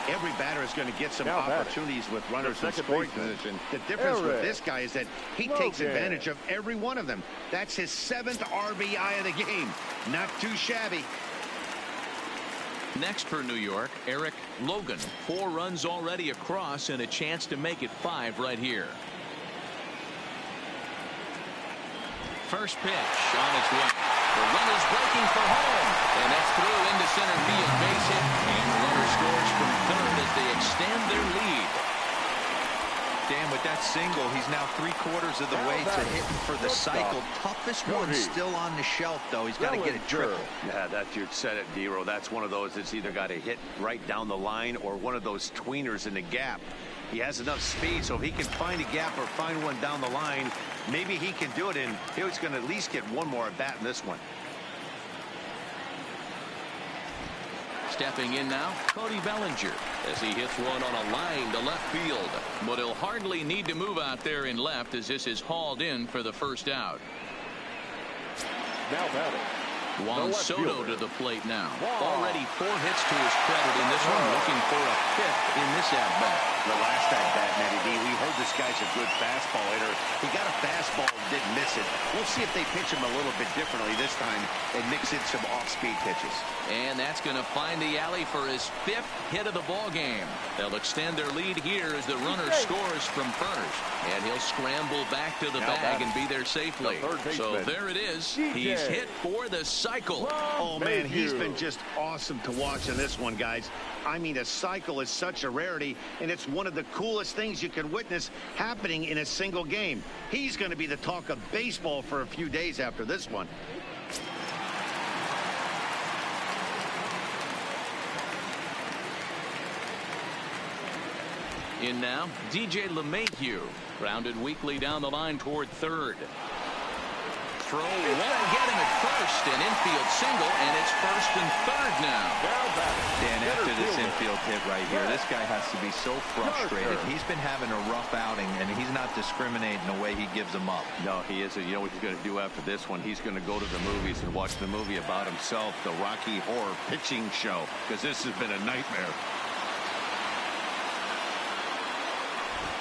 Every batter is going to get some opportunities with runners in scoring position. The difference with this guy is that he takes advantage of every one of them. That's his 7th RBI of the game. Not too shabby. Next for New York, Eric Logan. 4 runs already across and a chance to make it 5 right here. First pitch on its way. The runner's breaking for home. And that's through into center field. Base hit. And the runner scores from third as they extend their lead. Dan, with that single, he's now 3/4 of the way to hitting for the cycle. Toughest one still on the shelf, though. He's got to get it triple. Yeah, that's you said it, Dero. That's one of those that's either got to hit right down the line or one of those tweeners in the gap. He has enough speed, so if he can find a gap or find one down the line, maybe he can do it, and he's going to at least get one more at bat in this one. Stepping in now, Cody Bellinger, as he hits one on a line to left field. But he'll hardly need to move out there in left as this is hauled in for the first out. Now batting. Juan Soto to the plate now. Already 4 hits to his credit in this one, looking for a 5th in this at-bat. The last at-bat, Matty D, we heard this guy's a good fastball hitter. He got a fastball and didn't miss it. We'll see if they pitch him a little bit differently this time and mix in some off-speed pitches. And that's going to find the alley for his 5th hit of the ball game. They'll extend their lead here as the runner scores from first. And he'll scramble back to the bag and be there safely. So there it is. He's hit for the cycle. Oh, man, he's been just awesome to watch in this one, guys. I mean, a cycle is such a rarity, and it's one of the coolest things you can witness happening in a single game. He's going to be the talk of baseball for a few days after this one. In now, DJ LeMahieu, grounded weakly down the line toward third. Throw won't get him at first, an infield single, and it's first and third now. Dan, after this infield hit right here, this guy has to be so frustrated. He's been having a rough outing, and he's not discriminating the way he gives them up. No, he isn't. You know what he's going to do after this one? He's going to go to the movies and watch the movie about himself, the Rocky Horror Pitching Show, because this has been a nightmare.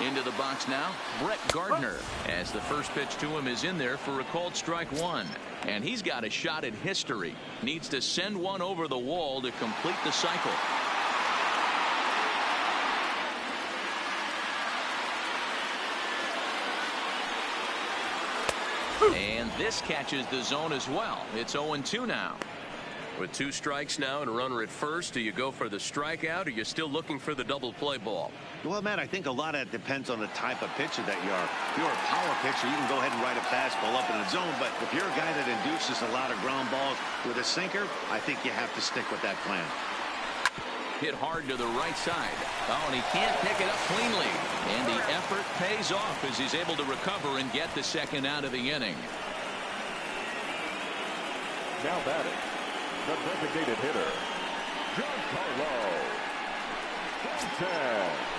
Into the box now, Brett Gardner, as the first pitch to him is in there for a called strike 1. And he's got a shot at history. Needs to send one over the wall to complete the cycle. And this catches the zone as well. It's 0-2 now. With 2 strikes now and a runner at first, do you go for the strikeout or are you still looking for the double play ball? Well, Matt, I think a lot of it depends on the type of pitcher that you are. If you're a power pitcher, you can go ahead and ride a fastball up in the zone. But if you're a guy that induces a lot of ground balls with a sinker, I think you have to stick with that plan. Hit hard to the right side. Oh, and he can't pick it up cleanly. And the effort pays off as he's able to recover and get the second out of the inning. Now batting, the designated hitter, Giancarlo Stanton.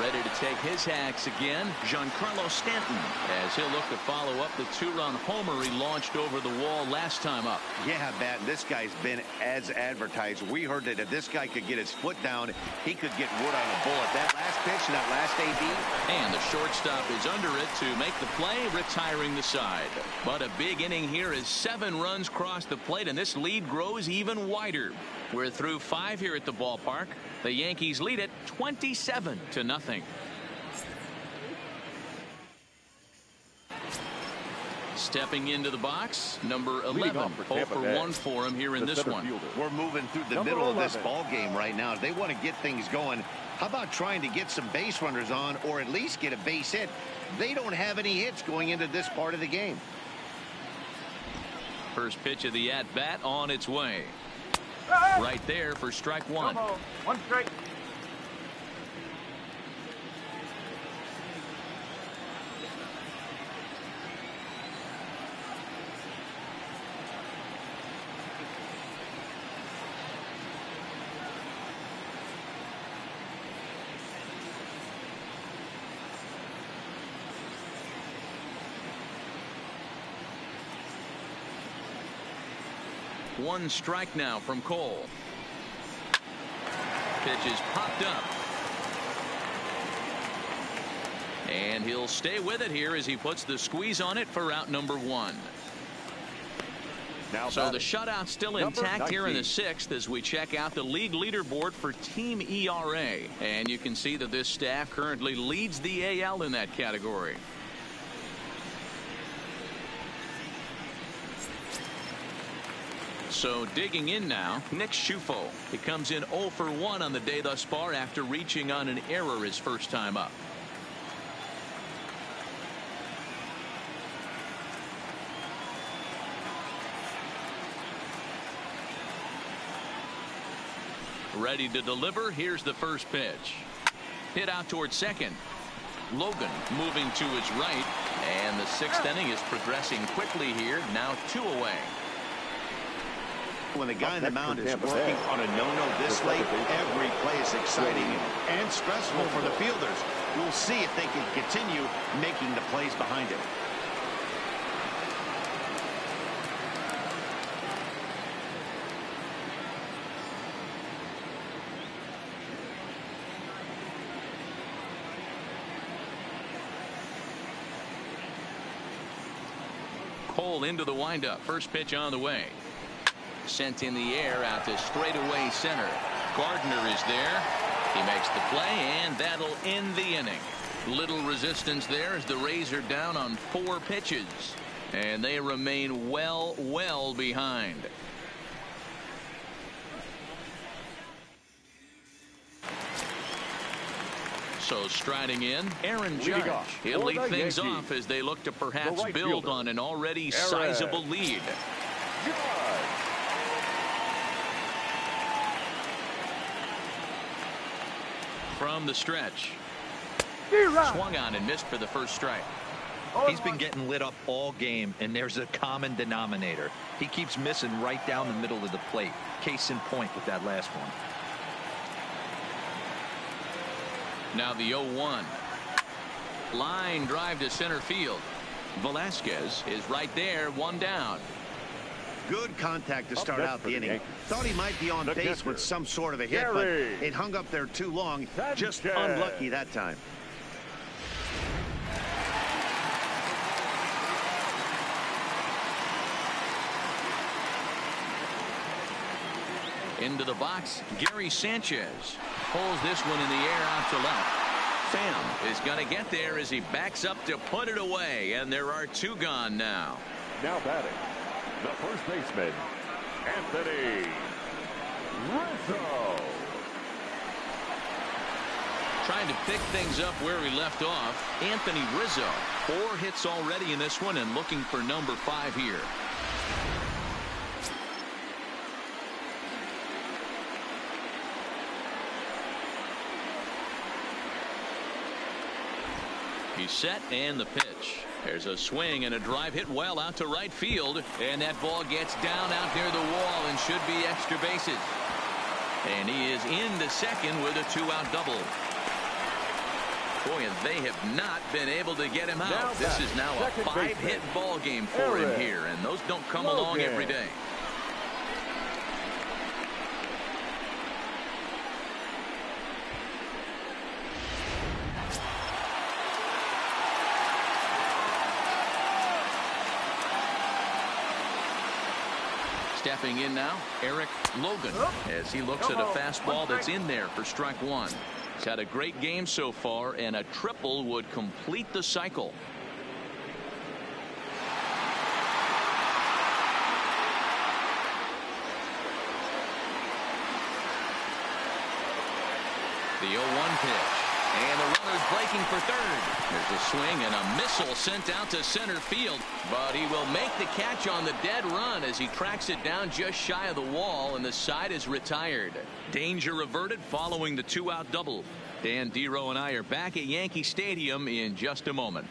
Ready to take his hacks again, Giancarlo Stanton, as he'll look to follow up the 2-run homer he launched over the wall last time up. Yeah, Matt, this guy's been as advertised. We heard that if this guy could get his foot down, he could get wood on a bullet. That last pitch, that last AB. And the shortstop is under it to make the play, retiring the side. But a big inning here as 7 runs cross the plate, and this lead grows even wider. We're through 5 here at the ballpark. The Yankees lead it 27-0. Stepping into the box, number 11. 0 for 1 for him here in this one. We're moving through the middle of this ball game right now. If they want to get things going, how about trying to get some base runners on or at least get a base hit? They don't have any hits going into this part of the game. First pitch of the at-bat on its way. Right there for strike 1. 1 strike. One strike now from Cole. Pitch is popped up. And he'll stay with it here as he puts the squeeze on it for out number 1. Now so the shutout still intact here in the 6th as we check out the league leaderboard for team ERA. And you can see that this staff currently leads the AL in that category. So digging in now, Nick Schufo. He comes in 0 for 1 on the day thus far after reaching on an error his first time up. Ready to deliver. Here's the first pitch. Hit out towards second. Logan moving to his right. And the 6th inning is progressing quickly here. Now 2 away. When the guy in the mound is working on a no-no this late, every play is exciting and stressful for the fielders. We'll see if they can continue making the plays behind him. Cole into the windup. First pitch on the way. Sent in the air out to straightaway center. Gardner is there. He makes the play, and that'll end the inning. Little resistance there as the Rays are down on 4 pitches. And they remain well behind. So striding in, Aaron Judge. He'll lead things off as they look to perhaps build on an already sizable lead. From the stretch. Swung on and missed for the first strike. He's been getting lit up all game, and there's a common denominator. He keeps missing right down the middle of the plate. Case in point with that last one. Now the 0-1. Line drive to center field. Velasquez is right there, 1 down. Good contact to start out the inning. Thought he might be on base with some sort of a hit, but it hung up there too long. Just unlucky that time. Into the box, Gary Sanchez pulls this one in the air out to left. Pham is going to get there as he backs up to put it away, and there are 2 gone now. Now batting, the first baseman, Anthony Rizzo. Trying to pick things up where he left off, Anthony Rizzo. 4 hits already in this one and looking for number 5 here. He's set, and the pitch. There's a swing and a drive hit well out to right field, and that ball gets down out near the wall and should be extra bases. And he is into second with a 2-out double. Boy, and they have not been able to get him out. This is now a 5-hit ball game for him here, and those don't come along every day. Stepping in now, Eric Logan, as he looks at a fastball that's in there for strike 1. He's had a great game so far, and a triple would complete the cycle. The 0-1 pitch. And the runner's breaking for third. There's a swing and a missile sent out to center field. But he will make the catch on the dead run as he tracks it down just shy of the wall, and the side is retired. Danger averted following the 2-out double. Dan Dero and I are back at Yankee Stadium in just a moment.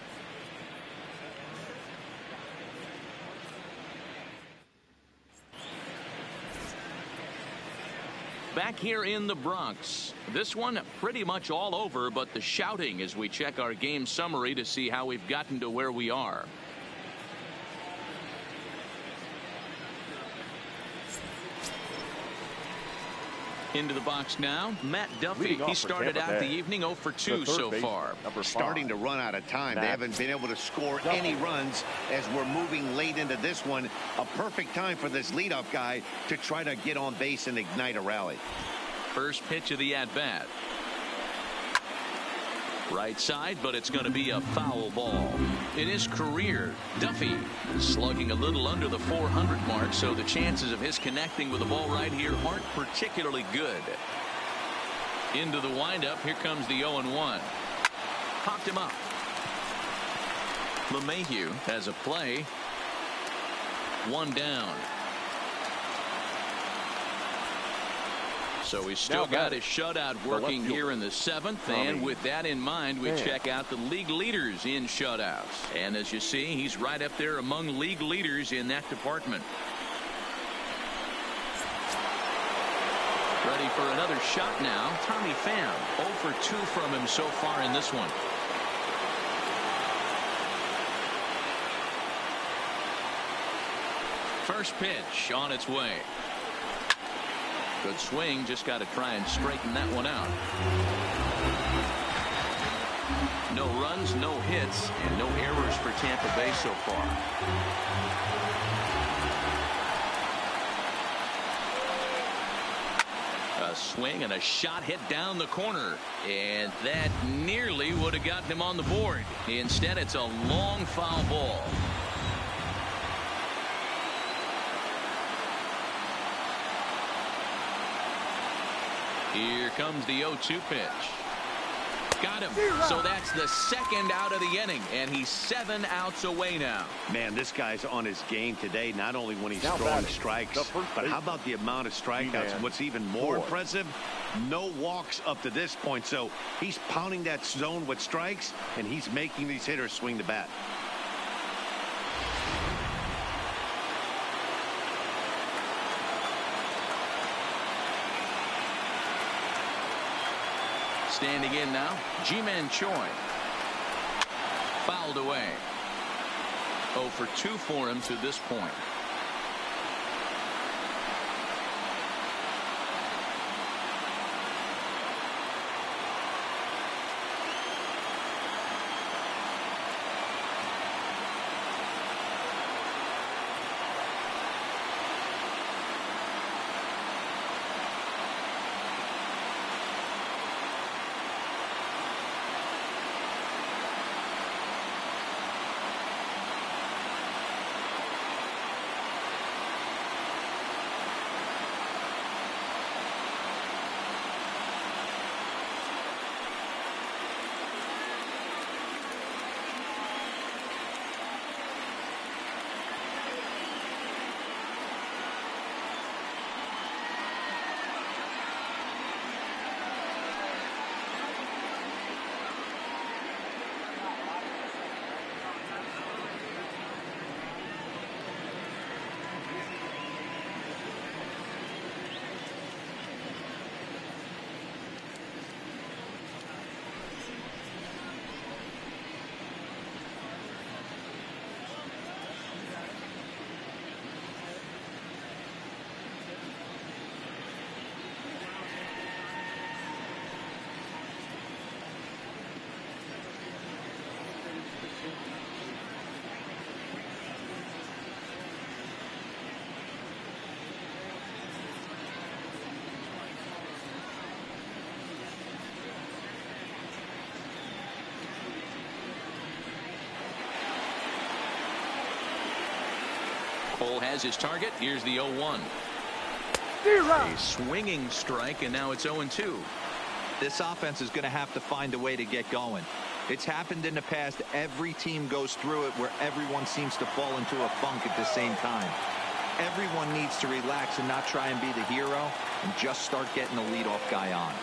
Back here in the Bronx. This one pretty much all over, but the shouting as we check our game summary to see how we've gotten to where we are. Into the box now, Matt Duffy. He started out the evening 0 for 2 so far. Starting to run out of time. They haven't been able to score any runs as we're moving late into this one. A perfect time for this leadoff guy to try to get on base and ignite a rally. First pitch of the at-bat. Right side, but it's going to be a foul ball. In his career, Duffy slugging a little under the 400 mark, so the chances of his connecting with the ball right here aren't particularly good. Into the windup, here comes the 0-1. Popped him up. LeMahieu has a play. One down. So he's still got his shutout working here in the 7th, and with that in mind, we check out the league leaders in shutouts. And as you see, he's right up there among league leaders in that department. Ready for another shot now. Tommy Pham, 0 for 2 from him so far in this one. First pitch on its way. Good swing, just got to try and straighten that one out. No runs, no hits, and no errors for Tampa Bay so far. A swing and a shot hit down the corner, and that nearly would have gotten him on the board. Instead, it's a long foul ball. Here comes the 0-2 pitch. Got him. So that's the second out of the inning, and he's 7 outs away now. Man, this guy's on his game today, not only when he's throwing strikes, but how about the amount of strikeouts? What's even more impressive, no walks up to this point. So he's pounding that zone with strikes, and he's making these hitters swing the bat. Standing in now, Ji-Man Choi. Fouled away. 0 for 2 for him to this point. Cole has his target. Here's the 0-1. A swinging strike, and now it's 0-2. This offense is going to have to find a way to get going. It's happened in the past. Every team goes through it where everyone seems to fall into a funk at the same time. Everyone needs to relax and not try and be the hero and just start getting the leadoff guy on.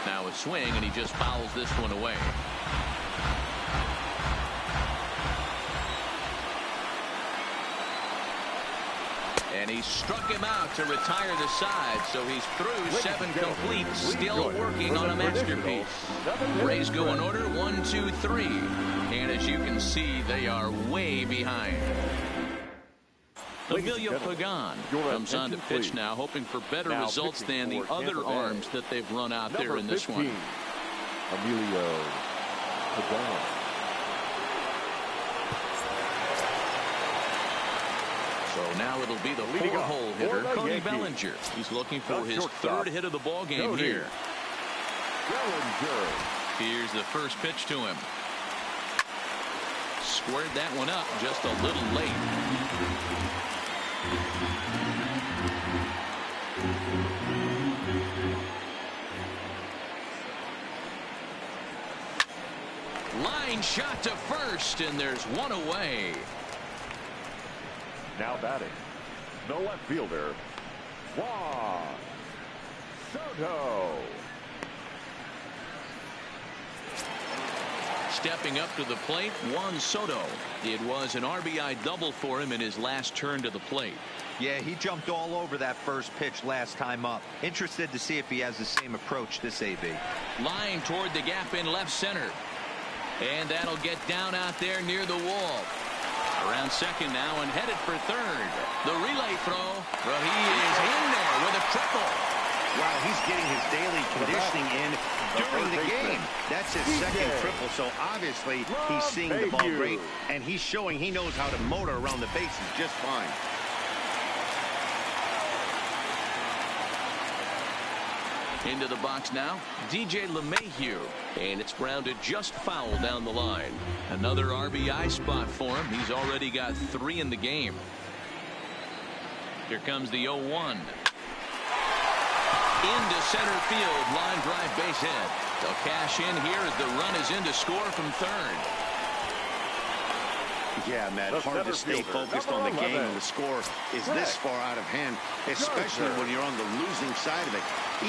Now a swing, and he just fouls this one away. And he struck him out to retire the side, so he's through 7 complete, still working on a masterpiece. Rays go in order, 1, 2, 3. And as you can see, they are way behind. Emilio Pagan comes on to pitch now, hoping for better results than the other arms that they've run out there in this one. Emilio Pagan. So now it'll be the 4-hole hitter, Cody Bellinger. He's looking for his 3rd hit of the ball game here. Bellinger. Here's the first pitch to him. Squared that one up just a little late. Line shot to first, and there's one away. Now batting, the left fielder, Juan Soto. Stepping up to the plate, Juan Soto. It was an RBI double for him in his last turn to the plate. Yeah, he jumped all over that first pitch last time up. Interested to see if he has the same approach this AB. Line toward the gap in left center. And that'll get down out there near the wall. Around second now and headed for third. The relay throw. Well, he is in there with a triple. Wow, he's getting his daily conditioning in during the game. That's his second triple, so obviously he's seeing the ball great, and he's showing he knows how to motor around the bases just fine. Into the box now, DJ LeMahieu, and it's grounded just foul down the line. Another RBI spot for him. He's already got 3 in the game. Here comes the 0-1. Into center field, line drive base hit. They'll cash in here as the run is in to score from third. Yeah, Matt, hard to stay focused on the game when the score is this far out of hand, especially when you're on the losing side of it.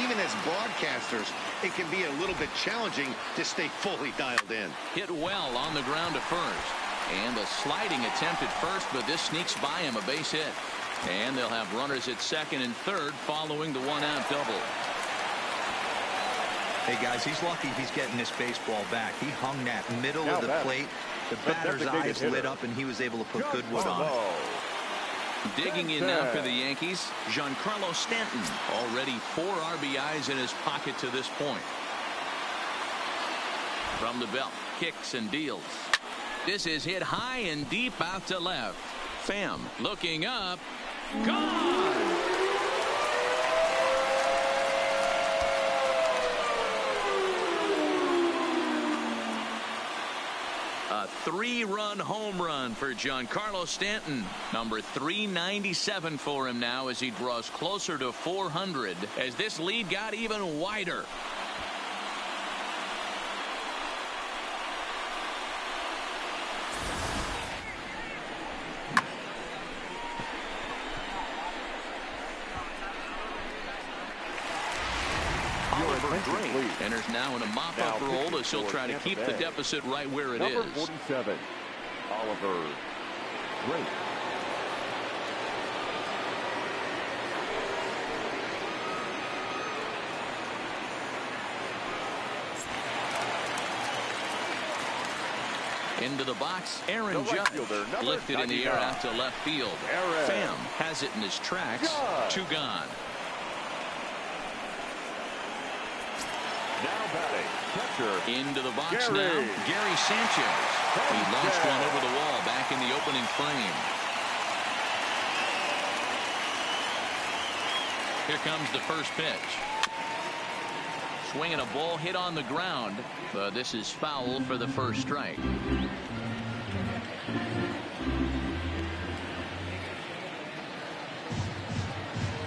Even as broadcasters, it can be a little bit challenging to stay fully dialed in. Hit well on the ground to first. And a sliding attempt at first, but this sneaks by him, a base hit. And they'll have runners at second and third following the 1-out double. Hey, guys, he's lucky he's getting this baseball back. He hung that middle of the plate. The batter's eyes lit up, and he was able to put good wood on it. Digging in now for the Yankees, Giancarlo Stanton. Already 4 RBIs in his pocket to this point. From the belt, kicks and deals. This is hit high and deep out to left. Pham looking up. Gone! A 3-run home run for Giancarlo Stanton. Number 397 for him now as he draws closer to 400 as this lead got even wider. Enters now in a mop-up role as he'll try to keep the deficit right where it is. Number 47, Oliver Drake. Into the box, Aaron Judge. Lifted in the air out to left field. Pham has it in his tracks. 2 gone. Now batting, catcher. Into the box now, Gary Sanchez. He launched one over the wall back in the opening frame. Here comes the first pitch. Swinging a ball hit on the ground, but this is foul for the first strike.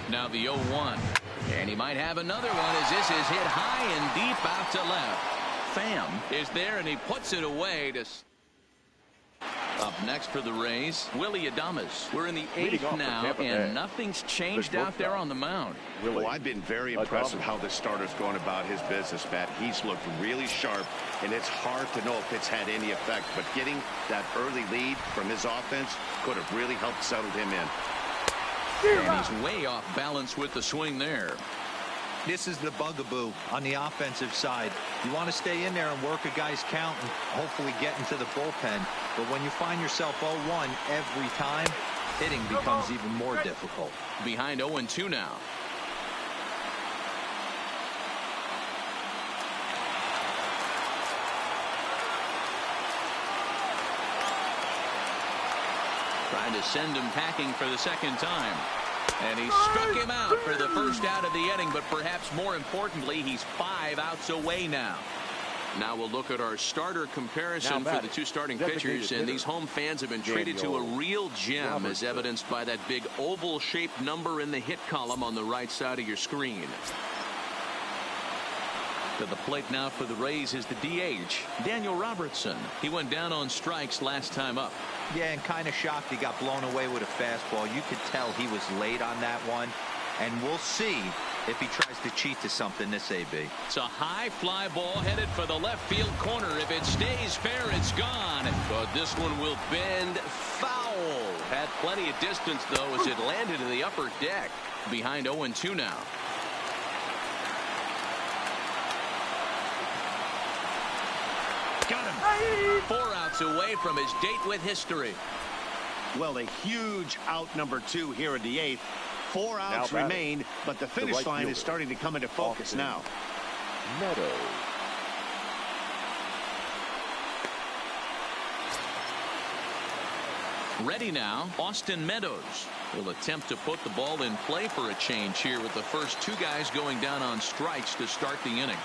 Now the 0-1. And he might have another one as this is hit high and deep out to left. Pham is there and he puts it away to. Up next for the Rays, Willie Adames. We're in the 8th now, and nothing's changed out there on the mound. Well, I've been very impressed with how this starter's going about his business, Matt. He's looked really sharp, and it's hard to know if it's had any effect. But getting that early lead from his offense could have really helped settle him in. And he's way off balance with the swing there. This is the bugaboo on the offensive side. You want to stay in there and work a guy's count and hopefully get into the bullpen. But when you find yourself 0-1 every time, hitting becomes even more difficult. Behind 0-2 now. Trying to send him packing for the second time. And he struck him out for the first out of the inning, but perhaps more importantly, he's 5 outs away now. Now we'll look at our starter comparison for the two starting pitchers, and these home fans have been treated to a real gem, as evidenced by that big oval-shaped number in the hit column on the right side of your screen. To the plate now for the Rays is the DH, Daniel Robertson. He went down on strikes last time up. Yeah, and kind of shocked he got blown away with a fastball. You could tell he was late on that one. And we'll see if he tries to cheat to something this AB. It's a high fly ball headed for the left field corner. If it stays fair, it's gone. But this one will bend foul. Had plenty of distance, though, as it landed in the upper deck. Behind 0-2 now. Got him. 4 outs away from his date with history. Well, a huge out number 2 here in the 8th. 4 outs remain, but the finish line is starting to come into focus now. Meadows. Ready now, Austin Meadows will attempt to put the ball in play for a change here with the first 2 guys going down on strikes to start the inning.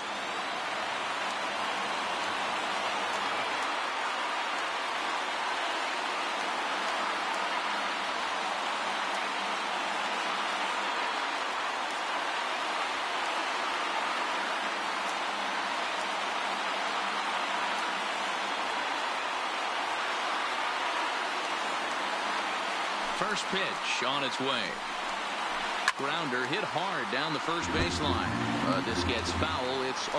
First pitch on its way. Grounder hit hard down the first baseline. This gets foul. It's 0-1.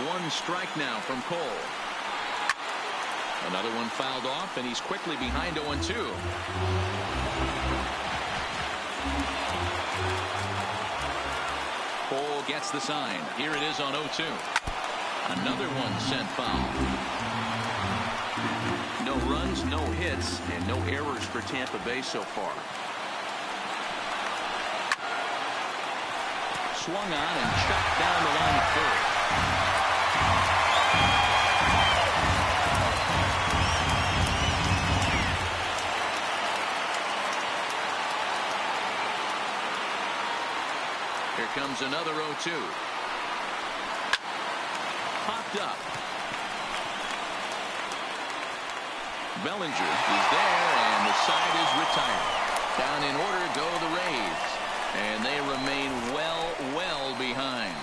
One strike now from Cole. Another one fouled off, and he's quickly behind 0-2. Cole gets the sign. Here it is on 0-2. Another one sent foul. No runs, no hits, and no errors for Tampa Bay so far. Swung on and chopped down the line at third. Here comes another 0-2. Popped up. Bellinger is there, and the side is retired. Down in order go the Rays, and they remain well behind.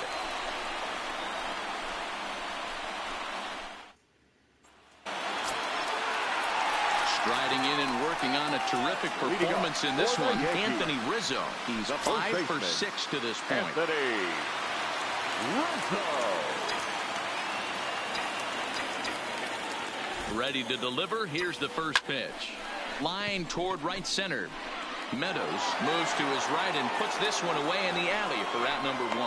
Striding in and working on a terrific performance in this one, Anthony Rizzo. He's 5 for 6 to this point. Anthony Rizzo. Ready to deliver. Here's the first pitch. Line toward right center. Meadows moves to his right and puts this one away in the alley for out number 1.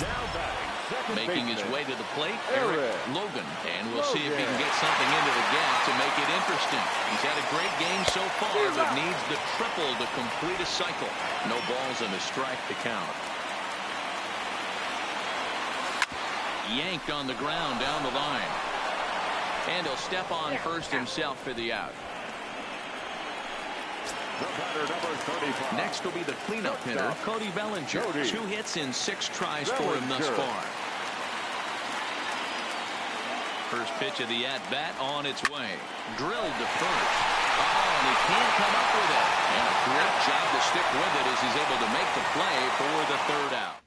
Now batting, second Making his baseman, way to the plate, Eric Logan. And we'll see if he can get something into the gap to make it interesting. He's had a great game so far, but needs the triple to complete a cycle. No balls and a strike to count. Yanked on the ground down the line. And he'll step on first himself for the out. The batter, number 35. Next will be the cleanup hitter, Cody Bellinger. 2 hits in 6 tries for him thus far. First pitch of the at-bat on its way. Drilled to first. Oh, and he can't come up with it. And a great job to stick with it as he's able to make the play for the 3rd out.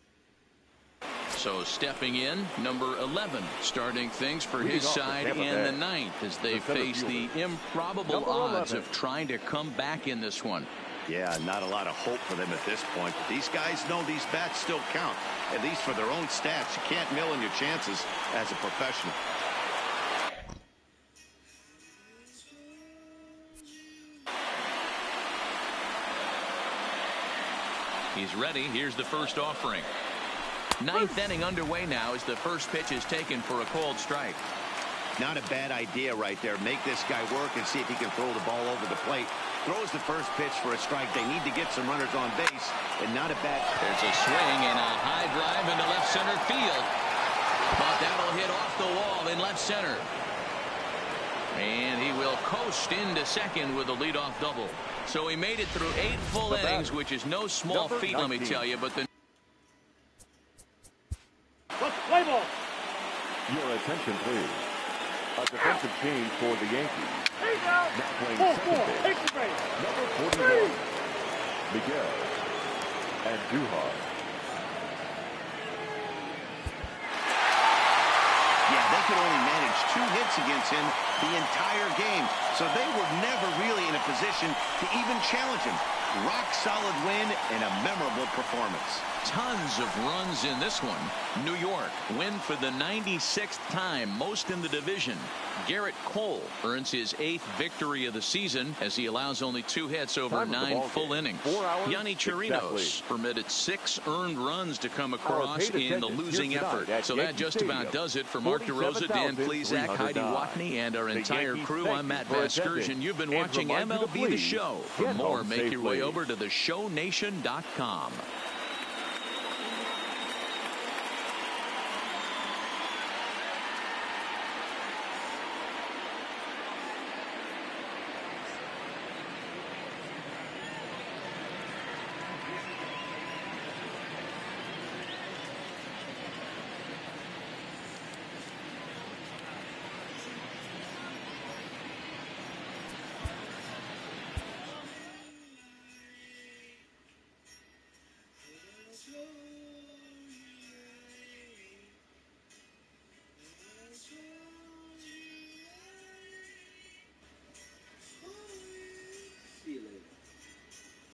So stepping in, number 11, starting things for his side in the 9th as they face the improbable odds of trying to come back in this one. Yeah, not a lot of hope for them at this point. But these guys know these bats still count, at least for their own stats. You can't mill in your chances as a professional. He's ready. Here's the first offering. Ninth inning underway now as the first pitch is taken for a called strike. Not a bad idea right there. Make this guy work and see if he can throw the ball over the plate. Throws the first pitch for a strike. They need to get some runners on base, and not a bad... There's a swing and a high drive into left center field. But that'll hit off the wall in left center. And he will coast into second with a leadoff double. So he made it through 8 full innings, which is no small feat, let me tell you. But the... Play ball. Your attention, please. A defensive change for the Yankees. Now playing second base. Number 41, Miguel Andujar. Yeah, they could only manage 2 hits against him the entire game, so they were never really in a position to even challenge him. Rock solid win and a memorable performance. Tons of runs in this one. New York win for the 96th time, most in the division. Garrett Cole earns his 8th victory of the season as he allows only 2 hits over 9 full innings. Yanni Chirinos permitted 6 earned runs to come across in the losing effort. So that just about does it for Mark DeRosa, Dan Plesac, Heidi Watney, and our entire crew. I'm Matt Vasgersian. You've been watching MLB The Show. For more, make your way over to theshownation.com.